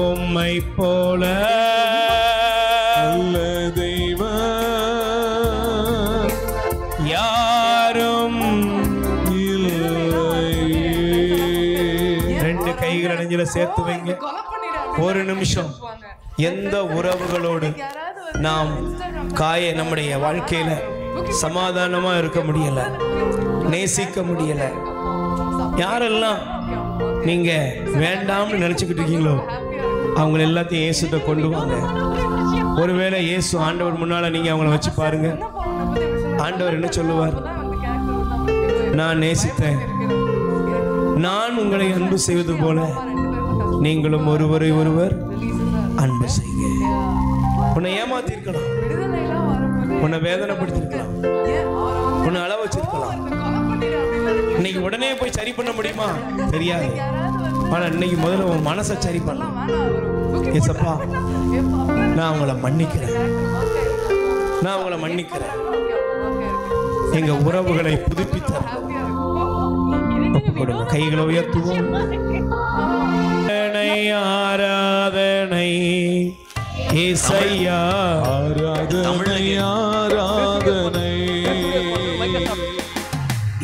உம்மை போல நல்ல தெய்வம் யாரும் இல்லையே. ரெண்டு கைகள் அணிஞ்சில சேர்த்து வைங்க. ஒரு நிமிஷம் எந்த உறவுகளோடு நாம் நம்முடைய வாழ்க்கையில சமாதானமா இருக்க முடியல, நேசிக்க முடியல, யாரெல்லாம் நீங்க வேண்டாம்னு நினைச்சுக்கிட்டு இருக்கீங்களோ அவங்க எல்லாத்தையும் இயேசுட்ட கொண்டு வாங்க. ஒருவேளை இயேசு ஆண்டவர் முன்னால நீங்க அவங்கள வச்சு பாருங்க. ஆண்டவர் என்ன சொல்லுவார்? நான் நேசித்தேன், நான் உங்களை அன்பு செய்வது போல நீங்களும் ஒருவரை ஒருவர் அன்பு செய்ய. உன்னை ஏமாத்திருக்கலாம், உன்னை வேதனைப்படுத்திருக்கலாம், உன்னை அள வச்சிருக்கலாம். இன்னைக்கு உடனே போய் சரி பண்ண முடியுமா? தெரியாது. ஆனா இன்னைக்கு முதல்ல உன் மனசை சரி பண்ணலாம். ஏசப்பா, நான் உங்களை மன்னிக்கிறேன், நான் உங்களை மன்னிக்கிறேன். எங்க உறவுகளை புதுப்பித்தார். கொடுங்க, கைகளை உயர்த்துவோம். ஆராதனை இசையா, ஆராதனை ஆராதனை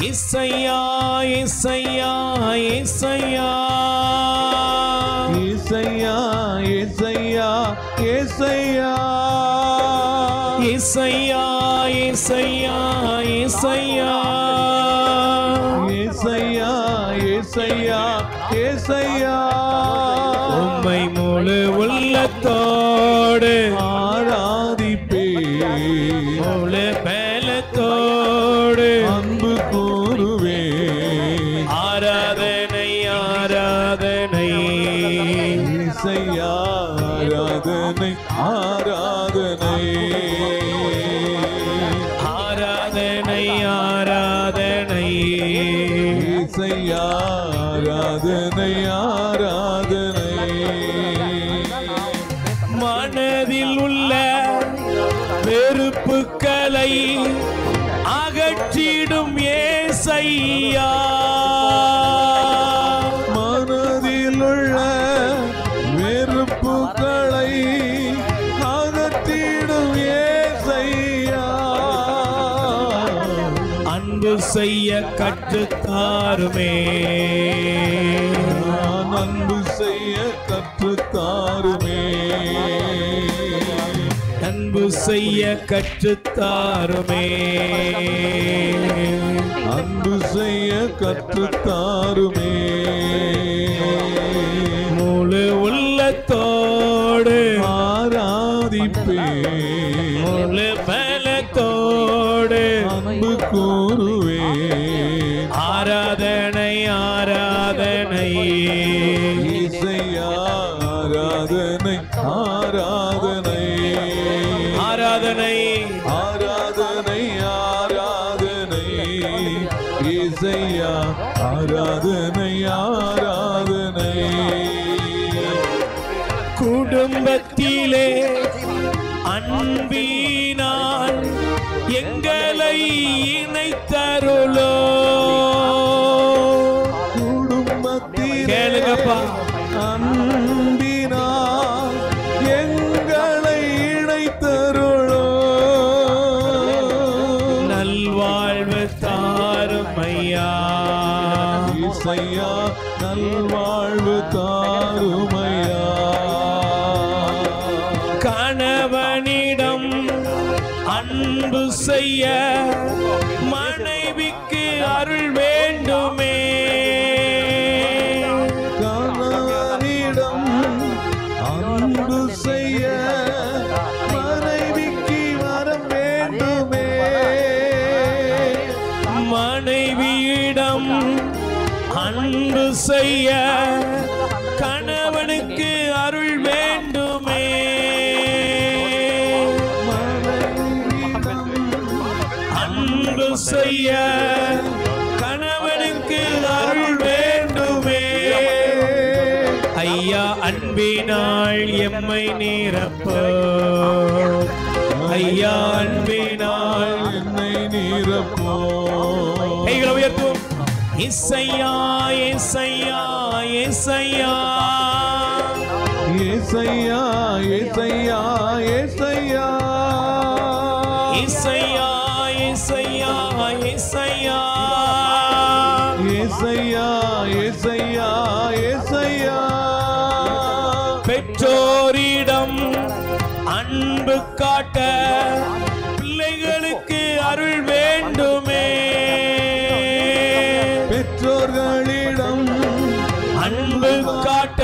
இசையா இசையா இசையா இசையா இசையா இசையா இசையா இசையா இசையா இசையா இசையா இசையா உம்மை முழு உள்ளத்தோடு ஆராதிப்பே, முழு பலத்தோடு அன்பு கூறுவே. ஆராதனை ஆராதனை இசையா ஆராதனை ஆராதனை ஆராதனை ஆராதனை இசையா ஆராதனை ஆராதனை மனதில் உள்ள வெறுப்புக்களை அகற்றிடும் ஏசையா, மனதில் உள்ள வெறுப்புகளை அகற்றிடும் ஏசையா. அன்பு செய்ய கற்றுத்தாருமே, நான் அன்பு செய்ய கற்றுத்தாருமே, அன்பு செய்ய கற்றுத்தாருமே, அன்பு செய்ய கற்றுத்தாருமே. முழு உள்ளத்தோடு ஆராதிப்பே, முழு பலத்தோடு அன்பு கூறுவே. ஆராதனை ஆராதனை இசையா ஆராதனை ஆராதனை ஆராதனை ஆராதனை ஆராதனை இசையா ஆராதனை ஆராதனை. குடும்பத்திலே அன்பினால் எங்களை இணைத்தருளோ. குடும்பத்தில் கேளுங்கப்பா, அன்பினால் எங்களை இணைத்தருளோ. நல் ஏசையா நல்வாழ்வு தாருமையா. கணவனிடம் அன்பு செய்ய மனைவிக்கு அருள் வேண்டுமே. கணவனிடம் அன்பு செய்ய மனைவிக்கு வரம் வேண்டுமே. மனைவியிடம் அன்பு செய்ய கணவனுக்கு அருள் வேண்டுமே. அன்பு செய்ய கணவனுக்கு அருள் வேண்டுமே. ஐயா அன்பினால் எம்மை நிரப்போ. ஐயா அன்பினால் என்னை நீரப்போ. கைகளை உயர்த்துவோம். இசையா இசையா இசையா ஏசையா ஏசையா ஏசையா இசையா இசையா இசையா ஏசையா ஏசையா ஏசையா. பெற்றோரிடம் அன்பு காட்ட பிள்ளைகளுக்கு அருள் வேண்டுமே. பெற்றோர்களிடம் அன்பு காட்ட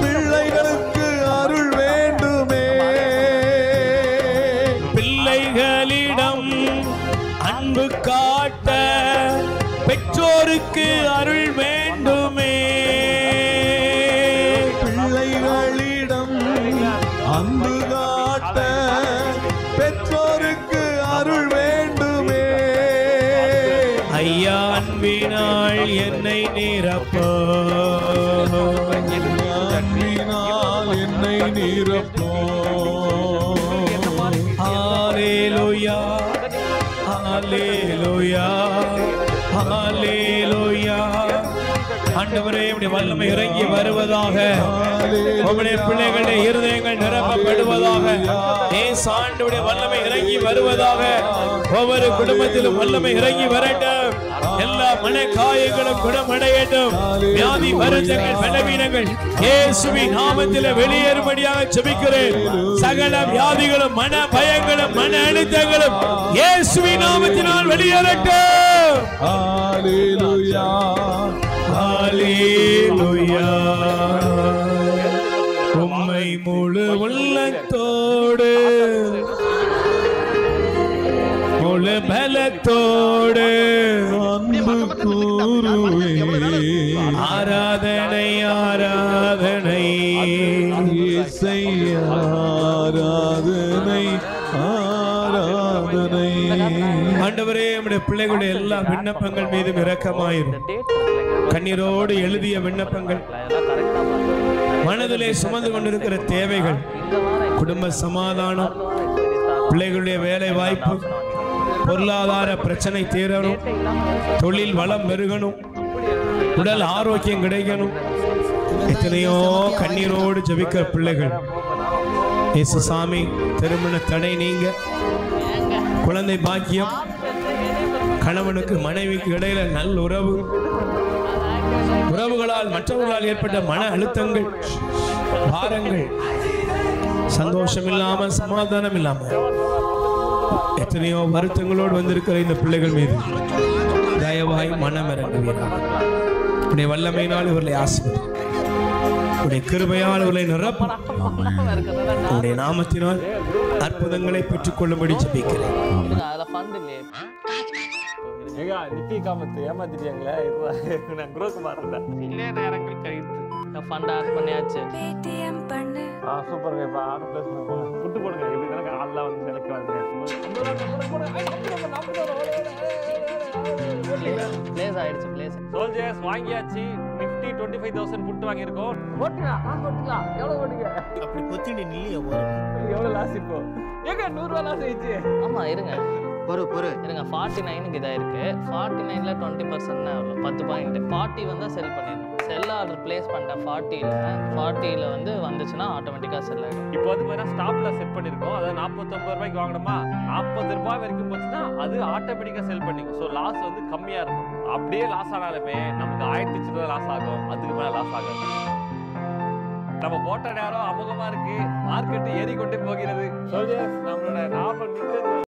பிள்ளைகளுக்கு அருள் வேண்டுமே. பிள்ளைகளிடம் அன்பு காட்ட பெற்றோருக்கு அருள் வேண்டுமே. பிள்ளைகளிடம் அன்பு காட்ட பெற்றோருக்கு அருள் வேண்டுமே. ஐயா அன்பினால் என்னை நிரப்போ. அன்பினால் என்னை நீரப்போ. ஹalleluya ஹalleluya ஹalleluya. ஆண்டவரே உம்முடைய வல்லமை இறங்கி வருவதாக. உம்முடைய பிள்ளைகளுடைய இருதயங்கள் நிரப்பப்படுவதாக. ஆண்டவருடைய வல்லமை இறங்கி வருவதாக. ஒவ்வொரு குடும்பத்திலும் வல்லமை இறங்கி வரட்டும். எல்லா மனக்காயங்களும் குணமடையட்டும். வியாதி வருத்தங்கள் பலவீனங்கள் இயேசுவின் நாமத்தில் வெளியேறும்படியாக ஜெபிக்கிறேன். சகல வியாதிகளும் மன பயங்களும் மன அழுத்தங்களும் இயேசுவின் நாமத்தினால் வெளியேறட்டும். ஹalleluya ஹalleluya. உம்மை முழு உள்ளத்தோடு முழு பலத்தோடு அன்பு கூறுவே. ஆராதனை ஆராதனை இயேசையா ஆராதனை ஆராதனை. ஆண்டவரே நம்முடைய பிள்ளைகளுடைய எல்லா விண்ணப்பங்கள் மீதும் இரக்கமாயிரும். கண்ணீரோடு எழுதிய விண்ணப்பங்கள், மனதிலே சுமந்து கொண்டிருக்கிற தேவைகள், குடும்ப சமாதானம், பிள்ளைகளுடைய வேலை வாய்ப்பு, பொருளாதார பிரச்சனை தீரணும், தொழில் வளம் பெருகணும், உடல் ஆரோக்கியம் கிடைக்கணும். எத்தனையோ கண்ணீரோடு ஜெபிக்கிற பிள்ளைகள், இயேசு சாமி திருமண தடை நீங்க, குழந்தை பாக்கியம், கணவனுக்கு மனைவிக்கு இடையில நல்ல உறவு, உறவுகளால் மற்றவர்களால் ஏற்பட்ட மன அழுத்தங்கள், பாரங்கள், சந்தோஷம் இல்லாம சமாதானம் இல்லாம எத்தனையோ வருத்தங்களோடு வந்திருக்கிற இந்த பிள்ளைகள் மீது தயவாய் மனம் இறங்குவீராக. உடைய வல்லமையினால் இவர்களை ஆசீர்வதியும். உடைய கிருபையால் இவர்களை நிரப்பும். உடைய நாமத்தினால் அற்புதங்களை பெற்றுக் கொள்ளும்படி ஜெபிக்கிறேன். நிக்கி காமத்து ஏமாத்திட்டாங்களே. நான் குரோகுமார் இருந்தேன். இல்லையே நேரங்கள் கழித்து ஃபண்ட் ஆட் பண்ணியாச்சு. பேடிஎம் பண்ணு. சூப்பர்ங்க. இப்போ ஆட் ப்ளஸ் புட்டு போடுங்க. எப்படி தானே ஆள்லாம் வந்து செலக்ட் ஆகுது. ப்ளேஸ் ஆயிடுச்சு. ப்ளேஸ் சோல்ஜர்ஸ் வாங்கியாச்சு. நிஃப்டி 25,000 புட்டு வாங்கியிருக்கோம். போட்டுங்களா? போட்டுக்கலாம். எவ்வளோ போட்டுங்க? அப்படி கொத்தினி நில்லையா போகிறோம். எவ்வளோ லாஸ் இப்போ? ஏங்க 100 ரூபா லாஸ் ஆயிடுச்சு. ஆமாம் இருங்க இருங்க. 49க்கு இதாக இருக்கு. 49ல 20% எவ்வளோ? 10 பாயிண்ட். 40 வந்தால் செல் பண்ணிடணும். செல் ஆர்டர் பிளேஸ் பண்ணிட்டேன் 40ல் வந்து வந்துச்சுன்னா ஆட்டோமேட்டிக்காக செல் ஆகிடும். இப்போ வந்து பார்த்தீங்கன்னா ஸ்டாப்ல செட் பண்ணியிருக்கோம். அதாவது 49 ரூபாய்க்கு வாங்கினோமா 40 ரூபாய் வரைக்கும் போச்சுன்னா அது ஆட்டோமேட்டிக்காக செல் பண்ணிக்கும். ஸோ லாஸ் வந்து கம்மியாக இருக்கும். அப்படியே லாஸ் ஆனாலுமே நமக்கு 1000 சில்லறை லாஸ் ஆகும், அதுக்கு மேலே லாஸ் ஆகாது. நம்ம போட்ட நேரம் அமுகமா இருக்கு, மார்க்கெட் ஏறிக்கொண்டே போகிறது. நம்மளோட